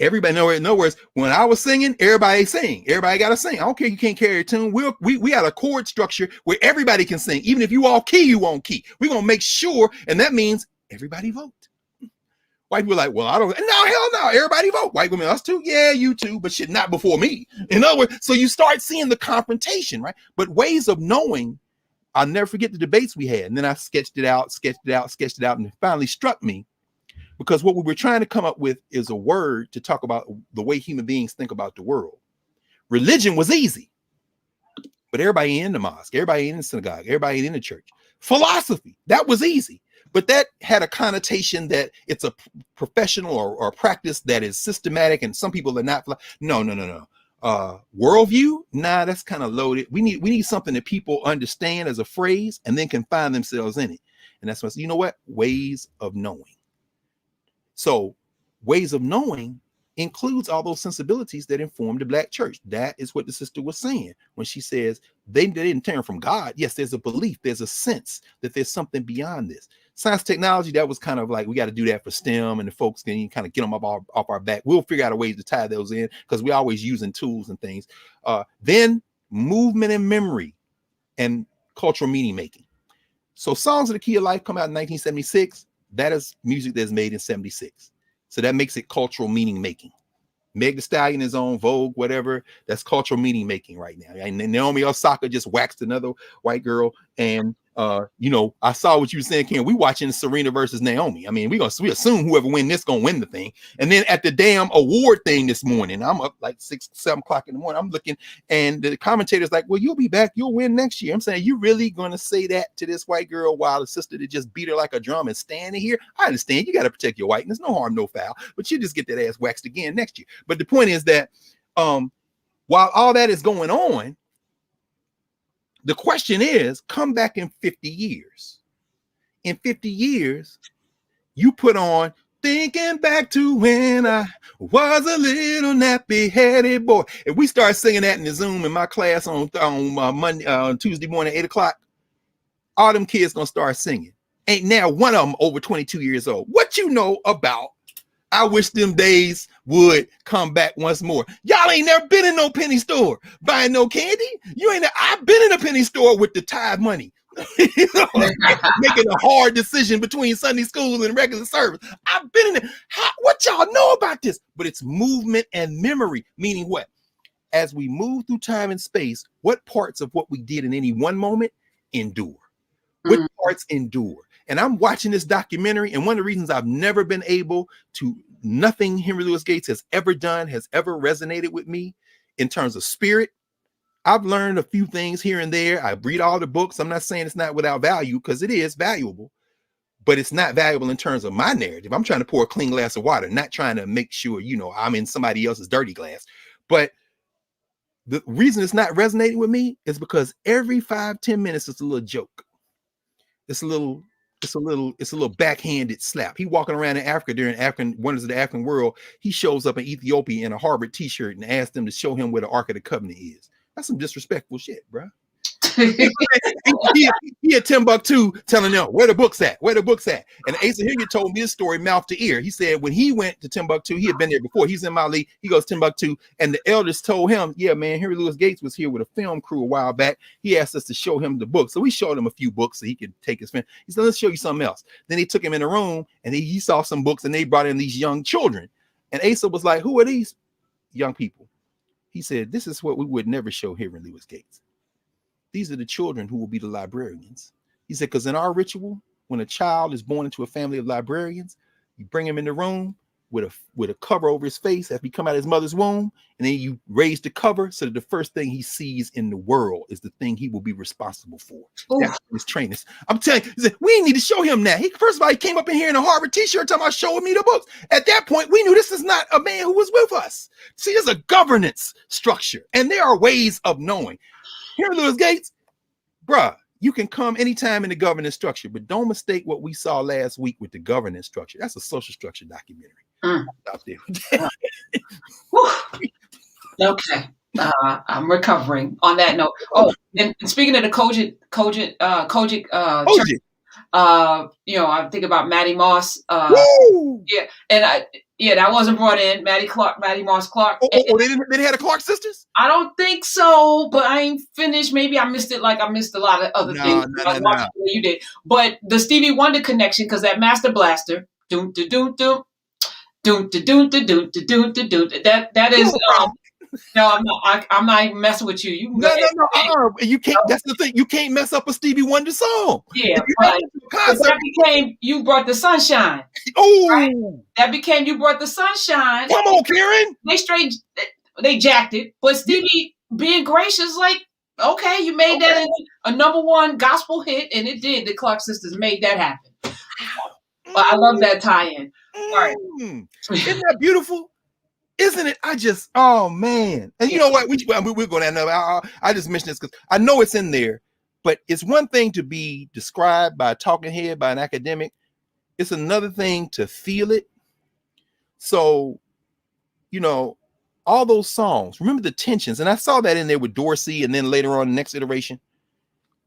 Everybody know it. In other words, when I was singing, everybody sing. Everybody got to sing. I don't care. You can't carry a tune. We had a chord structure where everybody can sing. Even if you all key, you won't key. We're going to make sure. And that means everybody vote. White people are like, well, I don't. No, hell no. Everybody vote. White women, us too. Yeah, you too, but shit, not before me. In other words, so you start seeing the confrontation, right? But ways of knowing. I'll never forget the debates we had, and then I sketched it out, and it finally struck me because what we were trying to come up with is a word to talk about the way human beings think about the world. Religion was easy, but everybody in the mosque, everybody in the synagogue, everybody in the church. Philosophy, that was easy, but that had a connotation that it's a professional or practice that is systematic, and some people are not. No. Worldview, nah, that's kind of loaded. We need something that people understand as a phrase and then can find themselves in it. And that's what, you know what? Ways of knowing. So ways of knowing includes all those sensibilities that inform the Black church. That is what the sister was saying when she says they didn't turn from God. Yes, there's a belief, there's a sense that there's something beyond this. Science, technology, that was kind of like, we got to do that for STEM, and the folks can kind of get them off our back. We'll figure out a way to tie those in because we're always using tools and things. Then movement and memory and cultural meaning making. So Songs of the Key of Life come out in 1976. That is music that's made in 76. So that makes it cultural meaning making. Meg Thee Stallion is on Vogue, whatever. That's cultural meaning making right now. And Naomi Osaka just waxed another white girl. And I saw what you were saying, Ken. We watching Serena versus Naomi. I mean, we assume whoever win this gonna win the thing. And then at the damn award thing this morning, I'm up like 6, 7 o'clock in the morning. I'm looking, and the commentator's like, "Well, you'll be back. You'll win next year." I'm saying, you really gonna say that to this white girl while the sister that just beat her like a drum is standing here? I understand you got to protect your whiteness, no harm, no foul, but you just get that ass waxed again next year. But the point is that while all that is going on, the question is, come back in 50 years. In 50 years, you put on Thinking Back to When I Was a Little Nappy-Headed Boy. If we start singing that in the Zoom in my class on Monday, Tuesday morning, 8 o'clock, all them kids gonna start singing. Ain't now one of them over 22 years old. What you know about I wish them days would come back once more? Y'all ain't never been in no penny store buying no candy. I've been in a penny store with the tithe money. Making a hard decision between Sunday school and regular service. I've been in it. What y'all know about this? But it's movement and memory, meaning what? As we move through time and space, what parts of what we did in any one moment endure? What parts endure? And I'm watching this documentary, and one of the reasons I've never been able to, nothing Henry Louis Gates has ever done has ever resonated with me in terms of spirit. I've learned a few things here and there. I read all the books. I'm not saying it's not without value, because it is valuable, but it's not valuable in terms of my narrative. I'm trying to pour a clean glass of water, not trying to make sure, I'm in somebody else's dirty glass. But the reason it's not resonating with me is because every 5-10 minutes, it's a little joke. It's a little backhanded slap. He walking around in Africa during African Wonders of the African World. He shows up in Ethiopia in a Harvard t-shirt and asks them to show him where the Ark of the Covenant is. That's some disrespectful shit, bro. he at Timbuktu telling them where the book's at. And Asa Hilliard told me this story mouth to ear. He said when he went to Timbuktu, he had been there before. He's in Mali. He goes to Timbuktu, and the elders told him, "Yeah, man, Henry Louis Gates was here with a film crew a while back. He asked us to show him the book." So we showed him a few books so he could take his film. He said, "Let's show you something else." Then he took him in the room, and he saw some books, and they brought in these young children. And Asa was like, "Who are these young people?" He said, "This is what we would never show Henry Louis Gates. These are the children who will be the librarians." He said, because in our ritual, when a child is born into a family of librarians, you bring him in the room with a cover over his face as he come out of his mother's womb, and then you raise the cover so that the first thing he sees in the world is the thing he will be responsible for. Ooh. That's his trainers. I'm telling you, he said, we need to show him that. First of all, he came up in here in a Harvard t-shirt talking about showing me the books. At that point, we knew this is not a man who was with us. See, there's a governance structure, and there are ways of knowing. Henry Louis Gates, bruh, you can come anytime in the governance structure, but don't mistake what we saw last week with the governance structure. That's a social structure documentary. Out there. Okay. I'm recovering on that note. Oh, and speaking of the Kojic I think about Maddie Moss. Yeah, and that wasn't brought in. Maddie Moss Clark. They had a Clark sisters? I don't think so, but I ain't finished. Maybe I missed it. Like I missed a lot of other things. No. You did, but the Stevie Wonder connection, because that Master Blaster, doom, doom, doom, doom. Do do do do do do do do. That is. No, I'm not. I'm not even messing with you. You can go ahead. No. You can't. That's the thing. You can't mess up a Stevie Wonder song. Yeah, but that became you brought the sunshine. Oh, right? That became you brought the sunshine. Come on, Karen. They jacked it, but Stevie being gracious, like, okay, you made that a #1 gospel hit, and it did. The Clark sisters made that happen. But I love that tie-in. All right. Isn't that beautiful? Isn't it? Oh man. And you know what? We're going to I just mentioned this because I know it's in there, but it's one thing to be described by a talking head, by an academic. It's another thing to feel it. So, all those songs, remember the tensions. And I saw that in there with Dorsey, and then later on, the next iteration.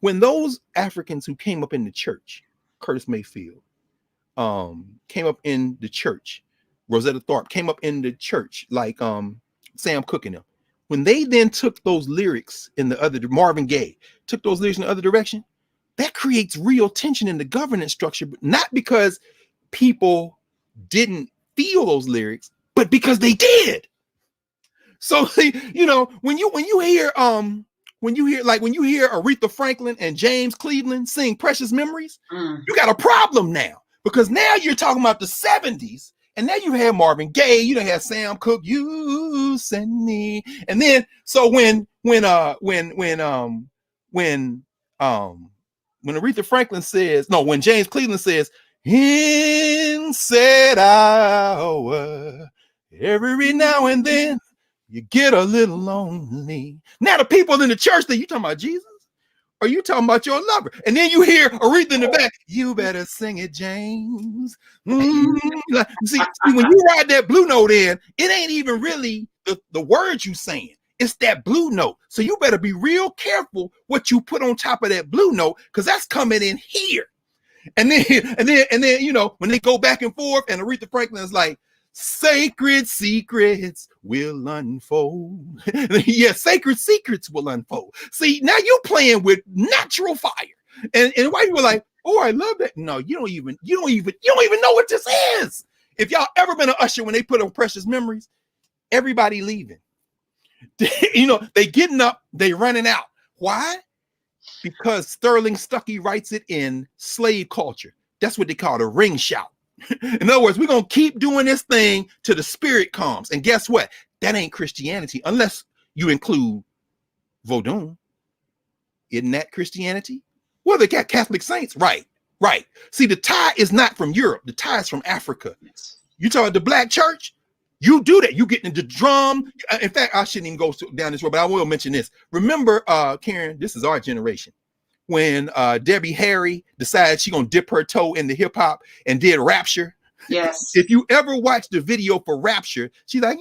When those Africans who came up in the church, Curtis Mayfield, came up in the church, Rosetta Tharpe came up in the church, like Sam Cooke and them. When they then took those lyrics in the other, Marvin Gaye took those lyrics in the other direction, that creates real tension in the governance structure, but not because people didn't feel those lyrics, but because they did. So, when you hear Aretha Franklin and James Cleveland sing Precious Memories, you got a problem now, because now you're talking about the 70s. And now you have Marvin Gaye, you don't have Sam Cooke, you send me. And then so when Aretha Franklin says, no, when James Cleveland says, in said hour, every now and then you get a little lonely. Now the people in the church think, you talking about Jesus? Or you talking about your lover? And then you hear Aretha in the back, you better sing it, James. See, when you write that blue note in, it ain't even really the words you saying. It's that blue note. So you better be real careful what you put on top of that blue note, because that's coming in here. And then, when they go back and forth, and Aretha Franklin is like, sacred secrets will unfold. Yeah, sacred secrets will unfold. See, now you're playing with natural fire. And white people are like, oh, I love that. No, you don't even know what this is. If y'all ever been an usher when they put on Precious Memories, everybody leaving. They getting up, they running out. Why? Because Sterling Stuckey writes it in slave culture. That's what they call the ring shout. In other words, we're going to keep doing this thing till the spirit comes. And guess what? That ain't Christianity, unless you include Vodun. Isn't that Christianity? Well, the Catholic saints, right. See, the tie is not from Europe. The tie is from Africa. You talk about the black church, you do that. You get into the drum. In fact, I shouldn't even go down this road, but I will mention this. Remember, Karen, this is our generation. When Debbie Harry decided she's going to dip her toe in the hip hop and did Rapture. Yes. If you ever watch the video for Rapture, she's like,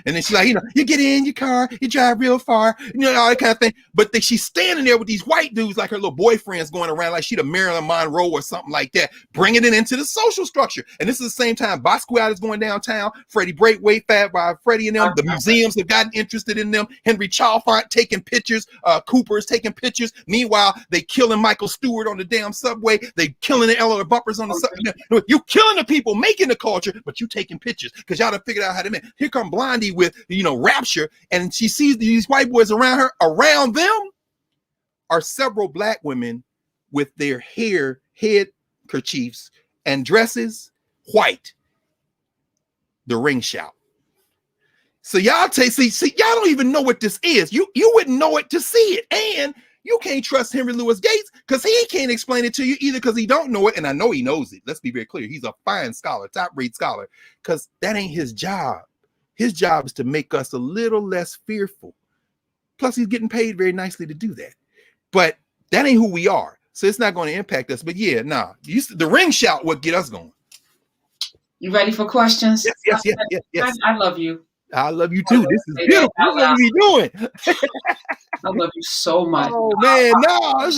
and then she's like, you get in your car, you drive real far, all that kind of thing. But she's standing there with these white dudes, like her little boyfriends, going around like she the Marilyn Monroe or something like that, bringing it into the social structure. And this is the same time Basquiat is going downtown, Freddie Braithwaite, Fat by Freddie and them. The museums have gotten interested in them. Henry Chalfant taking pictures. Cooper's taking pictures. Meanwhile, they killing Michael Stewart on the damn subway. They killing the elevator bumpers on the subway. You killing the people making the culture, but you taking pictures because y'all done figured out how to make. Here come Blondie with Rapture, and she sees these white boys around her. Around them are several black women with their head kerchiefs and dresses white. The ring shout. So y'all see, y'all don't even know what this is. You wouldn't know it to see it, and you can't trust Henry Louis Gates because he can't explain it to you either, because he don't know it, and I know he knows it. Let's be very clear. He's a fine scholar, top-rate scholar, because that ain't his job. His job is to make us a little less fearful. Plus, he's getting paid very nicely to do that. But that ain't who we are. So it's not going to impact us. But yeah, the ring shout would get us going. You ready for questions? Yes. I love you. I love you too. This is beautiful. What are we doing? I love you so much. Oh man, no.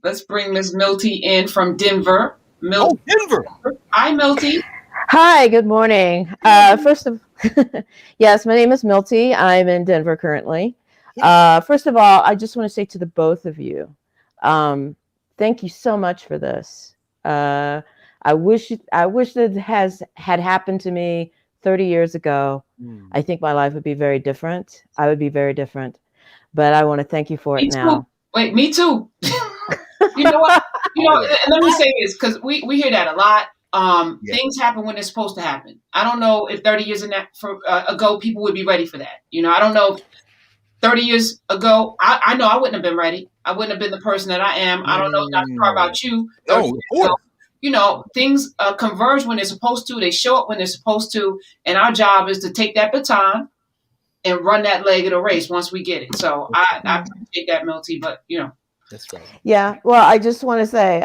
Let's bring Miss Milty in from Denver. Denver. Hi, Milty. Hi, good morning. Yes, my name is Milty. I'm in Denver currently. First of all, I just want to say to the both of you, thank you so much for this. I I wish that had happened to me 30 years ago. I think my life would be very different. I would be very different. But I want to thank you for it now. Wait, me too. You know what? Let me say this, because we hear that a lot. Things happen when they're supposed to happen. I don't know if 30 years ago people would be ready for that. I don't know if 30 years ago, I know I wouldn't have been ready. I wouldn't have been the person that I am. I don't know, Dr. Carr, about you. 30 years ago. Things converge when they're supposed to. They show up when they're supposed to. And our job is to take that baton and run that leg of the race once we get it. So I appreciate that, Milty, but That's right. Yeah. Well, I just want to say,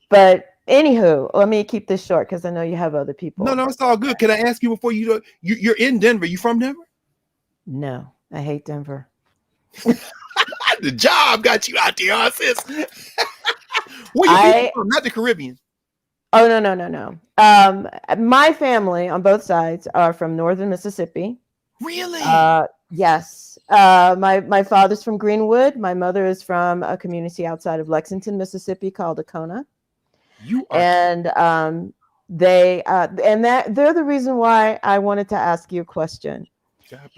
but anywho, let me keep this short because I know you have other people. No, it's all good. Can I ask you before you're in Denver? You from Denver? No, I hate Denver. The job got you out there, sis. Where you from? Not the Caribbean. Oh, no. My family on both sides are from northern Mississippi. Really? Yes. My father's from Greenwood. My mother is from a community outside of Lexington, Mississippi called Acona. And they're the reason why I wanted to ask you a question.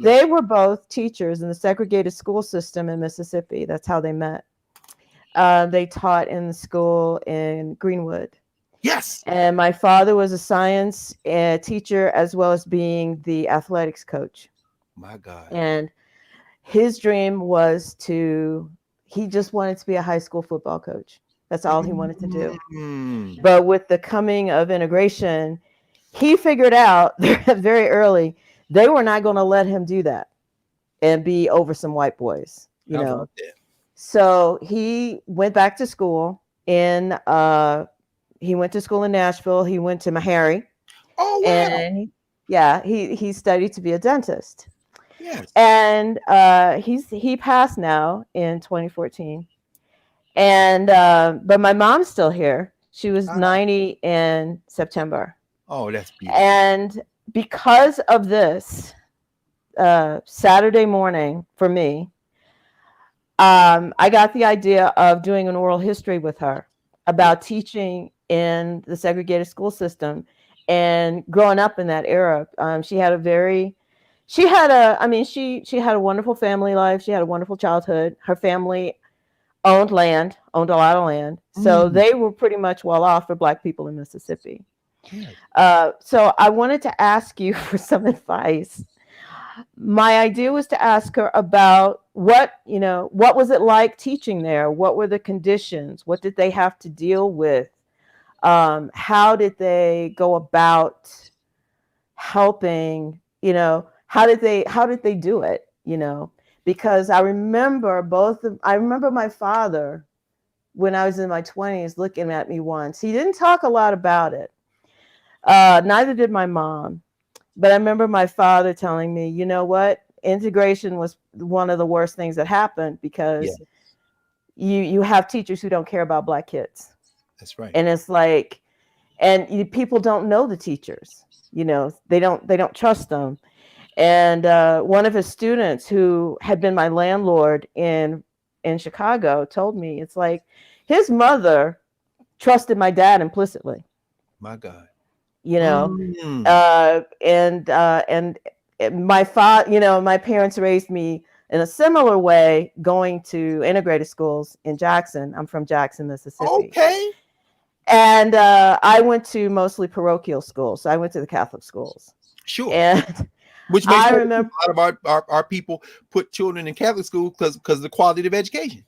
They were both teachers in the segregated school system in Mississippi. That's how they met. They taught in the school in Greenwood. Yes. And my father was a science teacher as well as being the athletics coach. My God. And his dream was he just wanted to be a high school football coach. That's all he wanted to do. But with the coming of integration, he figured out very early they were not going to let him do that and be over some white boys, So he went back to school he went to school in Nashville. He went to Meharry. Oh, wow. And he studied to be a dentist. Yes. And he passed now in 2014. And but my mom's still here. She was 90 in September. Oh, that's beautiful. And because of this, Saturday morning for me, I got the idea of doing an oral history with her about teaching in the segregated school system and growing up in that era. She had a wonderful family life. She had a wonderful childhood. Her family owned a lot of land. So they were pretty much well off for Black people in Mississippi. So I wanted to ask you for some advice. My idea was to ask her about what was it like teaching there? What were the conditions? What did they have to deal with? How did they go about helping? How did they do it? Because I remember my father when I was in my 20s looking at me once. He didn't talk a lot about it. Neither did my mom. But I remember my father telling me, you know what? Integration was one of the worst things that happened because you have teachers who don't care about Black kids. That's right. And it's like, people don't know the teachers. They don't trust them. And one of his students who had been my landlord in Chicago told me, it's like his mother trusted my dad implicitly. My God. And my father, my parents raised me in a similar way, going to integrated schools in Jackson. I'm from Jackson, Mississippi. Okay. And I went to mostly parochial schools. So I went to the Catholic schools. Sure. And which makes a lot of our people put children in Catholic school because of the quality of education.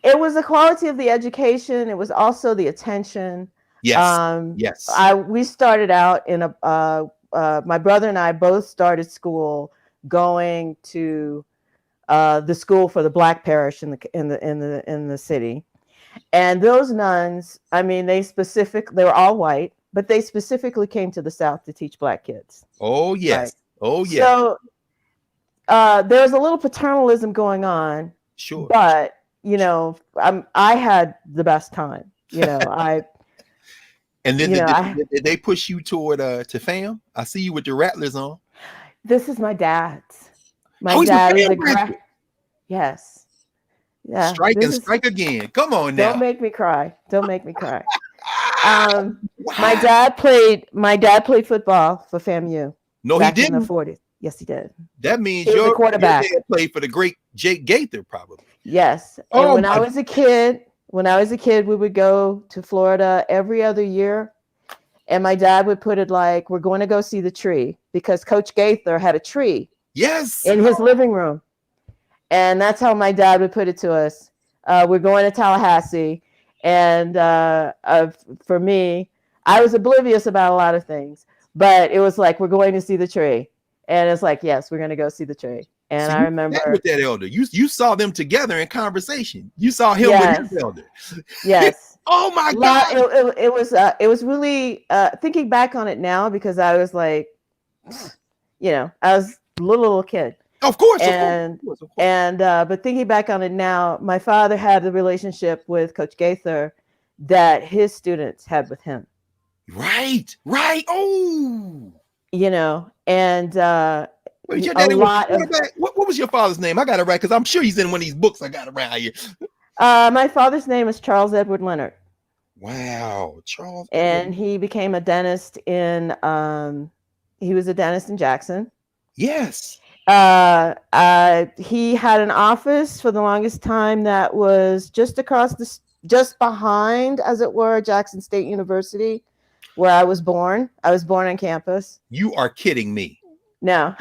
It was the quality of the education. It was also the attention. Yes. Yes. We started out in my brother and I both started school going to the school for the Black parish in the city. And those nuns, they were all white, but they specifically came to the South to teach Black kids. Oh, yes. Right? Oh, yes. So there's a little paternalism going on. Sure. But, I had the best time. And then did they push you toward to fam? I see you with your Rattlers on. This is my dad's. My dad is yes. Yeah. Strike again. Come on now. Don't make me cry. Wow. My dad played football for FAMU. No, back he in the didn't. 40s. Yes, he did. That means He was a quarterback. Your dad played for the great Jake Gaither, probably. Yes. And Oh, when I was a kid, we would go to Florida every other year. And my dad would put it like, we're going to go see the tree, because Coach Gaither had a tree. Yes. In his living room. And that's how my dad would put it to us. We're going to Tallahassee. And for me, I was oblivious about a lot of things, but it was like, we're going to see the tree. And it's like, yes, we're going to go see the tree. And so I remember with that elder, you saw them together in conversation. You saw him with his elder. Yes. Oh my God. It was really thinking back on it now, because I was like, I was a little kid. Of course. But thinking back on it now, my father had the relationship with Coach Gaither that his students had with him. Right. Oh. And your daddy what was your father's name? I got it right, because I'm sure he's in one of these books I got around here. My father's name is Charles Edward Leonard. Wow, Charles. And he became a dentist he was a dentist in Jackson. Yes. He had an office for the longest time that was just behind, as it were, Jackson State University, where I was born. I was born on campus. You are kidding me. No.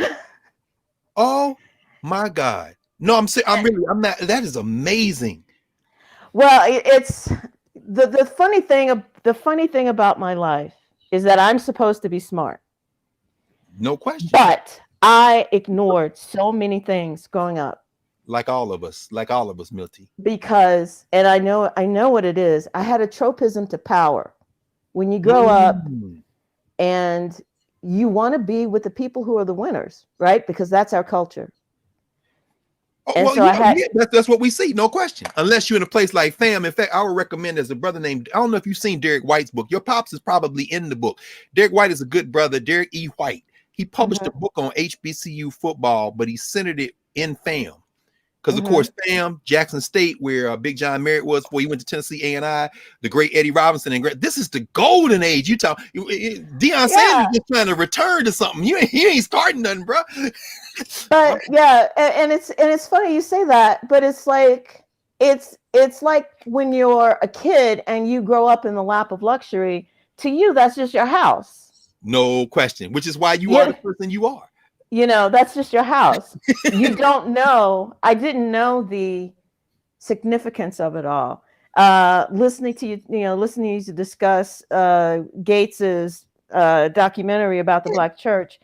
Oh my God. No, I'm not. That is amazing. Well, it's the funny thing about my life is that I'm supposed to be smart. No question. But I ignored so many things growing up. Like all of us, Milty. Because, and I know what it is. I had a tropism to power. When you grow up and you want to be with the people who are the winners, right? Because that's our culture. That's what we see, no question. Unless you're in a place like FAM. In fact, I would recommend, there's a brother named, I don't know if you've seen Derek White's book. Your pops is probably in the book. Derek White is a good brother, Derek E. White. He published a book on HBCU football, but he centered it in FAM. Because, of course, FAM, Jackson State, where Big John Merritt was before he went to Tennessee A&I, the great Eddie Robinson. This is the golden age. Deion Sanders is just trying to return to something. He ain't starting nothing, bro. But yeah, and it's funny you say that, but it's like when you're a kid and you grow up in the lap of luxury. To you, that's just your house. No question. Which is why you are the person you are. That's just your house. You don't know. I didn't know the significance of it all. Listening to you discuss Gates's documentary about the Black church.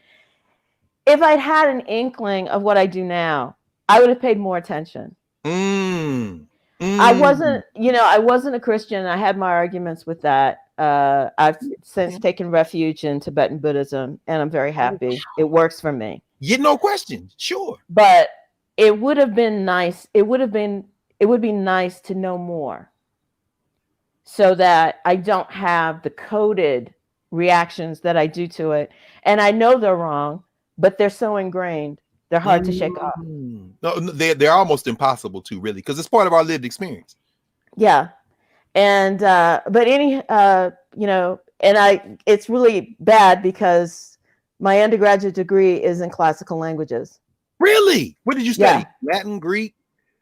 If I'd had an inkling of what I do now, I would have paid more attention. I wasn't a Christian. I had my arguments with that. I've since taken refuge in Tibetan Buddhism, and I'm very happy. It works for me. Yeah, no question. Sure. But it would have been nice. It would be nice to know more, so that I don't have the coded reactions that I do to it. And I know they're wrong, but they're so ingrained. They're hard to shake off. No, they're almost impossible to, really, because it's part of our lived experience. Yeah. And it's really bad because my undergraduate degree is in classical languages. Really? What did you study? Yeah. Latin, Greek?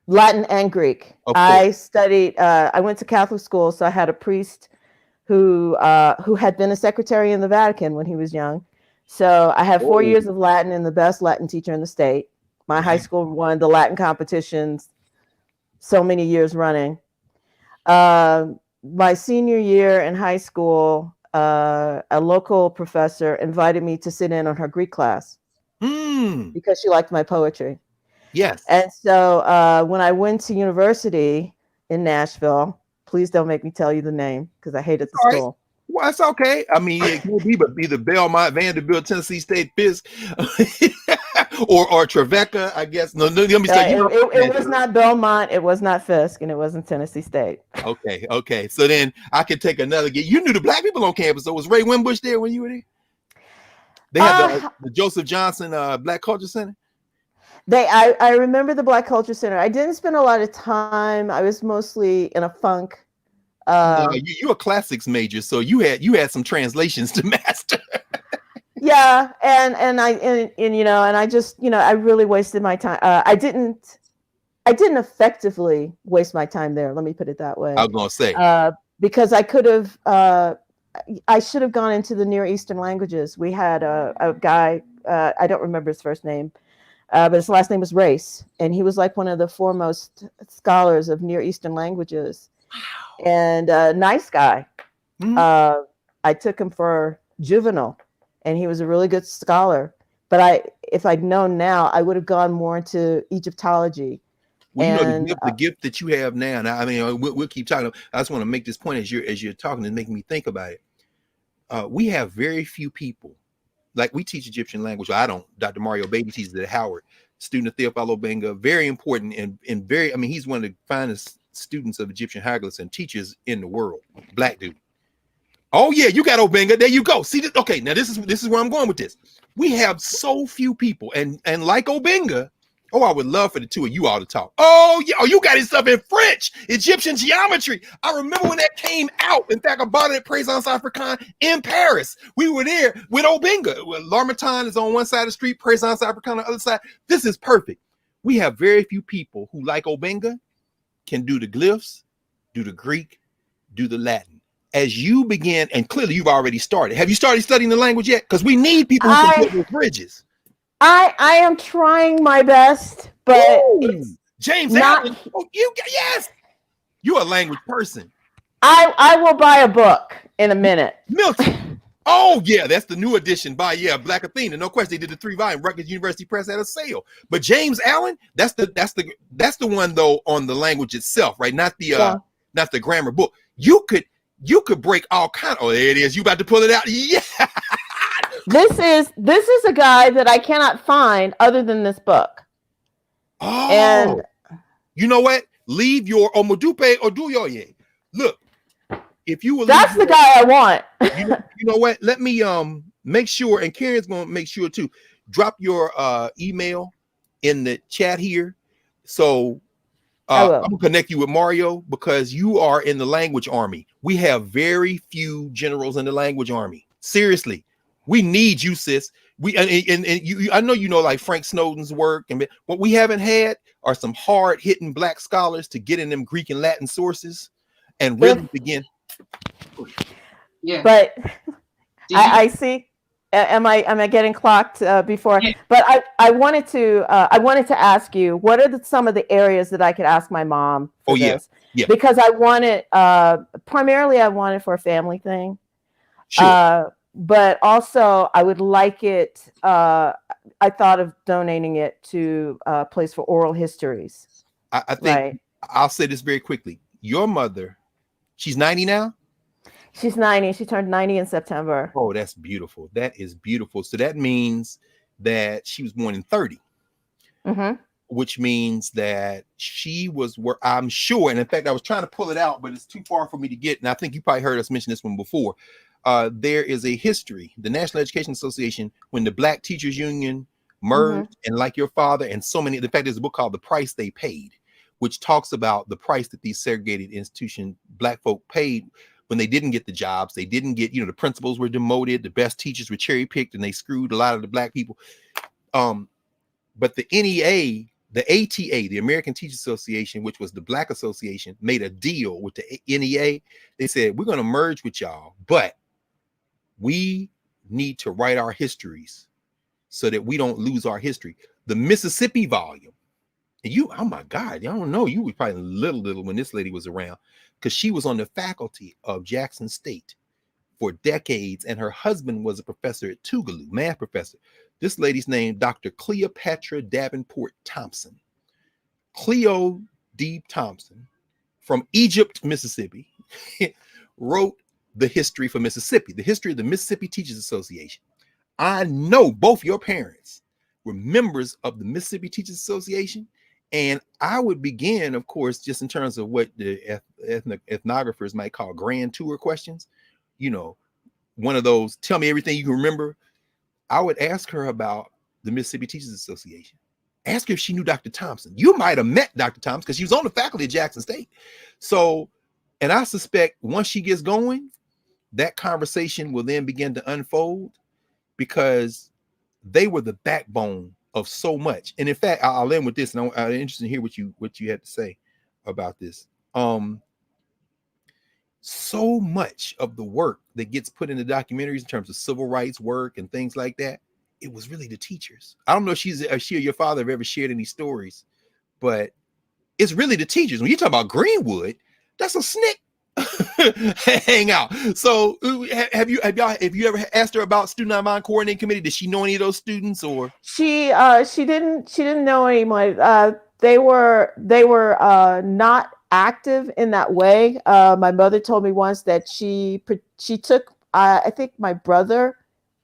Latin and Greek. I studied, I went to Catholic school, so I had a priest who had been a secretary in the Vatican when he was young. So I had 4 years of Latin and the best Latin teacher in the state. My high school won the Latin competitions so many years running. My senior year in high school, a local professor invited me to sit in on her Greek class because she liked my poetry. Yes. And so when I went to university in Nashville, please don't make me tell you the name because I hated the school. Well, that's okay. I mean, it could be, but either Belmont, Vanderbilt, Tennessee State, Fisk, or Trevecca, I guess. No, let me say, it was not Belmont, it was not Fisk, and it wasn't Tennessee State. Okay. So then I could take another. You knew the black people on campus. So was Ray Winbush there when you were there? They had the Joseph Johnson Black Culture Center. I remember the Black Culture Center. I didn't spend a lot of time. I was mostly in a funk No, you're a classics major, so you had some translations to master. Yeah, and I just, I really wasted my time. I didn't effectively waste my time there. Let me put it that way. I was gonna say because I could have. I should have gone into the Near Eastern languages. We had a guy. I don't remember his first name, but his last name was Race, and he was like one of the foremost scholars of Near Eastern languages. Wow. And nice guy. Mm-hmm. I took him for juvenile, and he was a really good scholar. But if I'd known now, I would have gone more into Egyptology. Well, the gift that you have now. Now, I mean, we'll keep talking. I just want to make this point as you're talking and making me think about it. We have very few people. Like, we teach Egyptian language. I don't. Dr. Mario Baby teaches at Howard. Student of Theophilo Benga, very important and very. I mean, he's one of the finest students of Egyptian hieroglyphs and teachers in the world. Black dude. Oh yeah, you got Obenga. There you go. See this? Okay, now this is where I'm going with this. We have so few people, and like Obenga. Oh, I would love for the two of you all to talk. Oh, yeah. Oh, you got his stuff in French, Egyptian geometry. I remember when that came out. In fact, I bought it at Présence Africaine in Paris. We were there with Obenga. L'Harmattan is on one side of the street, Présence Africaine on the other side. This is perfect. We have very few people who, like Obenga, can do the glyphs, do the Greek, do the Latin. As you begin, and clearly you've already started. Have you started studying the language yet? Because we need people who can build those bridges. I am trying my best, but it's James Allen. Oh, yes, you're a language person. I will buy a book in a minute. Milton. Oh yeah, that's the new edition by Black Athena. No question, they did the 3-volume. Rutgers University Press had a sale. But James Allen, that's the one though on the language itself, right? Not the grammar book. You could break all kind. Oh, there it is. You about to pull it out? Yeah. This is a guy that I cannot find other than this book. Oh, and you know what? Leave your Omodupe Oduyoye. Look, if you will, that's the guy I want. You know what? Let me make sure, and Karen's gonna make sure too. Drop your email in the chat here, so I'm gonna connect you with Mario because you are in the language army. We have very few generals in the language army. Seriously. We need you, sis. I know you know like Frank Snowden's work, and what we haven't had are some hard hitting Black scholars to get in them Greek and Latin sources and really begin. Yeah, but I see. Am I getting clocked before? Yeah. But I wanted to ask you, what are some of the areas that I could ask my mom for this? Yeah. Because I want it primarily. I want it for a family thing. Sure. But also, I would like it. I thought of donating it to a place for oral histories. I think I'll say this very quickly. Your mother, she's 90 now? She's 90. She turned 90 in September. Oh, that's beautiful. That is beautiful. So that means that she was born in 30, which means that she was where I'm sure. And in fact, I was trying to pull it out, but it's too far for me to get. And I think you probably heard us mention this one before. There is a history, the National Education Association, when the Black Teachers Union merged, and like your father and so many, in fact, there's a book called The Price They Paid, which talks about the price that these segregated institutions, Black folk paid when they didn't get the jobs. They didn't get, the principals were demoted, the best teachers were cherry picked, and they screwed a lot of the Black people. But the NEA, the ATA, the American Teachers Association, which was the Black association, made a deal with the NEA. They said, we're going to merge with y'all, but we need to write our histories so that we don't lose our history. The Mississippi volume, and oh my God, I don't know, you were probably little when this lady was around, because she was on the faculty of Jackson State for decades, and her husband was a professor at Tougaloo, math professor. This lady's name, Dr. Cleopatra Davenport Thompson. Cleo D. Thompson from Egypt, Mississippi, wrote the history for Mississippi, the history of the Mississippi Teachers Association. I know both your parents were members of the Mississippi Teachers Association, and I would begin, of course, just in terms of what the ethnographers might call grand tour questions. One of those, tell me everything you can remember. I would ask her about the Mississippi Teachers Association. Ask her if she knew Dr. Thompson. You might have met Dr. Thompson because she was on the faculty at Jackson State. So, And I suspect once she gets going, that conversation will then begin to unfold, because they were the backbone of so much. And in fact, I'll end with this, and I'm interested to hear what you had to say about this. So much of the work that gets put in the documentaries in terms of civil rights work and things like that, it was really the teachers. I don't know if she or your father have ever shared any stories, but it's really the teachers. When you talk about Greenwood, that's a SNCC hang out. So have you ever asked her about Student Nonviolent Coordinating Committee? Did she know any of those students? Or she didn't know anyone. They were not active in that way. My mother told me once that she took I think my brother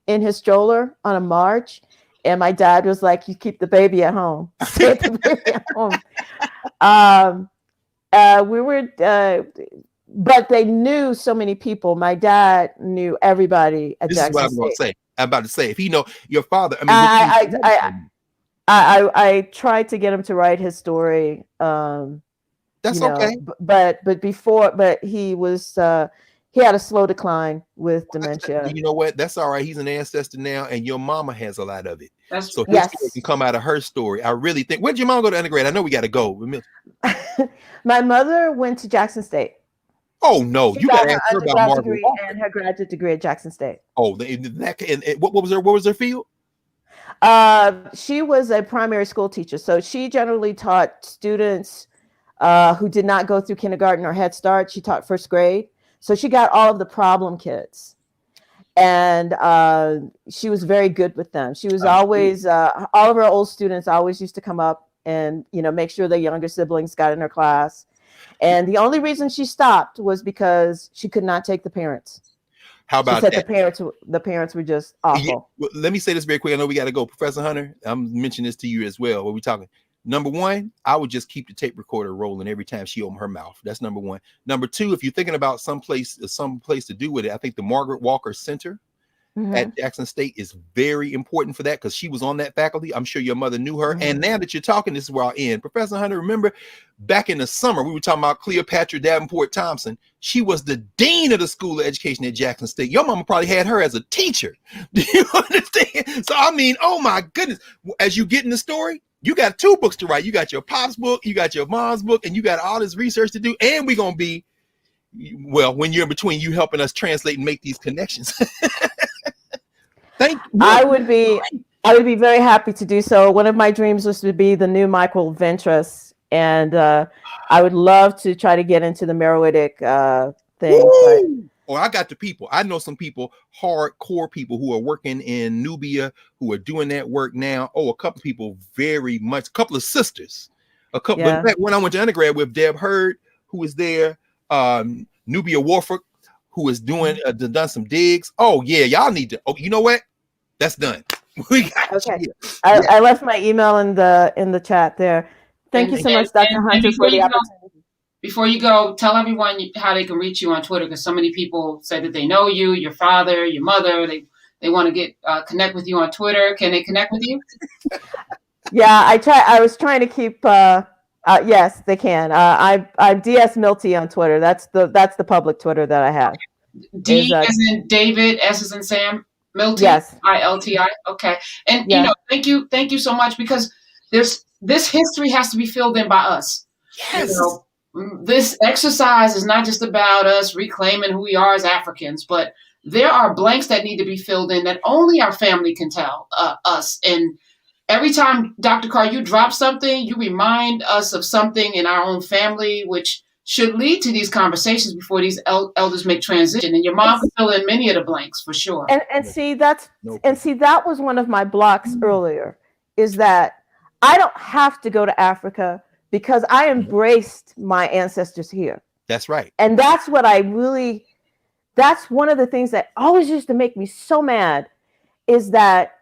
in his stroller on a march, and my dad was like, "You keep the baby at home." Stay at the baby at home. We were. But they knew so many people. My dad knew everybody at Jackson State. This is what I'm about to say. If he know your father, I mean, I tried to get him to write his story. That's okay. But he was he had a slow decline with dementia. You know what? That's all right. He's an ancestor now, and your mama has a lot of it. So his yes. story can come out of her story. I really think. Where did your mom go to undergrad? I know we got to go. My mother went to Jackson State. Oh no, you got to ask her about Margaret Walker. And her graduate degree at Jackson State. Oh, what was her field? She was a primary school teacher, so she generally taught students who did not go through kindergarten or Head Start. She taught first grade, so she got all of the problem kids, and she was very good with them. She was always all of her old students always used to come up and make sure the younger siblings got in her class. And the only reason she stopped was because she could not take the parents. How about that? The parents were just awful. Yeah, well, let me say this very quick. I know we got to go. Professor Hunter, I'm mentioning this to you as well. What we talking? Number one, I would just keep the tape recorder rolling every time she opened her mouth. That's number one. Number two, if you're thinking about some place to do with it, I think the Margaret Walker Center at Jackson State is very important for that, because she was on that faculty. I'm sure your mother knew her. And now that you're talking, this is where I'll end. Professor Hunter, remember back in the summer, we were talking about Cleopatra Davenport Thompson. She was the dean of the School of Education at Jackson State. Your mama probably had her as a teacher. Do you understand? So, I mean, oh my goodness. As you get in the story, you got two books to write. You got your pop's book, you got your mom's book, and you got all this research to do. And we're going to be, well, when you're in between, you helping us translate and make these connections. Thank you. I would be very happy to do so. One of my dreams was to be the new Michael Ventress, and I would love to try to get into the Meroitic thing. But... I got the people. I know some people, hardcore people who are working in Nubia, who are doing that work now. Oh, a couple of people, a couple of sisters. In fact, when I went to undergrad with Deb Hurd, who was there, Nubia Warford, who is done some digs. Oh yeah, y'all need to. Oh, you know what? That's done. We got you. I left my email in the chat there. Thank you so much, Dr. Hunter, for the opportunity. Before you go, tell everyone how they can reach you on Twitter, because so many people say that they know you, your father, your mother. They want to get connect with you on Twitter. Can they connect with you? Yeah, I was trying to keep. Yes, they can. I'm DS Milty on Twitter. That's the public Twitter that I have. D as in David, S as in Sam, Milty. Yes. ILTI. Okay. And thank you so much, because this history has to be filled in by us. Yes. This exercise is not just about us reclaiming who we are as Africans, but there are blanks that need to be filled in that only our family can tell us. And every time, Dr. Carr, you drop something, you remind us of something in our own family, which should lead to these conversations before these elders make transition. And your mom can fill in many of the blanks for sure. And see, that was one of my blocks earlier, is that I don't have to go to Africa because I embraced my ancestors here. That's right. And that's what that's one of the things that always used to make me so mad, is that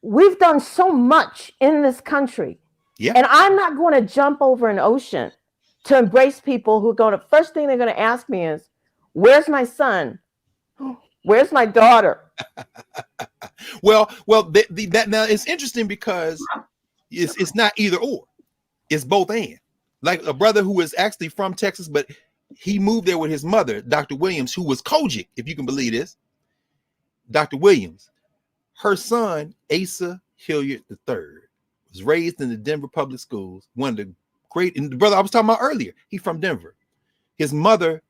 we've done so much in this country. Yeah. And I'm not going to jump over an ocean to embrace people who are going to, first thing they're going to ask me is, where's my son? Where's my daughter? Well, that now it's interesting, because it's not either or. It's both and. Like a brother who is actually from Texas, but he moved there with his mother, Dr. Williams, who was Kojic, if you can believe this. Dr. Williams, her son, Asa Hilliard III, was raised in the Denver public schools. One of the great, and the brother I was talking about earlier, he's from Denver. His mother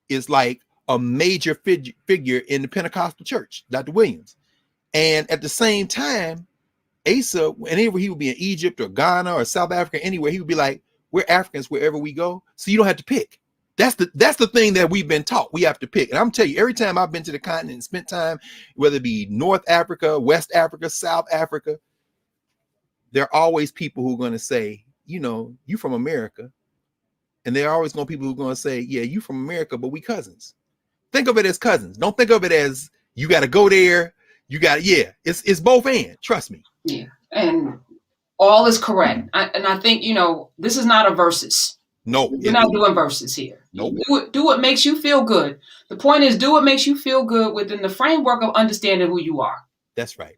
is like a major figure in the Pentecostal church, Dr. Williams. And at the same time, Asa, whenever he would be in Egypt or Ghana or South Africa, anywhere, he would be like, we're Africans wherever we go, so you don't have to pick. That's the thing that we've been taught. We have to pick. And I'm telling you, every time I've been to the continent and spent time, whether it be North Africa, West Africa, South Africa, there are always people who are going to say, you know, you from America. And there are always going to be people who are going to say, yeah, you from America, but we cousins. Think of it as cousins. Don't think of it as you got to go there. You got, yeah, it's both and. Trust me. Yeah. And all is correct. I think, you know, this is not a versus. No, we're not doing verses here. Nope. Do what makes you feel good. The point is, do what makes you feel good within the framework of understanding who you are. That's right.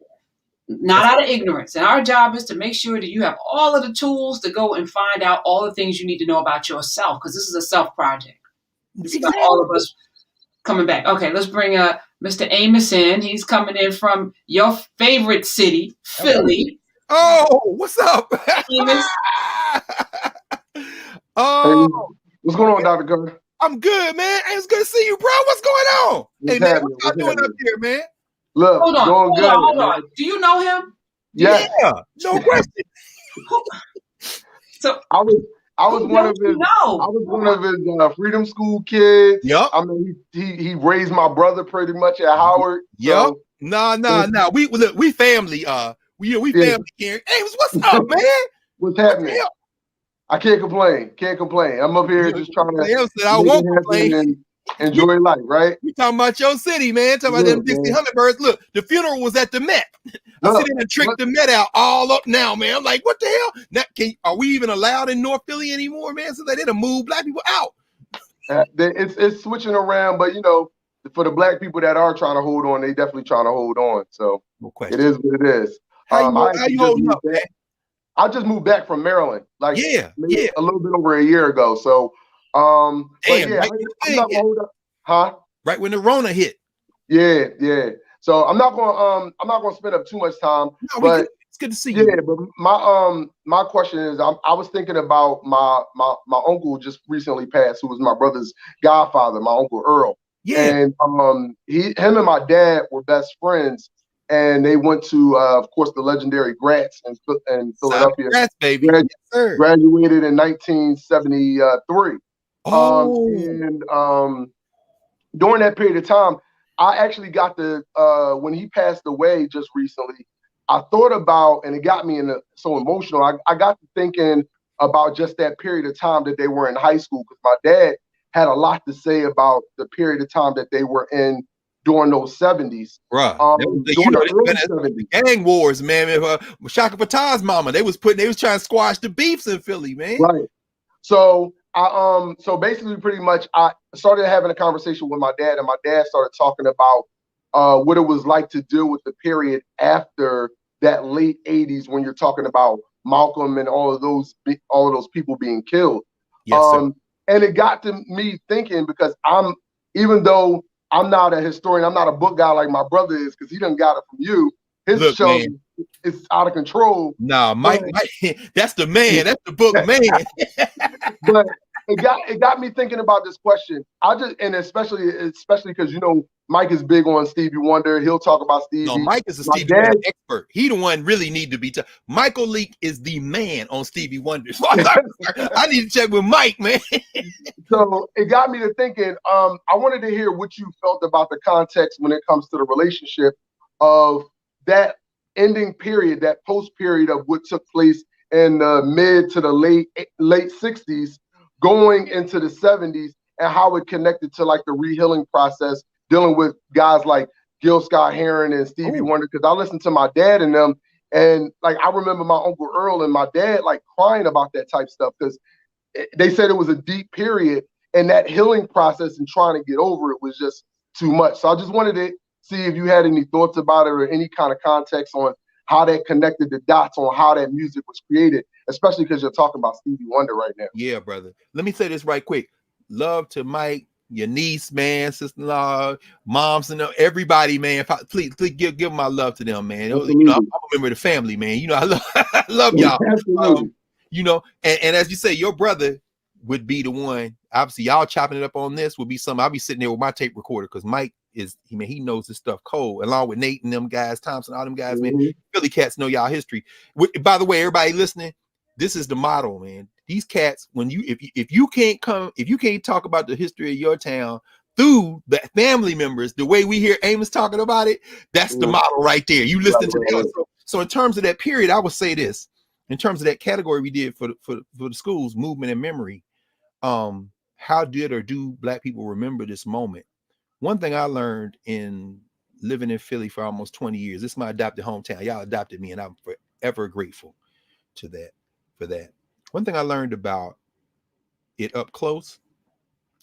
Not out of ignorance. And our job is to make sure that you have all of the tools to go and find out all the things you need to know about yourself, because this is a self project. It's about all of us coming back. Okay, let's bring Mr. Amos in. He's coming in from your favorite city, Philly. Oh, what's up? Amos. Oh, hey, what's going on, Dr. Carr? I'm good, man. It's good to see you, bro. What's going on? Hey, man, what y'all doing up here, man? Look, hold on. Do you know him? Yeah, no question. So I was one of his. I was one of his freedom school kids. Yep. I mean, he raised my brother pretty much at Howard. Yep. So. No. We family. We family. Karen. Hey, what's up, man? What's happening? I can't complain. I'm up here just trying to. I won't complain. And enjoy life, right? We talking about your city, man. Talking about them Dixie Hummingbirds. Look, the funeral was at the Met. I'm sitting there and tricked the Met out all up now, man. I'm like, what the hell? Now, are we even allowed in North Philly anymore, man? So they didn't move black people out. It's switching around, but you know, for the black people that are trying to hold on, they definitely trying to hold on. So it is what it is. How you holding up, man? I just moved back from Maryland, like a little bit over a year ago. So, damn, right when the Rona hit. Yeah. So I'm not gonna spend up too much time. No, but it's good to see you. Yeah, but my question is, I was thinking about my uncle just recently passed, who was my brother's godfather, my uncle Earl. Yeah, and him and my dad were best friends. And they went to, of course, the legendary Grants in Philadelphia. Grants, baby. Graduated in 1973. And during that period of time, I actually got when he passed away just recently, I thought about, and it got me so emotional. I got to thinking about just that period of time that they were in high school, because my dad had a lot to say about the period of time that they were in during those 70s. Right. The gang wars, man. Shaka Fatah's mama, they was trying to squash the beefs in Philly, man. Right. So so basically pretty much I started having a conversation with my dad, and my dad started talking about what it was like to deal with the period after that late 80s, when you're talking about Malcolm and all of those people being killed. Yes, sir. And it got to me thinking, because even though I'm not a historian, I'm not a book guy like my brother is, because he done got it from you. His show is out of control. Nah, Mike, that's the man. That's the book man. But it got me thinking about this question. Especially because, you know, Mike is big on Stevie Wonder. He'll talk about Stevie. No, Mike is a Stevie Wonder expert. He the one really need to be. Michael Leak is the man on Stevie Wonder. I need to check with Mike, man. So it got me to thinking. I wanted to hear what you felt about the context when it comes to the relationship of that ending period, that post period of what took place in the mid to the late 60s, going into the 70s, and how it connected to like the rehealing process, dealing with guys like Gil Scott-Heron and Stevie Wonder. Because I listened to my dad and them, and like I remember my Uncle Earl and my dad like crying about that type stuff, because they said it was a deep period, and that healing process and trying to get over it was just too much. So I just wanted to see if you had any thoughts about it or any kind of context on how that connected the dots on how that music was created, especially because you're talking about Stevie Wonder right now. Yeah, brother. Let me say this right quick. love to Mike, your niece, man, sister-in-law, moms, and everybody, man. Please give my love to them, man. I'm a member of the family, man. I love, I love y'all. And as you say, your brother would be the one. Obviously, y'all chopping it up on this would be something. I'll be sitting there with my tape recorder because Mike he knows this stuff cold, along with Nate and them guys, Thompson, all them guys, man. Philly cats know y'all history. By the way, everybody listening, this is the model, man. These cats, if you can't talk about the history of your town through the family members, the way we hear Amos talking about it, that's the model right there. You listen to that. So in terms of that period, I would say this. In terms of that category we did for the schools, movement and memory, how did or do Black people remember this moment? One thing I learned in living in Philly for almost 20 years, this is my adopted hometown. Y'all adopted me, and I'm forever grateful for that. One thing I learned about it up close,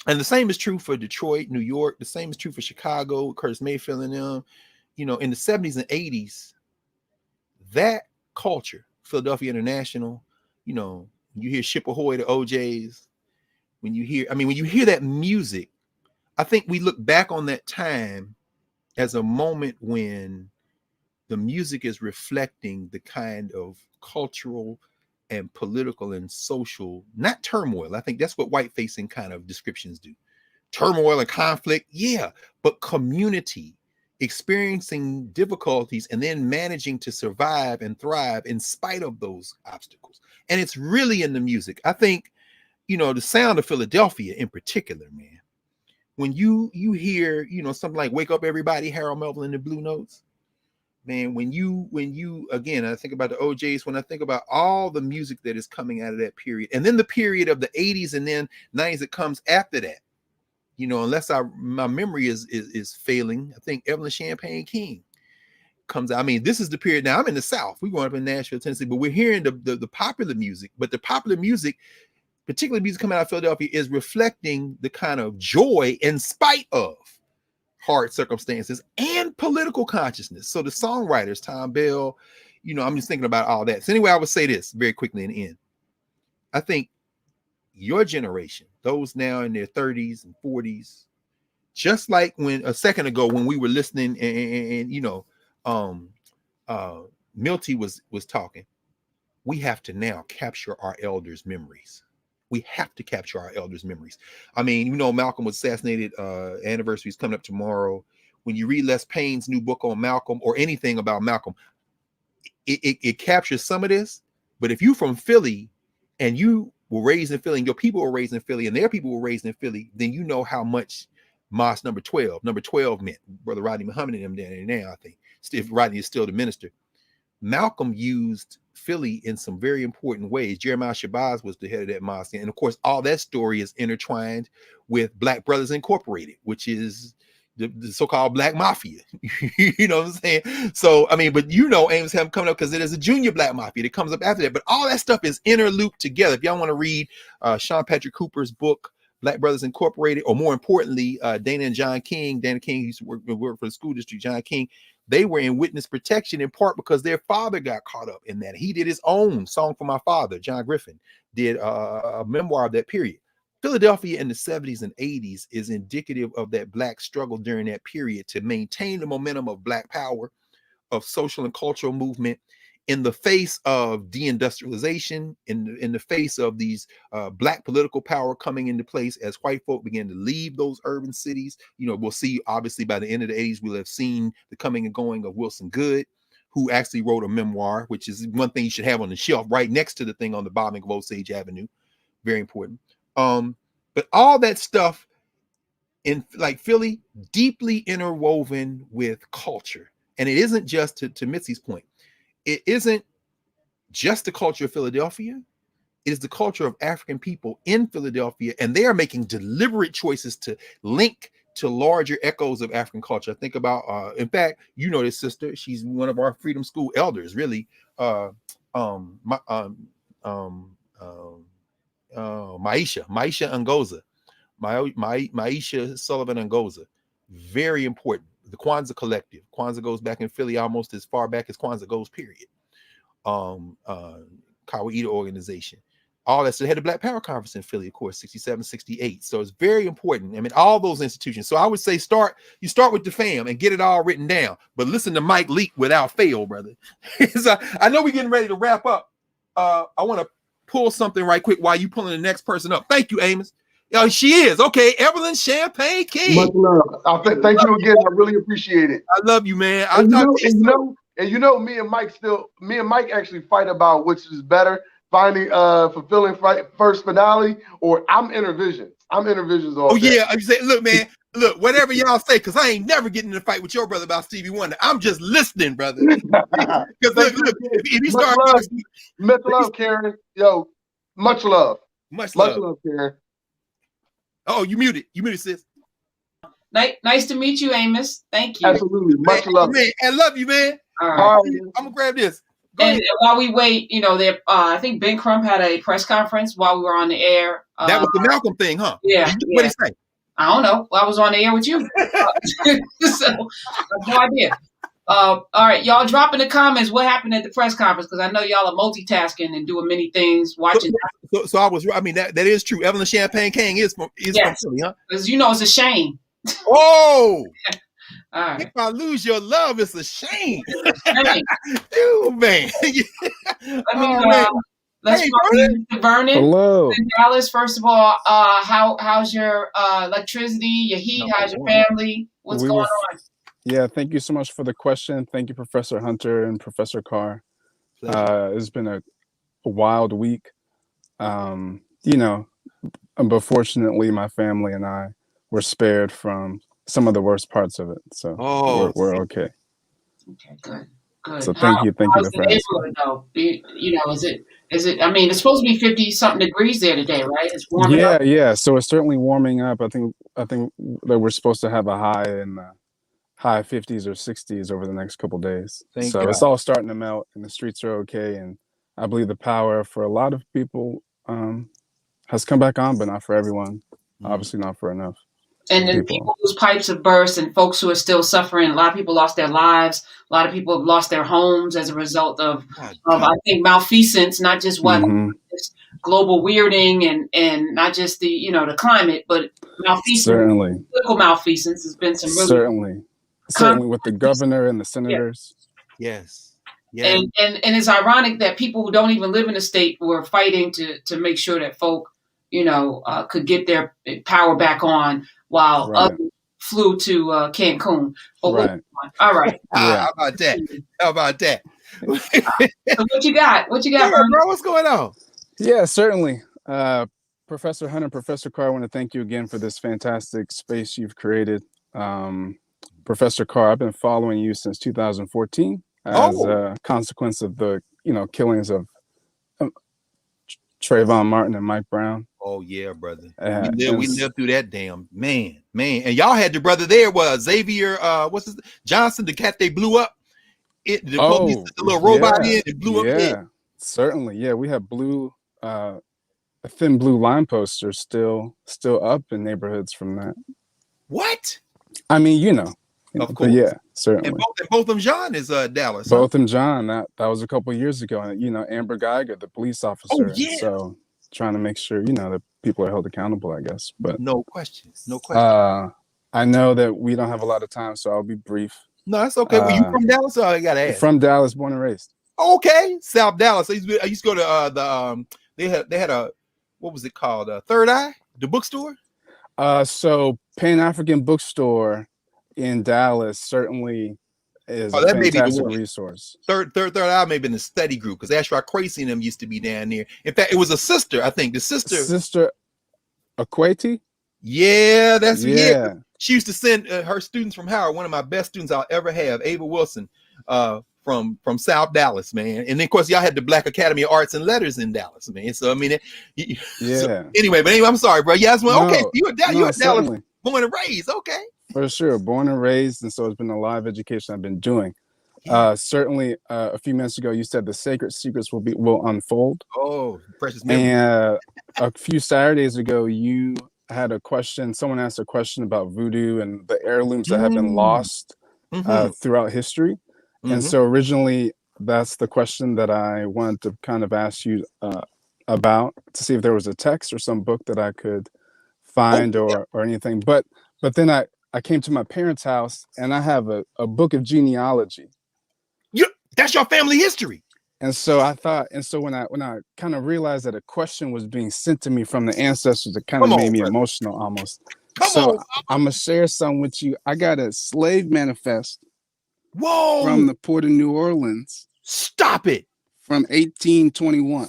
and the same is true for Detroit, New York, the same is true for Chicago, Curtis Mayfield and them, in the 70s and 80s, that culture, Philadelphia International, you hear Ship Ahoy, the OJs, when you hear that music, I think we look back on that time as a moment when the music is reflecting the kind of cultural and political and social, not turmoil. I think that's what white-facing kind of descriptions do. Turmoil and conflict, yeah, but community, experiencing difficulties and then managing to survive and thrive in spite of those obstacles. And it's really in the music. I think, the sound of Philadelphia in particular, man, when you hear, something like Wake Up Everybody, Harold Melvin and the Blue Notes, man, when you again, I think about the OJs, when I think about all the music that is coming out of that period, and then the period of the 80s and then 90s that comes after that, unless my memory is failing, I think Evelyn Champagne King comes out. I mean, this is the period. Now I'm in the South. We're growing up in Nashville, Tennessee, but we're hearing the popular music. But the popular music, particularly music coming out of Philadelphia, is reflecting the kind of joy in spite of hard circumstances and political consciousness. So the songwriters, Tom Bell, I'm just thinking about all that. So anyway, I would say this very quickly in the end. I think your generation, those now in their 30s and 40s, just like when a second ago when we were listening and Milty was talking, we have to now capture our elders' memories. We have to capture our elders' memories. I mean, Malcolm was assassinated. Anniversary is coming up tomorrow. When you read Les Payne's new book on Malcolm or anything about Malcolm, it captures some of this. But if you from Philly and you were raised in Philly and your people were raised in Philly and their people were raised in Philly, then you know how much Mosque number 12 meant. Brother Rodney Muhammad and them down there now, I think. If Rodney is still the minister. Malcolm used Philly in some very important ways. Jeremiah Shabazz was the head of that mosque. And of course, all that story is intertwined with Black Brothers Incorporated, which is the so-called Black Mafia. You know what I'm saying? So, I mean, but Amos have coming up because it is a junior Black Mafia that comes up after that. But all that stuff is interlooped together. If y'all want to read Sean Patrick Cooper's book, Black Brothers Incorporated, or more importantly, Dana and John King. Dana King used to work for the school district. John King, they were in witness protection in part because their father got caught up in that. He did his own Song for My Father. John Griffin did a memoir of that period. Philadelphia in the 70s and 80s is indicative of that Black struggle during that period to maintain the momentum of Black power, of social and cultural movement in the face of deindustrialization, in the face of these Black political power coming into place as white folk began to leave those urban cities. We'll see, obviously, by the end of the 80s, we'll have seen the coming and going of Wilson Goode, who actually wrote a memoir, which is one thing you should have on the shelf right next to the thing on the bombing of Osage Avenue. Very important. But all that stuff in like Philly, deeply interwoven with culture. And it isn't just to Mitzi's point. It isn't just the culture of Philadelphia. It is the culture of African people in Philadelphia, and they are making deliberate choices to link to larger echoes of African culture. I think about, in fact, this sister. She's one of our Freedom School elders, really. Maisha Ngoza, Maisha Sullivan Ngoza, very important. The Kwanzaa Collective. Kwanzaa goes back in Philly almost as far back as Kwanzaa goes, period. Kawaida organization. all that. So they had the Black Power Conference in Philly, of course, 67, 68. So it's very important. I mean, all those institutions. So I would say start with the fam and get it all written down. But listen to Mike Leak without fail, brother. So I know we're getting ready to wrap up. I want to pull something right quick while you pulling the next person up. Thank you, Amos. She is. Okay, Evelyn Champagne King. Much love. Thank you again. I really appreciate it. I love you, man. You know, me and Mike actually fight about which is better, finding fulfilling first finale, or I'm Intervisions. I'm Intervisions all day. Yeah. I'm saying, look, man, look, whatever y'all say, because I ain't never getting in a fight with your brother about Stevie Wonder. I'm just listening, brother. Because look, if you start much love, Karen. Yo, much love. Much love, Karen. Oh, you muted, sis. Nice to meet you, Amos. Thank you. Absolutely. Much love. Man, I love you, man. All right. I'm gonna grab this. And while we wait, I think Ben Crump had a press conference while we were on the air. That was the Malcolm thing, huh? Yeah. What did he say? I don't know. I was on the air with you. So I have no idea. All right, y'all drop in the comments what happened at the press conference, because I know y'all are multitasking and doing many things. Watching. So that is true. Evelyn Champagne King is from Philly, huh? Because it's a shame. Oh. All right. If I lose your love, it's a shame. Dude, man. Let's Vernon. to Vernon. Hello. In Dallas, first of all, how's your electricity, your heat? How's your family? What's going on? Yeah, thank you so much for the question. Thank you, Professor Hunter and Professor Carr. It's been a wild week. But fortunately, my family and I were spared from some of the worst parts of it. So we're okay. Okay, good. So thank you for asking. Though? Is it? I mean, it's supposed to be 50-something degrees there today, right? It's warming up. Yeah. So it's certainly warming up. I think that we're supposed to have a high in the high 50s or 60s over the next couple of days. Thank God. It's all starting to melt, and the streets are okay. And I believe the power for a lot of people has come back on, but not for everyone. Obviously, not for enough. And then people whose pipes have burst, and folks who are still suffering. A lot of people lost their lives. A lot of people have lost their homes as a result of I think, malfeasance, not just global weirding and not just the climate, but malfeasance. Certainly. Political malfeasance has been some really certainly with the governor and the senators. Yes. Yeah. And it's ironic that people who don't even live in the state were fighting to make sure that folk could get their power back on, while others flew to Cancun. But all right. How about that? So what you got? Bro, what's going on? Yeah, certainly. Professor Hunter, Professor Carr, I want to thank you again for this fantastic space you've created. Professor Carr, I've been following you since 2014 as a consequence of the killings of Trayvon Martin and Mike Brown. Oh yeah, brother. We lived through that damn man. And y'all had your brother there. Was Xavier Johnson, the cat they blew up? The little robot in and blew up. Yeah, certainly. Yeah, we have a thin blue line poster still up in neighborhoods from that. What? I mean, of course. Yeah, certainly. And both of them John is Dallas. Both of them John. That was a couple of years ago. And Amber Geiger, the police officer. Oh, yeah. So trying to make sure that people are held accountable, I guess. But no question. I know that we don't have a lot of time, so I'll be brief. No, that's okay. Were you from Dallas? Or I gotta ask. From Dallas, born and raised. Okay, South Dallas. I used to go to they had a what was it called? Third Eye, the bookstore. So Pan African Bookstore in Dallas certainly is a fantastic resource. Third Eye may have been a study group, because Ashra Crazy and them used to be down there. In fact, it was a sister, I think. Sister Akweti? Yeah, that's yeah. She used to send her students from Howard, one of my best students I'll ever have, Ava Wilson, from South Dallas, man. And then, of course, y'all had the Black Academy of Arts and Letters in Dallas, man. So, I mean, So, anyway, I'm sorry, bro. Yeah, okay, you're Dallas, born and raised, okay. For sure, born and raised, and so it's been a lot of education I've been doing. Certainly, a few minutes ago, you said the sacred secrets will unfold. Oh, precious memory. And a few Saturdays ago, you had a question. Someone asked a question about voodoo and the heirlooms that have been lost throughout history. And so originally, that's the question that I wanted to kind of ask you about to see if there was a text or some book that I could find or anything. But then I came to my parents' house and I have a book of genealogy. That's your family history. And so I thought, and so when I kind of realized that a question was being sent to me from the ancestors, it kind of made me emotional almost. So I'm gonna share some with you. I got a slave manifest. Whoa! From the port of New Orleans. Stop it. From 1821.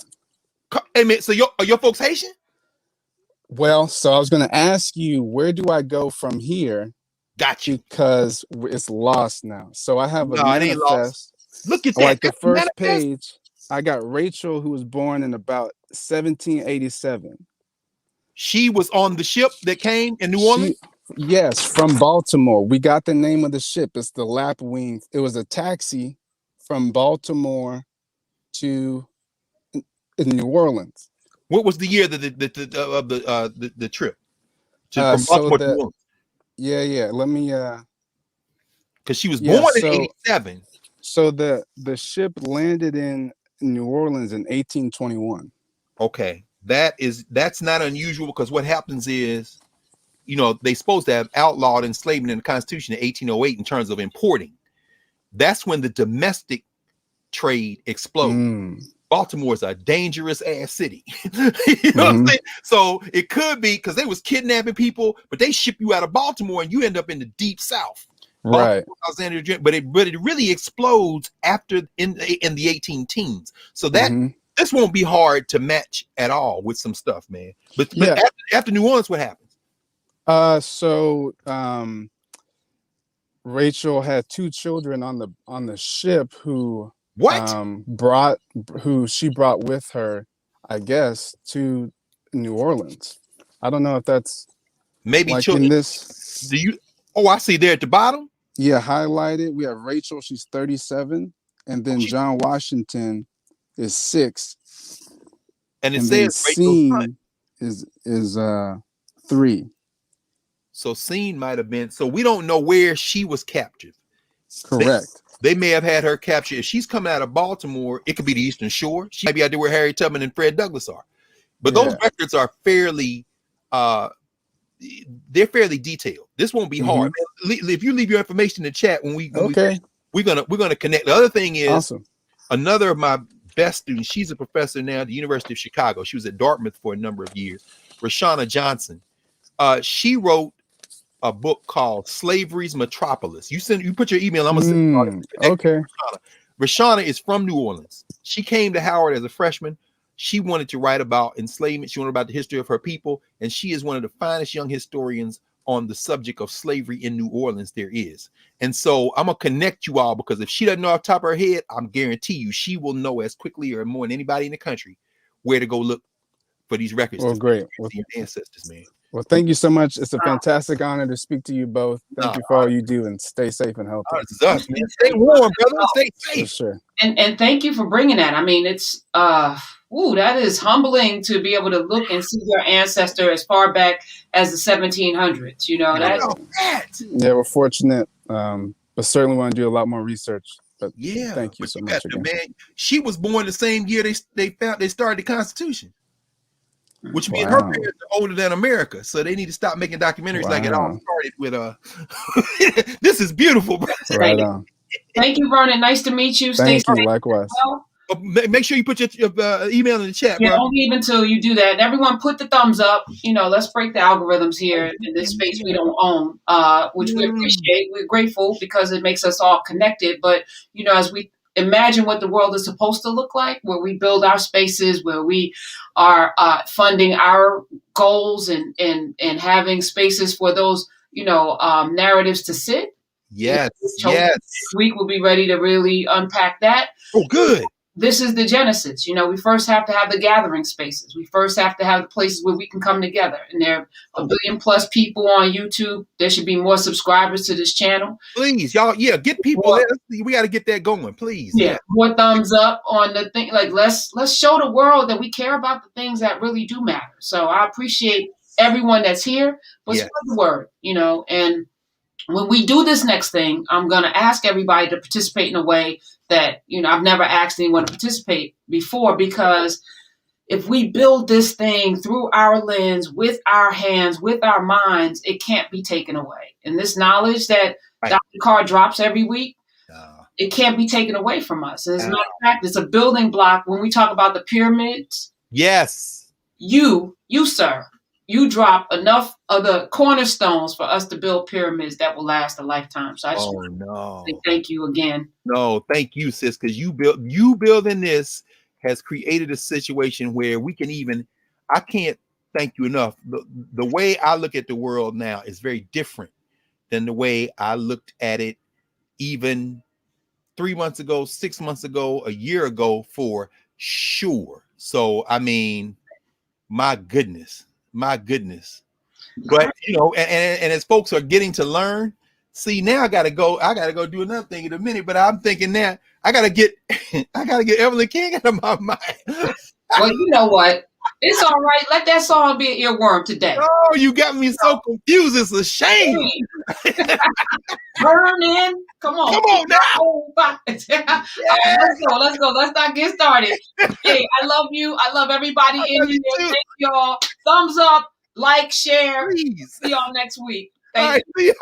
Hey man, so are your folks Haitian? Well, so I was gonna ask you, where do I go from here? Got you. Because it's lost now. So I have a manifest. It ain't lost. Look at that. Like the first page, I got Rachel, who was born in about 1787. She was on the ship that came in New Orleans? Yes, from Baltimore. We got the name of the ship. It's the Lapwing. It was a taxi from Baltimore to New Orleans. What was the year of the trip? From Baltimore to New Orleans? Yeah. Let me because she was born in 87. So the ship landed in New Orleans in 1821. Okay. That's not unusual because what happens is, they supposed to have outlawed enslavement in the Constitution in 1808 in terms of importing. That's when the domestic trade exploded. Baltimore is a dangerous ass city. You know what I'm saying? So it could be because they was kidnapping people, but they ship you out of Baltimore and you end up in the deep South. Right. But it really explodes after in the 18 teens. So that this won't be hard to match at all with some stuff, man. But after New Orleans, what happens? So Rachel had 2 children on the ship who she brought with her, I guess, to New Orleans. I don't know if that's maybe like children. In this. Do you? Oh, I see there at the bottom. Yeah, highlighted. We have Rachel. She's 37, and then John Washington is 6. And it says Scene is 3. So Scene might have been. So we don't know where she was captured. Correct. They may have had her captured. If she's coming out of Baltimore, it could be the Eastern Shore. She might be out there where Harriet Tubman and Fred Douglass are. But those records are fairly, they're fairly detailed. This won't be hard. If you leave your information in the chat when we're gonna connect. The other thing is another of my best students. She's a professor now at the University of Chicago. She was at Dartmouth for a number of years. Rashana Johnson. She wrote a book called Slavery's Metropolis. You put your email. I'm gonna send okay. Rashana is from New Orleans. She came to Howard as a freshman. She wanted to write about enslavement. She wanted about the history of her people, and she is one of the finest young historians on the subject of slavery in New Orleans there is. And so I'm gonna connect you all because if she doesn't know off the top of her head, I'm guarantee you she will know as quickly or more than anybody in the country where to go look for these records. Well, great. Your ancestors, man. Well, thank you so much. It's a fantastic honor to speak to you both. Thank you for all you do, and stay safe and healthy. This is us, man. Stay warm, brother. Stay safe. For sure. And thank you for bringing that. I mean, it's that is humbling to be able to look and see your ancestor as far back as the 1700s. Yeah, we're fortunate, but certainly want to do a lot more research. But thank you so much again. Man, she was born the same year they started the Constitution. Which means her parents are older than America, so they need to stop making documentaries like it all started with. This is beautiful, bro. Right on. Thank you, Vernon. Nice to meet you. Thank you. Likewise. Make sure you put your email in the chat. Yeah, don't leave until you do that. And everyone, put the thumbs up. Let's break the algorithms here in this space we don't own, which we appreciate. We're grateful because it makes us all connected. But as we imagine what the world is supposed to look like, where we build our spaces, where we are funding our goals and having spaces for those, narratives to sit. Yes. This week we'll be ready to really unpack that. Oh, good. This is the genesis. We first have to have the gathering spaces. We first have to have the places where we can come together. And there are 1 billion plus people on YouTube. There should be more subscribers to this channel. Please, y'all, get people. We got to get that going, please. Yeah, more thumbs up on the thing. Like let's show the world that we care about the things that really do matter. So I appreciate everyone that's here, but spread the word. And when we do this next thing, I'm going to ask everybody to participate in a way that, I've never asked anyone to participate before, because if we build this thing through our lens, with our hands, with our minds, it can't be taken away. And this knowledge that Dr. Carr drops every week, it can't be taken away from us. And as a matter of fact, it's a building block. When we talk about the pyramids, yes, you, sir, you drop enough of the cornerstones for us to build pyramids that will last a lifetime. So I just want to say thank you again. No, thank you, sis, because you building this has created a situation where we can even, I can't thank you enough. The way I look at the world now is very different than the way I looked at it even 3 months ago, 6 months ago, a year ago, for sure. So, I mean, my goodness. But, you know, and as folks are getting to learn, see, now I gotta go do another thing in a minute, but I'm thinking now I gotta get Evelyn King out of my mind. Well, you know what? It's all right. Let that song be an earworm today. Oh, you got me so confused. It's a shame. Burn in. Come on now. Let's go. Let's not get started. Hey, I love you. I love everybody in here. Thank y'all. Thumbs up, like, share. Please. See y'all next week. Thank you.